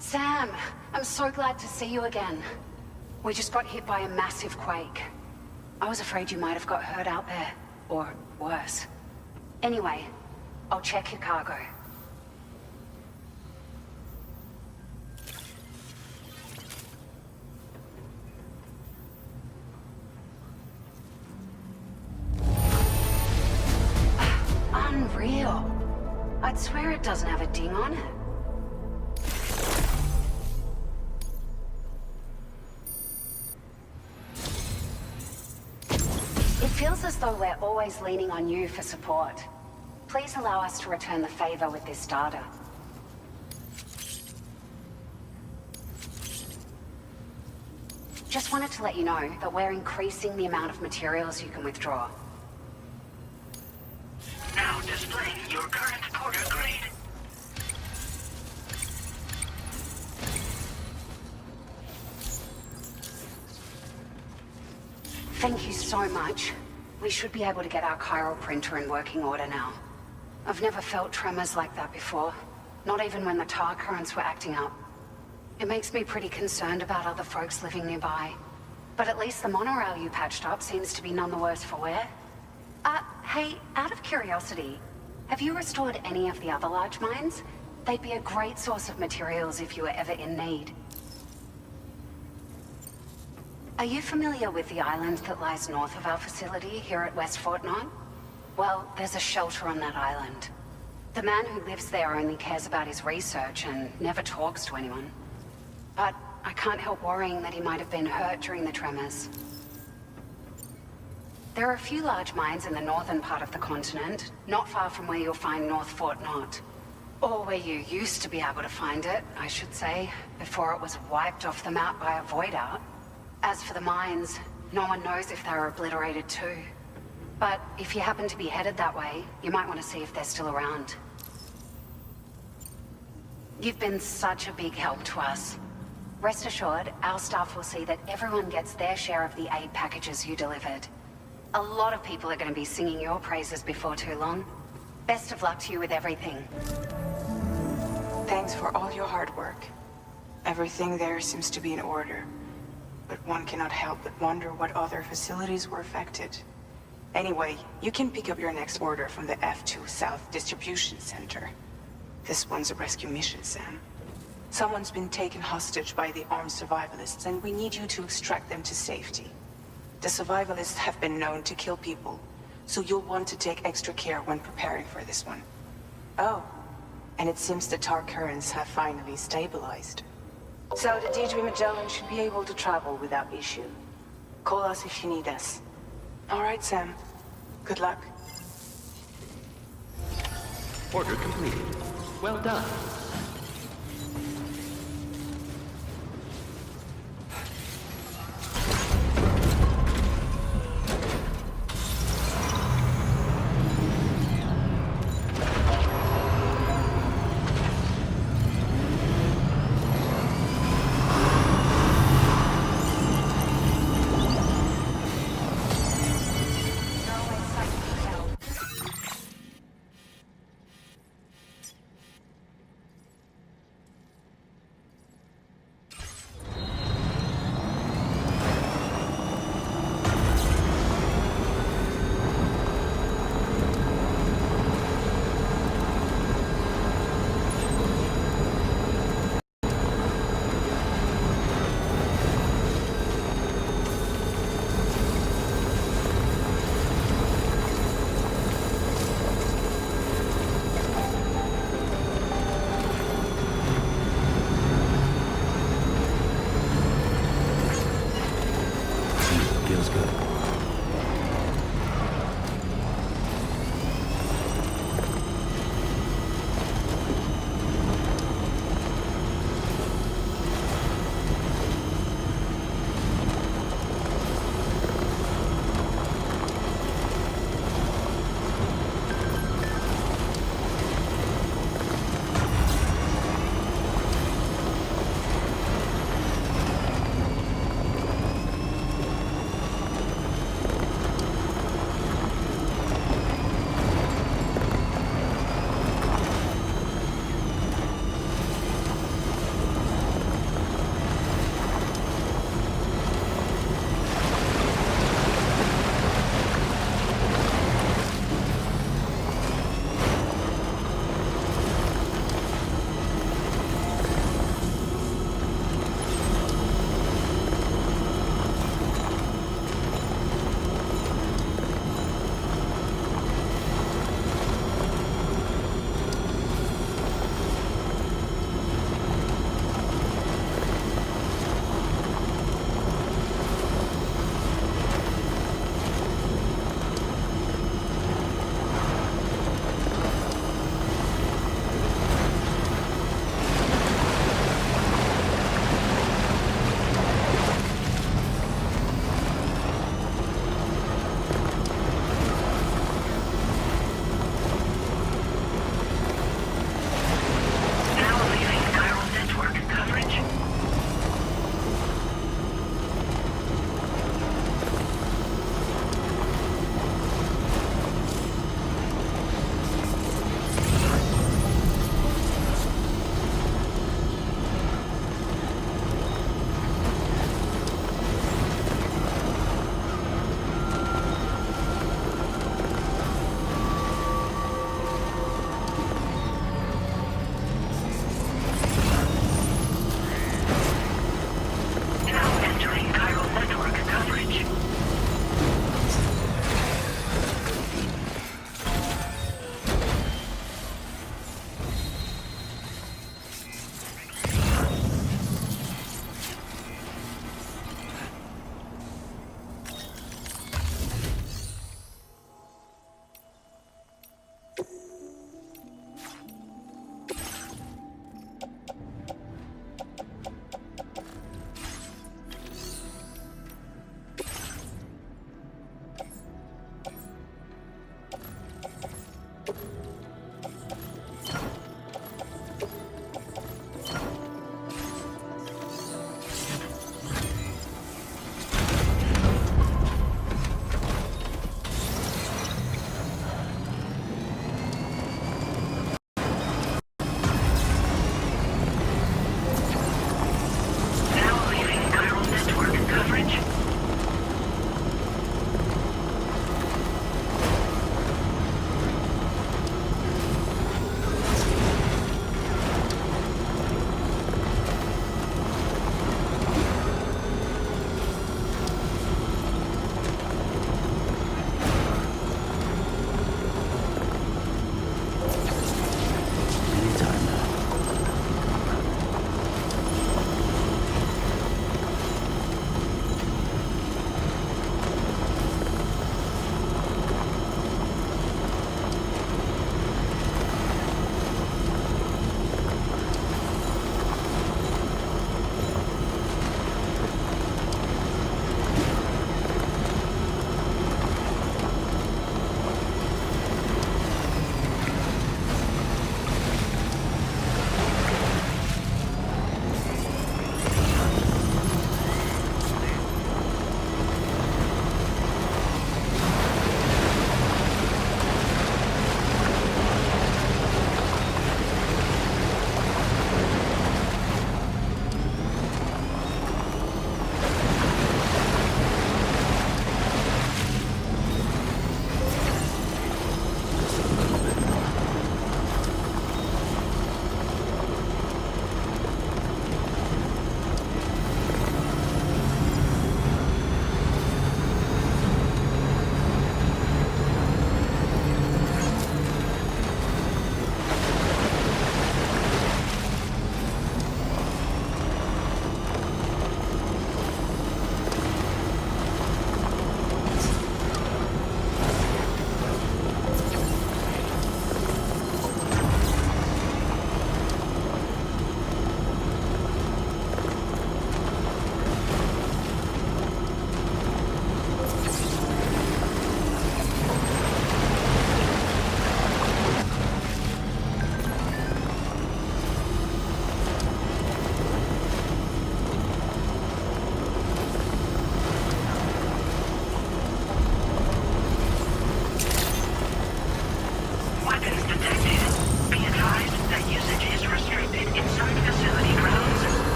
Sam, I'm so glad to see you again. We just got hit by a massive quake. I was afraid you might have got hurt out there, or worse. Anyway, I'll check your cargo. Unreal. I'd swear it doesn't have a ding on it. It feels as though we're always leaning on you for support. Please allow us to return the favor with this data. Just wanted to let you know that we're increasing the amount of materials you can withdraw.
Now displaying your current porter grade.
Thank you so much. We should be able to get our chiral printer in working order now. I've never felt tremors like that before, not even when the tar currents were acting up. It makes me pretty concerned about other folks living nearby. But at least the monorail you patched up seems to be none the worse for wear. Hey, out of curiosity, have you restored any of the other large mines? They'd be a great source of materials if you were ever in need. Are you familiar with the island that lies north of our facility here at West Fort Knox? Well, there's a shelter on that island. The man who lives there only cares about his research and never talks to anyone. But I can't help worrying that he might have been hurt during the tremors. There are a few large mines in the northern part of the continent, not far from where you'll find North Fort Knox. Or where you used to be able to find it, I should say, before it was wiped off the map by a void out. As for the mines, no one knows if they were obliterated too. But if you happen to be headed that way, you might want to see if they're still around. You've been such a big help to us. Rest assured, our staff will see that everyone gets their share of the aid packages you delivered. A lot of people are going to be singing your praises before too long. Best of luck to you with everything.
Thanks for all your hard work. Everything there seems to be in order. But one cannot help but wonder what other facilities were affected. Anyway, you can pick up your next order from the F2 South Distribution Center. This one's a rescue mission, Sam. Someone's been taken hostage by the armed survivalists, and we need you to extract them to safety. The survivalists have been known to kill people, so you'll want to take extra care when preparing for this one. Oh, and it seems the tar currents have finally stabilized. So the D3 Magellan should be able to travel without issue. Call us if you need us. All right, Sam. Good luck.
Order completed. Well done.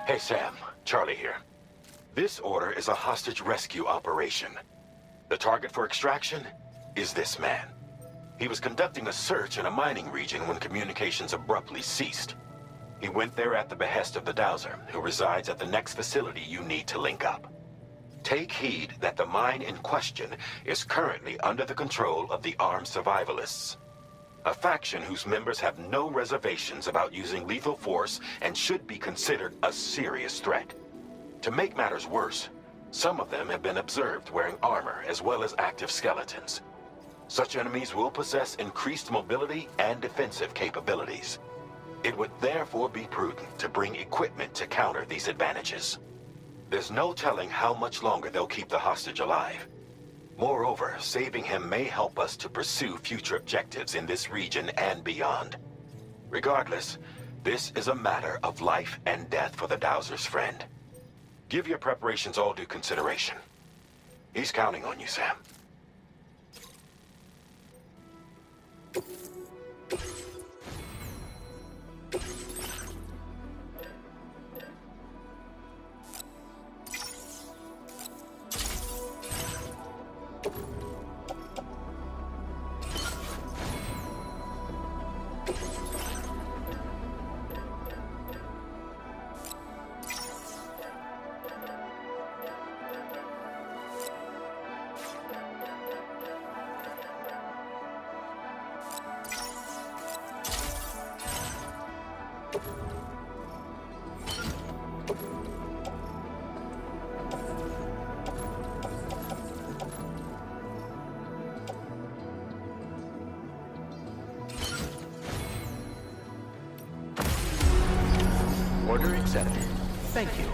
Hey Sam, Charlie here. This order is a hostage rescue operation. The target for extraction is this man. He was conducting a search in a mining region when communications abruptly ceased. He went there at the behest of the Dowser, who resides at the next facility you need to link up. Take heed that the mine in question is currently under the control of the armed survivalists, a faction whose members have no reservations about using lethal force and should be considered a serious threat. To make matters worse, some of them have been observed wearing armor as well as active skeletons. Such enemies will possess increased mobility and defensive capabilities. It would therefore be prudent to bring equipment to counter these advantages. There's no telling how much longer they'll keep the hostage alive. Moreover, saving him may help us to pursue future objectives in this region and beyond. Regardless, this is a matter of life and death for the Dowser's friend. Give your preparations all due consideration. He's counting on you, Sam.
Order accepted. Thank you.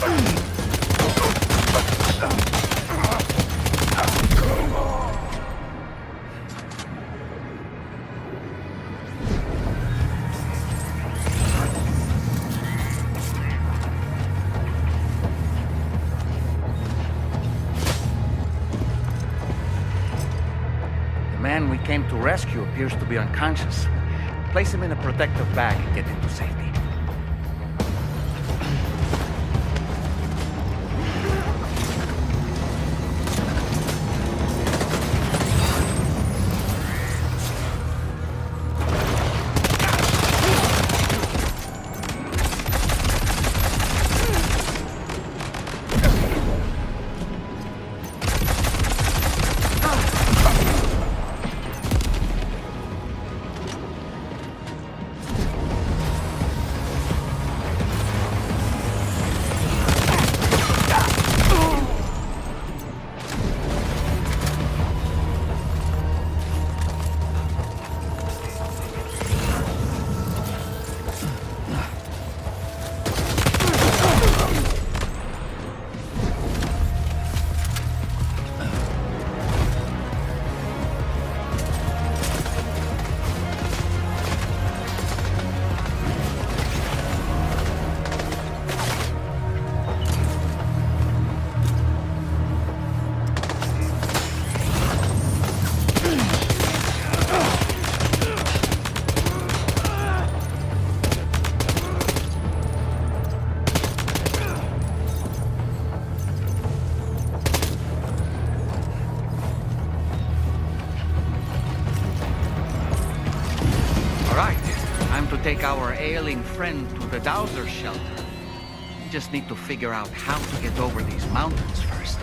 The man we came to rescue appears to be unconscious. Place him in a protective bag and get him to safety. Take our ailing friend to the Dowser shelter. We just need to figure out how to get over these mountains first.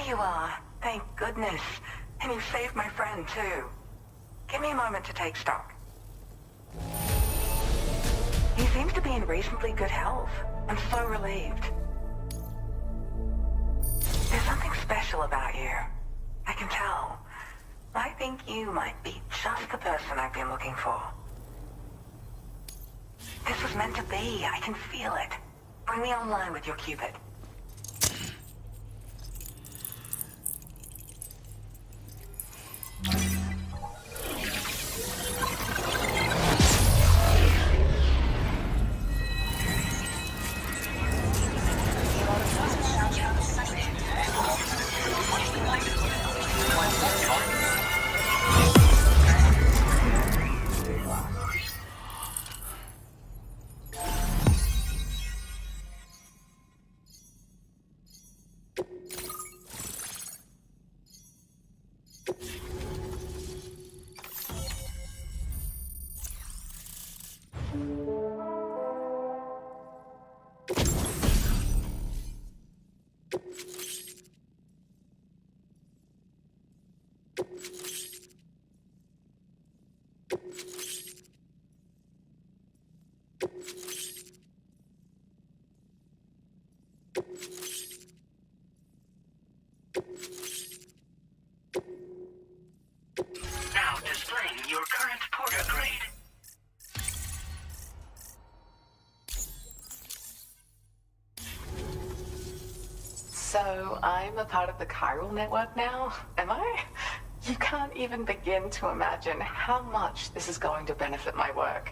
you are. Thank goodness. And you saved my friend, too. Give me a moment to take stock. He seems to be in reasonably good health. I'm so relieved. There's something special about you. I can tell. I think you might be just the person I've been looking for. This was meant to be. I can feel it. Bring me online with your Cupid. Now displaying your current porter grade.
So I'm a part of the chiral network now, am I? You can't even begin to imagine how much this is going to benefit my work.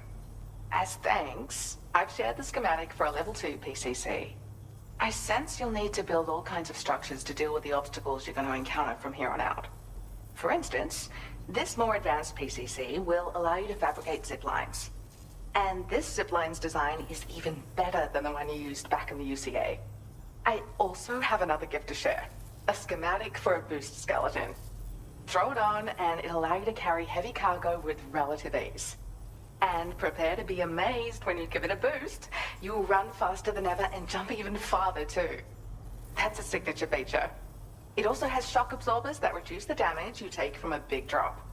As thanks, I've shared the schematic for a level 2 PCC. I sense you'll need to build all kinds of structures to deal with the obstacles you're going to encounter from here on out. For instance, this more advanced PCC will allow you to fabricate zip lines. And this zip line's design is even better than the one you used back in the UCA. I also have another gift to share, a schematic for a boost skeleton. Throw it on and it'll allow you to carry heavy cargo with relative ease. And prepare to be amazed when you give it a boost. You'll run faster than ever and jump even farther too. That's a signature feature. It also has shock absorbers that reduce the damage you take from a big drop.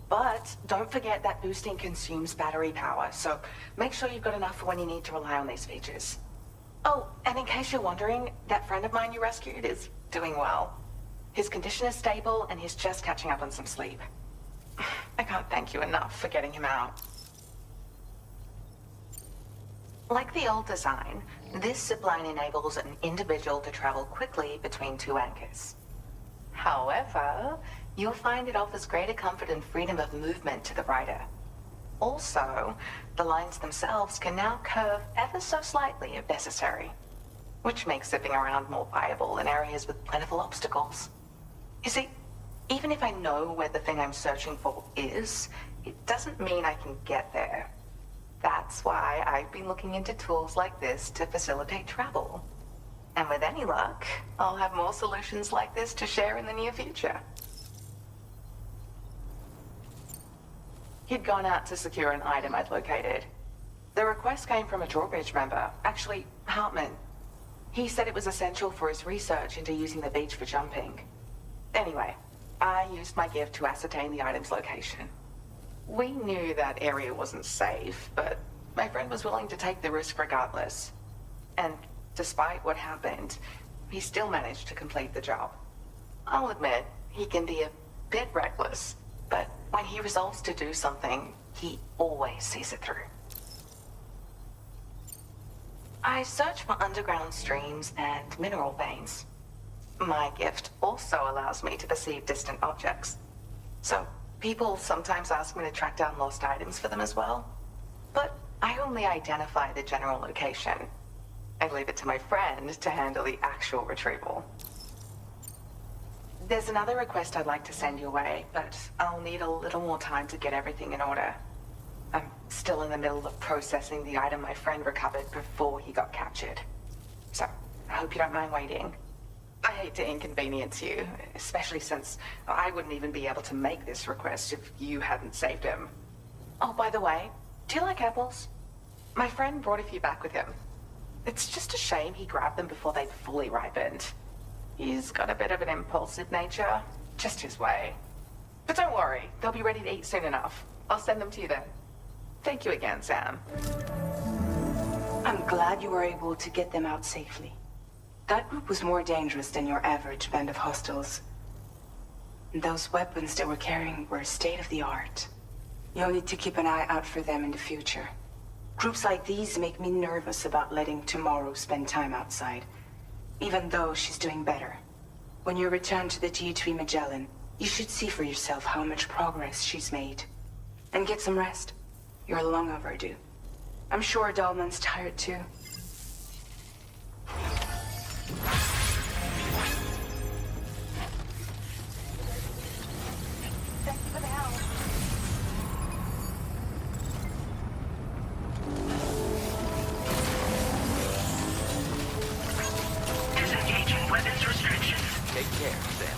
But don't forget that boosting consumes battery power, so make sure you've got enough for when you need to rely on these features. Oh, and in case you're wondering, that friend of mine you rescued is doing well. His condition is stable and he's just catching up on some sleep. I can't thank you enough for getting him out. Like the old design, this zipline enables an individual to travel quickly between two anchors. However, you'll find it offers greater comfort and freedom of movement to the rider. Also, the lines themselves can now curve ever so slightly if necessary, which makes zipping around more viable in areas with plentiful obstacles. You see, even if I know where the thing I'm searching for is, it doesn't mean I can get there. That's why I've been looking into tools like this to facilitate travel. And with any luck, I'll have more solutions like this to share in the near future. He'd gone out to secure an item I'd located. The request came from a drawbridge member, actually Hartman. He said it was essential for his research into using the beach for jumping. Anyway, I used my gift to ascertain the item's location. We knew that area wasn't safe, but my friend was willing to take the risk regardless. And despite what happened, he still managed to complete the job. I'll admit, he can be a bit reckless, but when he resolves to do something, he always sees it through. I search for underground streams and mineral veins. My gift also allows me to perceive distant objects. So people sometimes ask me to track down lost items for them as well. But I only identify the general location. I leave it to my friend to handle the actual retrieval. There's another request I'd like to send your way, but I'll need a little more time to get everything in order. I'm still in the middle of processing the item my friend recovered before he got captured. So, I hope you don't mind waiting. I hate to inconvenience you, especially since I wouldn't even be able to make this request if you hadn't saved him. Oh, by the way, do you like apples? My friend brought a few back with him. It's just a shame he grabbed them before they'd fully ripened. He's got a bit of an impulsive nature. Just his way. But don't worry, they'll be ready to eat soon enough. I'll send them to you then. Thank you again, Sam.
I'm glad you were able to get them out safely. That group was more dangerous than your average band of hostiles. Those weapons they were carrying were state-of-the-art. You'll need to keep an eye out for them in the future. Groups like these make me nervous about letting Tomorrow spend time outside, even though she's doing better. When you return to the G3 Magellan, you should see for yourself how much progress she's made. And get some rest. You're long overdue. I'm sure Dahlman's tired too.
Thank you for the help.
Disengaging weapons restrictions.
Take care, Sam.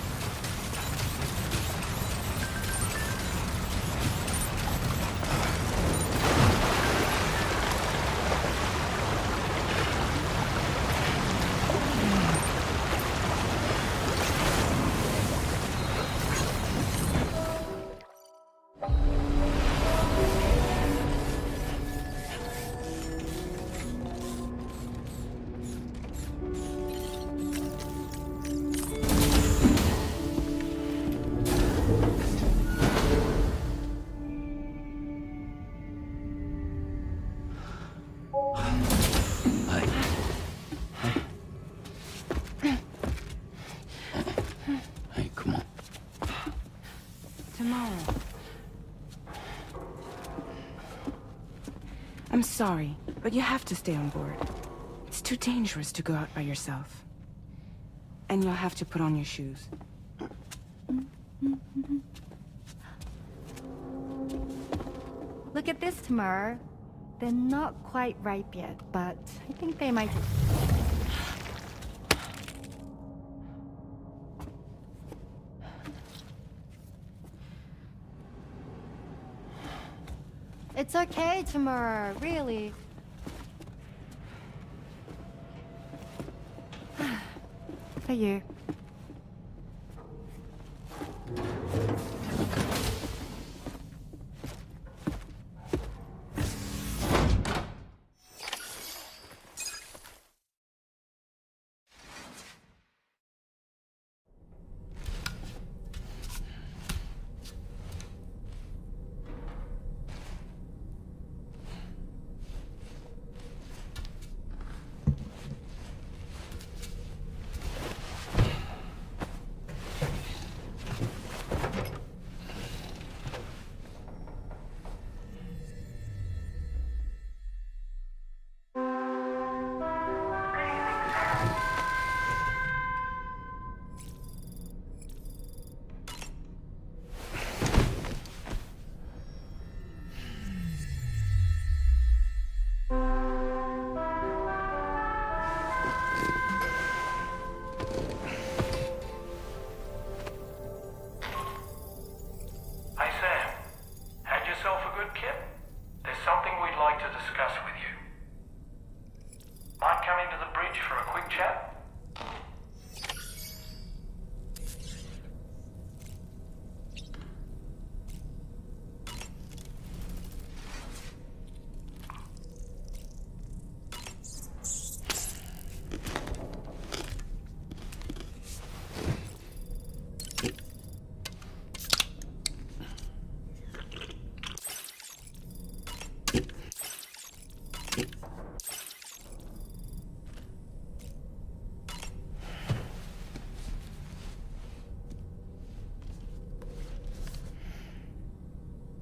I'm sorry, but you have to stay on board. It's too dangerous to go out by yourself. And you'll have to put on your shoes.
Look at this, Tamar. They're not quite ripe yet, but I think they might... It's okay, Tamar, really. For you.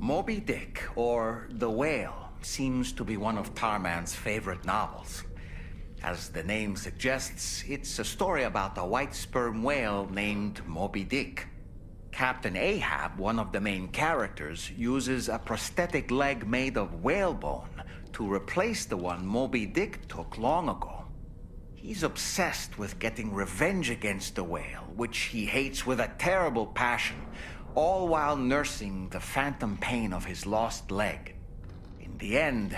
Moby Dick, or The Whale, seems to be one of Tarman's favorite novels. As the name suggests, it's a story about a white sperm whale named Moby Dick. Captain Ahab, one of the main characters, uses a prosthetic leg made of whalebone to replace the one Moby Dick took long ago. He's obsessed with getting revenge against the whale, which he hates with a terrible passion, all while nursing the phantom pain of his lost leg. In the end,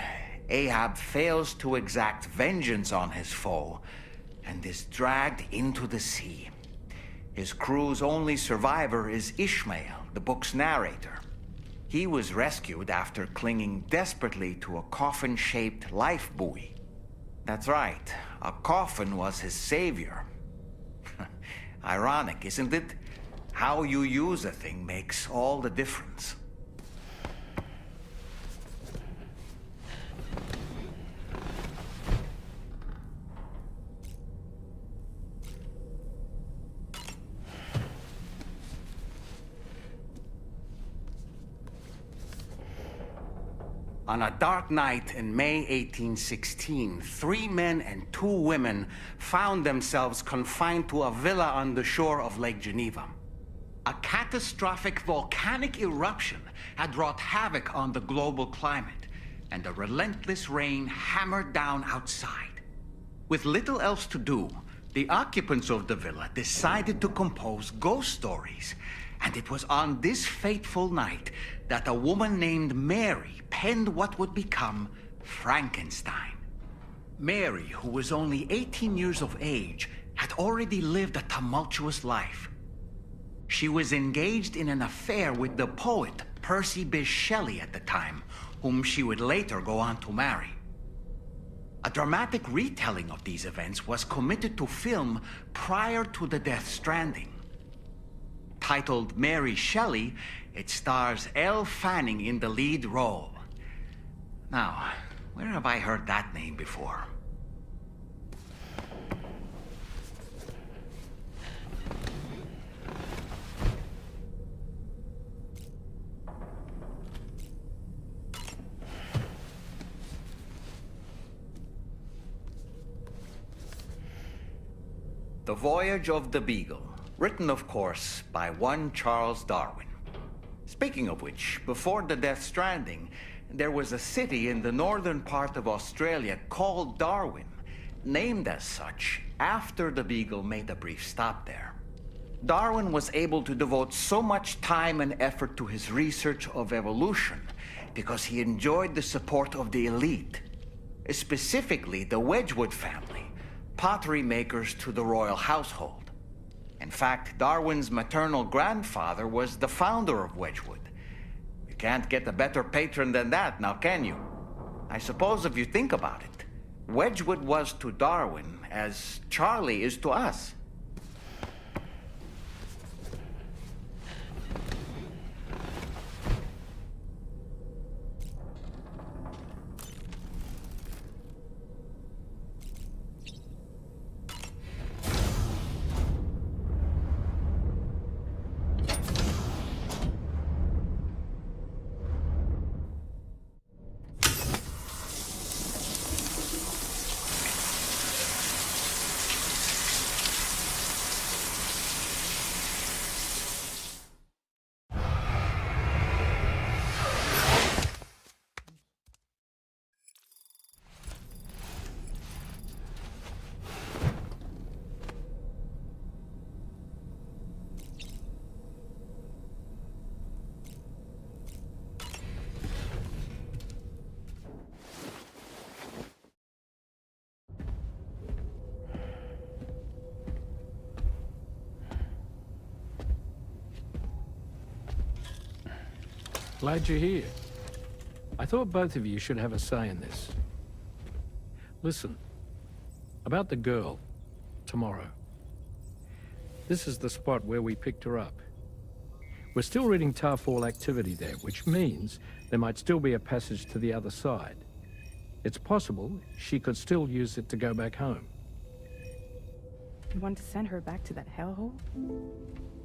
Ahab fails to exact vengeance on his foe and is dragged into the sea. His crew's only survivor is Ishmael, the book's narrator. He was rescued after clinging desperately to a coffin-shaped life buoy. That's right, a coffin was his savior. Ironic, isn't it? How you use a thing makes all the difference. On a dark night in May 1816, 3 men and 2 women found themselves confined to a villa on the shore of Lake Geneva. A catastrophic volcanic eruption had wrought havoc on the global climate, and a relentless rain hammered down outside. With little else to do, the occupants of the villa decided to compose ghost stories. And it was on this fateful night that a woman named Mary penned what would become Frankenstein. Mary, who was only 18 years of age, had already lived a tumultuous life. She was engaged in an affair with the poet Percy Bysshe Shelley at the time, whom she would later go on to marry. A dramatic retelling of these events was committed to film prior to the Death Stranding. Titled Mary Shelley, it stars Elle Fanning in the lead role. Now, where have I heard that name before? The Voyage of the Beagle. Written, of course, by one Charles Darwin. Speaking of which, before the Death Stranding, there was a city in the northern part of Australia called Darwin, named as such after the Beagle made a brief stop there. Darwin was able to devote so much time and effort to his research of evolution because he enjoyed the support of the elite, specifically the Wedgwood family, pottery makers to the royal household. In fact, Darwin's maternal grandfather was the founder of Wedgwood. You can't get a better patron than that, now can you? I suppose if you think about it, Wedgwood was to Darwin as Charlie is to us.
Glad you're here. I thought both of you should have a say in this. Listen, about the girl, tomorrow. This is the spot where we picked her up. We're still reading Tarfall activity there, which means there might still be a passage to the other side. It's possible she could still use it to go back home.
You want to send her back to that hellhole?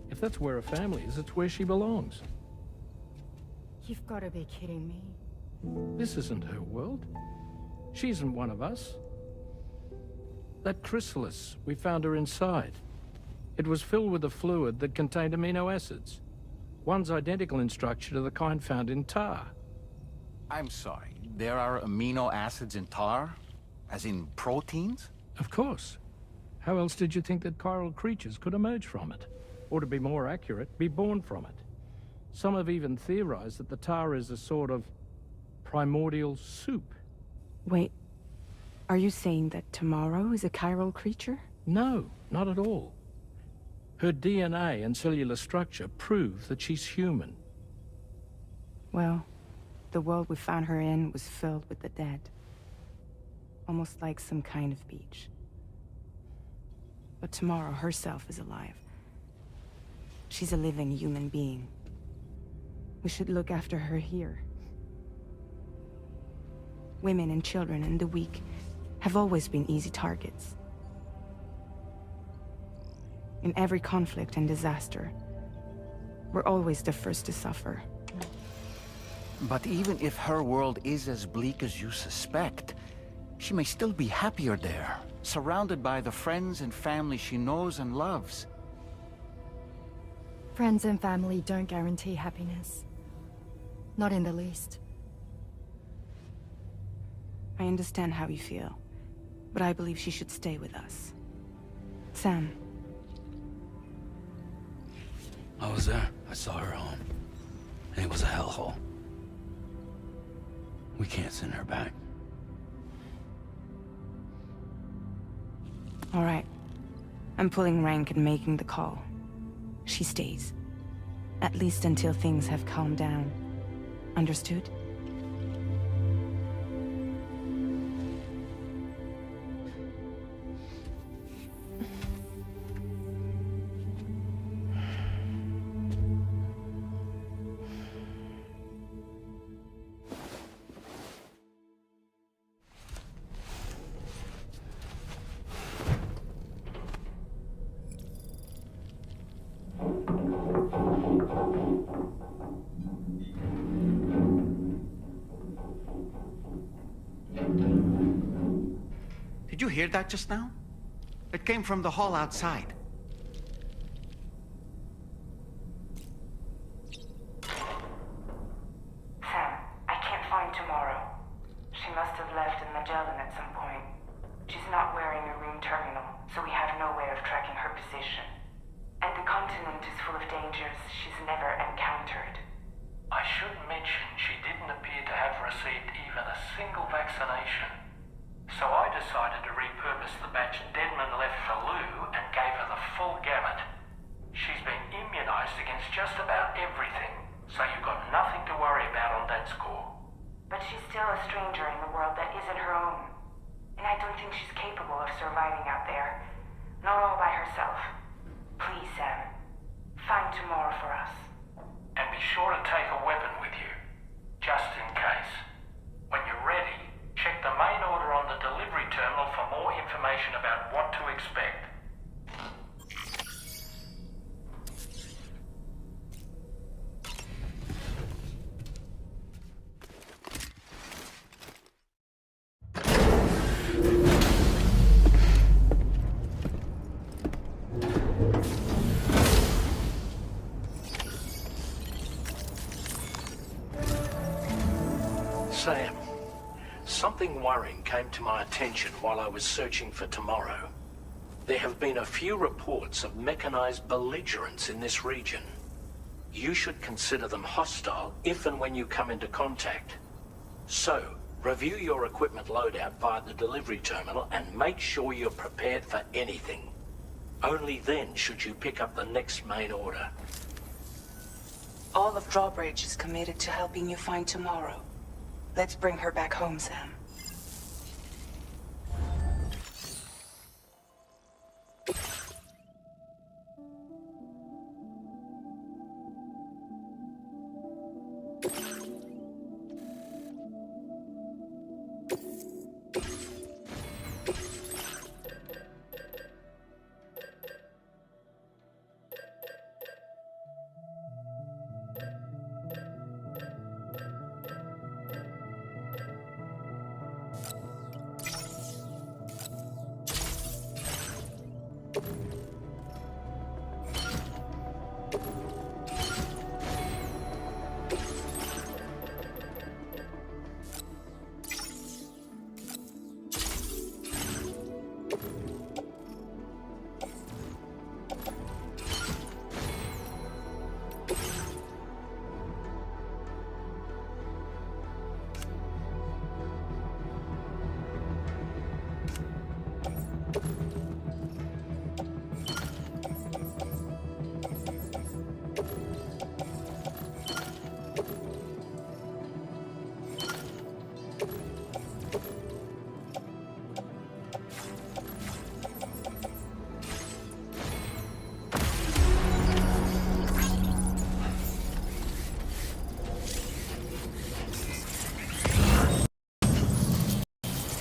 If that's where her family is, it's where she belongs.
You've got to be kidding me.
This isn't her world. She isn't one of us. That chrysalis, we found her inside. It was filled with a fluid that contained amino acids. One's identical in structure to the kind found in tar.
I'm sorry, there are amino acids in tar? As in proteins?
Of course. How else did you think that chiral creatures could emerge from it? Or to be more accurate, be born from it? Some have even theorized that the tar is a sort of primordial soup.
Wait, are you saying that tomorrow is a chiral creature?
No, not at all. Her DNA and cellular structure prove that she's human.
Well, the world we found her in was filled with the dead. Almost like some kind of beach. But Tomorrow herself is alive. She's a living human being. We should look after her here. Women and children and the weak have always been easy targets. In every conflict and disaster, we're always the first to suffer.
But even if her world is as bleak as you suspect, she may still be happier there, surrounded by the friends and family she knows and loves.
Friends and family don't guarantee happiness. Not in the least.
I understand how you feel, but I believe she should stay with us. Sam.
I was there. I saw her home. And it was a hellhole. We can't send her back.
All right. I'm pulling rank and making the call. She stays. At least until things have calmed down. Understood?
Did you hear that just now? It came from the hall outside.
Sam, I can't find Tomorrow. She must have left in Magellan at some point. She's not wearing a room terminal, so we have no way of tracking her position. And the continent is full of dangers she's never encountered.
I should mention she didn't appear to have received even a single vaccination. So I decided to repurpose the batch Deadman left for Lou and gave her the full gamut. She's been immunized against just about everything, so you've got nothing to worry about on that score.
But she's still a stranger in the world that isn't her own. And I don't think she's capable of surviving out there. Not all by herself. Please, Sam. Find Tomorrow for us.
And be sure to take a weapon with you, just in case. When you're ready, check the main order on the delivery terminal for more information about what to expect. Sam, something worrying came to my attention while I was searching for Tomorrow. There have been a few reports of mechanized belligerents in this region. You should consider them hostile if and when you come into contact. So, review your equipment loadout via the delivery terminal and make sure you're prepared for anything. Only then should you pick up the next main order.
All of Drawbridge is committed to helping you find Tomorrow. Let's bring her back home, Sam.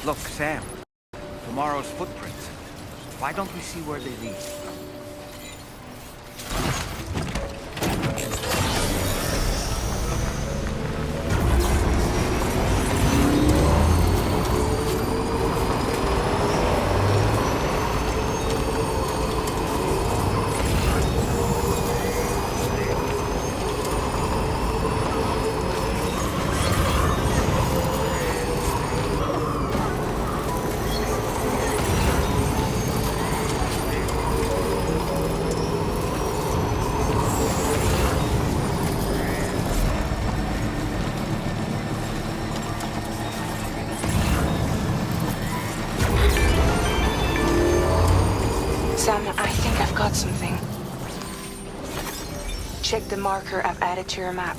Look, Sam. Tomorrow's footprints. Why don't we see where they lead?
Sam, I think I've got something. Check the marker I've added to your map.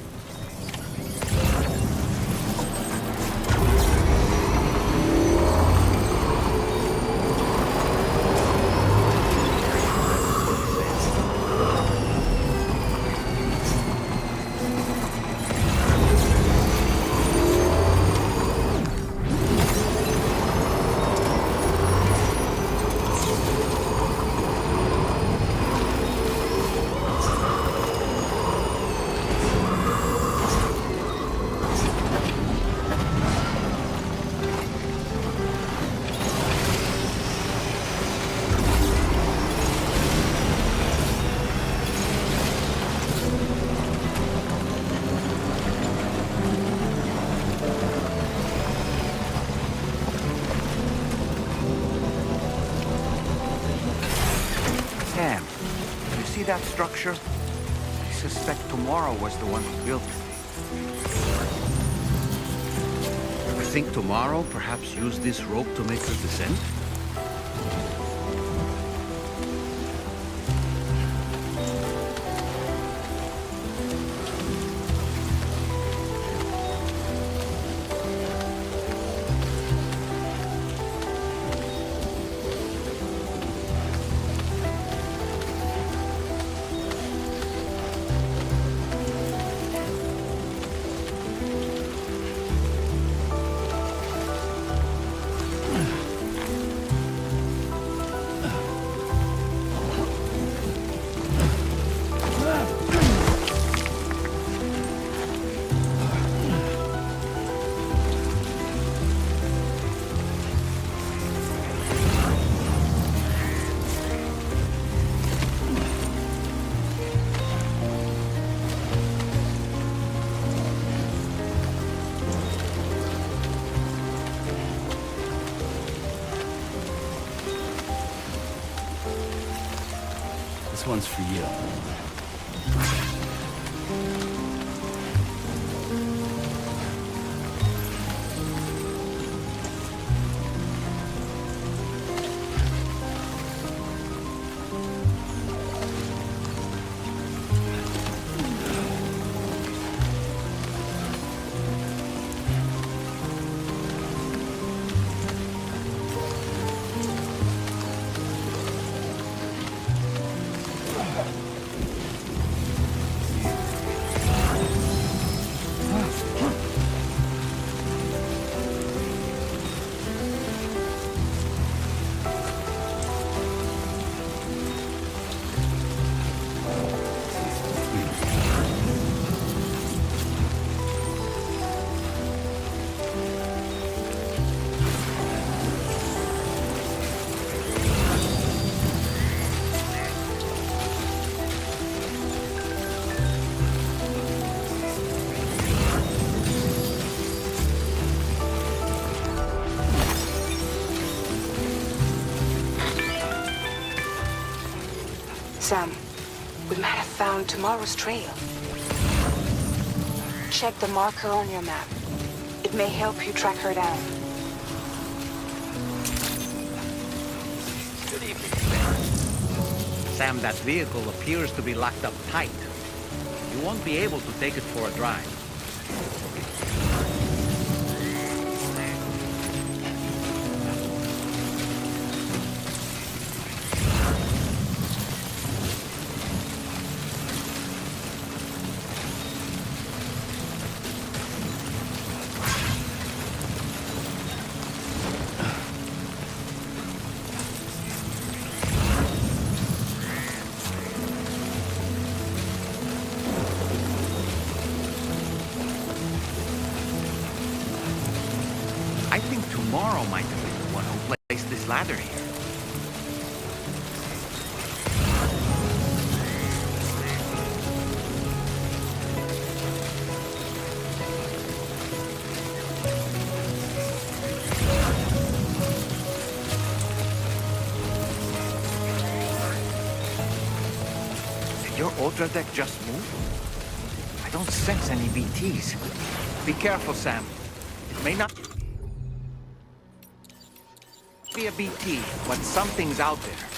Sam, you see that structure? I suspect Tomorrow was the one who built it. I think Tomorrow perhaps used this rope to make her descend?
This one's for you.
Sam, we might have found Tomorrow's trail. Check the marker on your map. It may help you track her down.
Good evening, Sam. Sam, that vehicle appears to be locked up tight. You won't be able to take it for a drive. Morrow might have been the one who placed this ladder here. Did your Ultra deck just move? I don't sense any BTs. Be careful, Sam. It may not be a BT, but something's out there.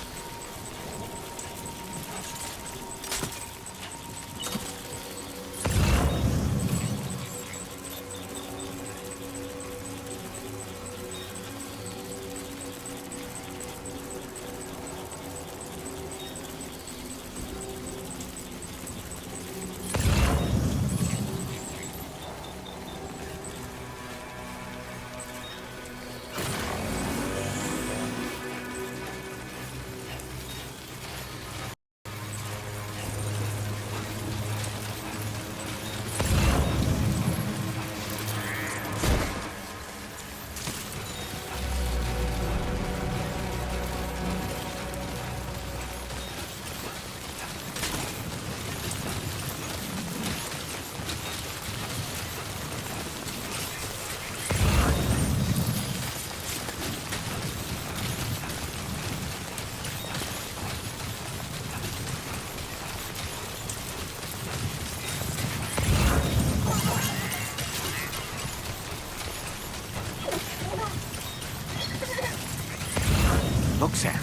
Look, Sam.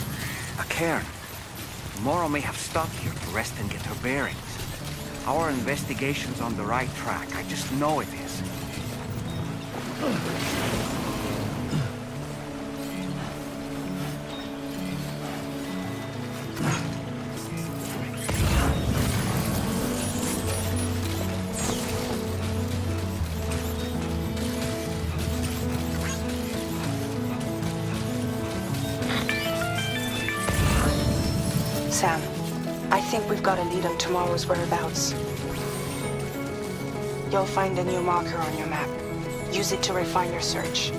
A cairn. Morrow may have stopped here to rest and get her bearings. Our investigation's on the right track. I just know it is.
Sam, I think we've got a lead on tomorrow's whereabouts. You'll find a new marker on your map. Use it to refine your search.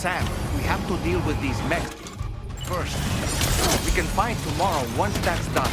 Sam, we have to deal with these mechs first. We can find tomorrow once that's done.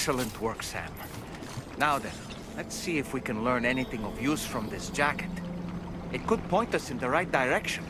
Excellent work, Sam. Now then, let's see if we can learn anything of use from this jacket. It could point us in the right direction.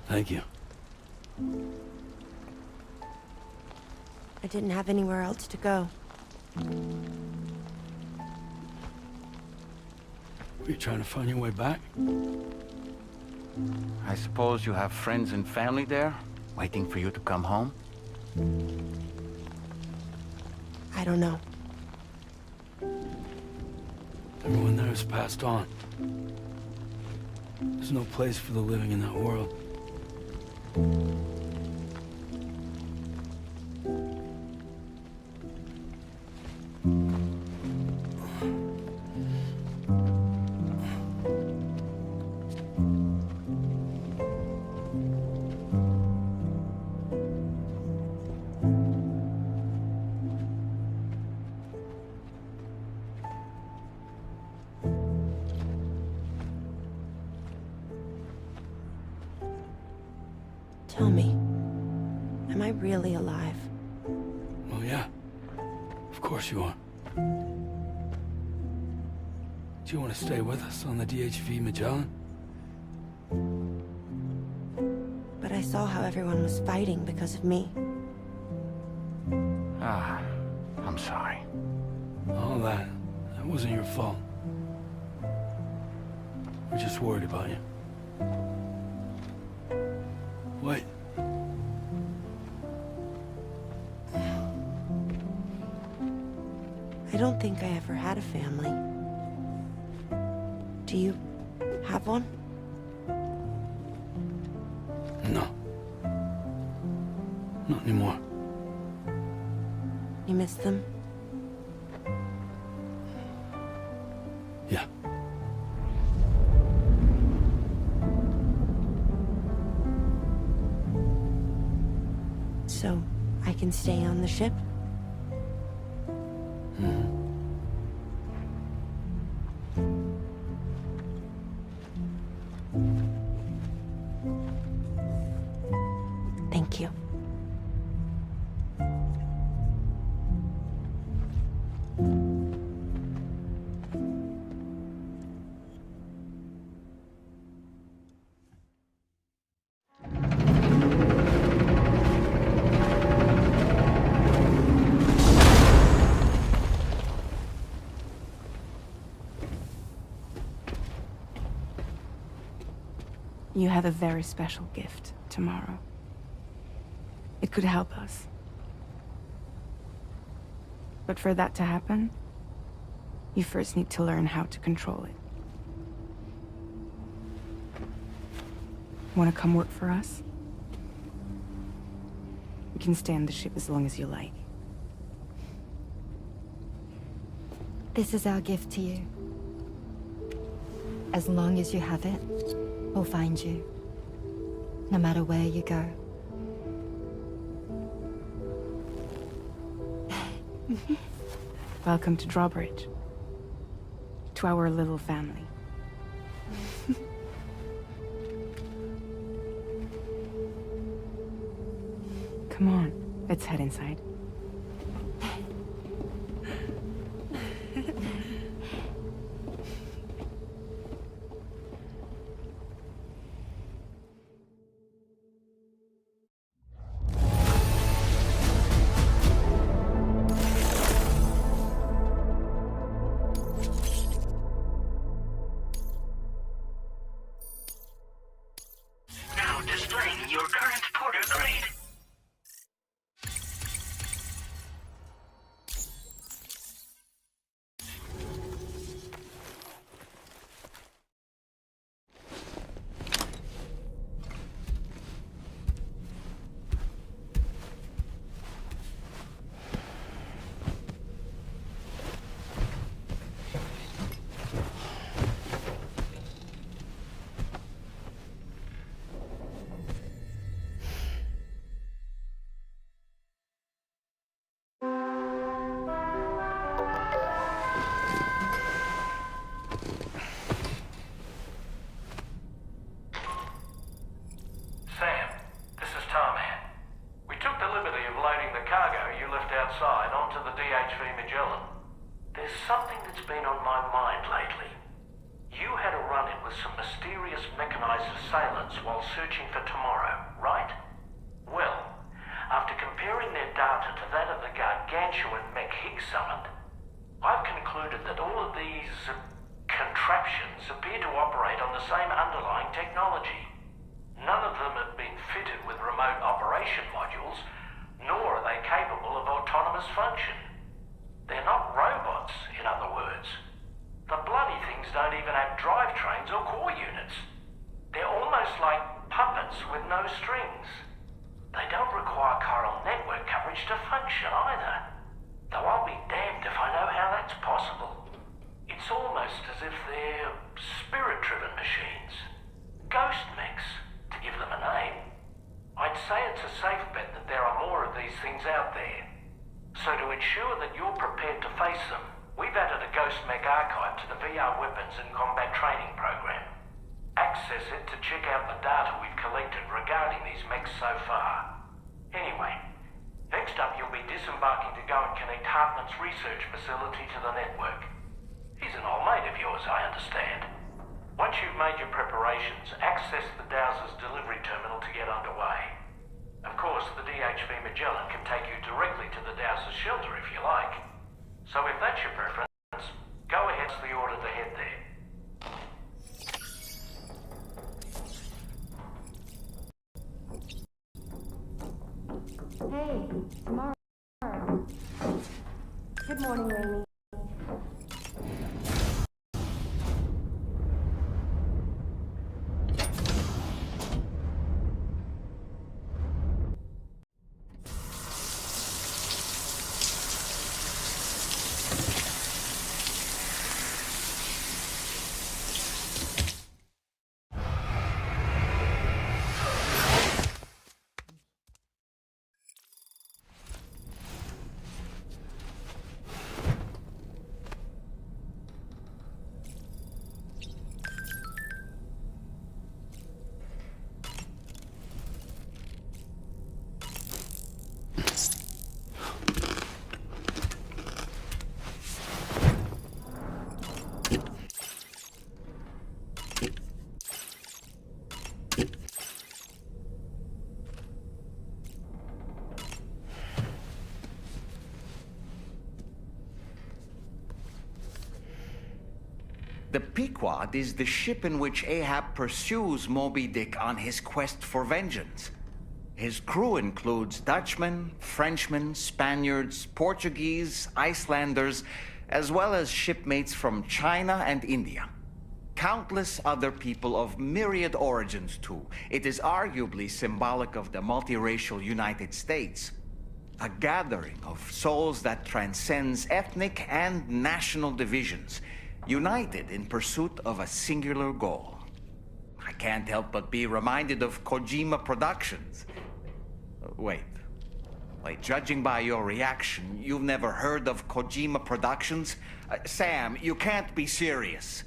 Thank you.
I didn't have anywhere else to go.
Were you trying to find your way back?
I suppose you have friends and family there, waiting for you to come home?
I don't know.
Everyone there has passed on. There's no place for the living in that world.
Tell me, am I really alive?
Well, yeah. Of course you are. Do you want to stay with us on the DHV Magellan?
But I saw how everyone was fighting because of me.
I'm sorry.
All that wasn't your fault. We're just worried about you. Wait.
I don't think I ever had a family. Do you have one?
No. Not anymore.
You miss them?
Yeah.
So, I can stay on the ship? Thank you.
You have a very special gift tomorrow. It could help us. But for that to happen, you first need to learn how to control it. Want to come work for us? You can stay on the ship as long as you like.
This is our gift to you. As long as you have it, we'll find you. No matter where you go.
Welcome to Drawbridge. To our little family. Come on, let's head inside.
Now displaying your current porter grade.
Sam, this is Tarman. We took the liberty of loading the cargo you left outside onto the DHV Magellan. There's something that's been on my mind lately. You had a run-in with some mysterious mechanized assailants while searching for tomorrow, right? Well, after comparing their data to that of the gargantuan mech Higgs summoned, I've concluded that all of these contraptions appear to operate on the same underlying technology. None of them have been fitted with remote operation modules, nor are they capable of autonomous function. They're not robots, in other words. The bloody things don't even have drivetrains or core units. They're almost like puppets with no strings. They don't require chiral network coverage to function either. Though I'll be damned if I know how that's possible. It's almost as if they're spirit-driven machines. Ghost mechs, to give them a name. I'd say it's a safe bet that there are more of these things out there. So to ensure that you're prepared to face them, we've added a Ghost Mech archive to the VR weapons and combat training program. Access it to check out the data we've collected regarding these mechs so far. Anyway, next up you'll be disembarking to go and connect Hartman's research facility to the network. He's an old mate of yours, I understand. Once you've made your preparations, access the Dowser's delivery terminal to get underway. Of course, the DHV Magellan can take you directly to the Dowser's shelter if you like. So if that's your preference, go ahead to the order to head there.
Hey, tomorrow. Good morning, Rainy.
The Pequod is the ship in which Ahab pursues Moby Dick on his quest for vengeance. His crew includes Dutchmen, Frenchmen, Spaniards, Portuguese, Icelanders, as well as shipmates from China and India. Countless other people of myriad origins, too. It is arguably symbolic of the multiracial United States. A gathering of souls that transcends ethnic and national divisions, united in pursuit of a singular goal. I can't help but be reminded of Kojima Productions. Wait, judging by your reaction, you've never heard of Kojima Productions? Sam, you can't be serious.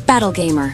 Battle Gamer,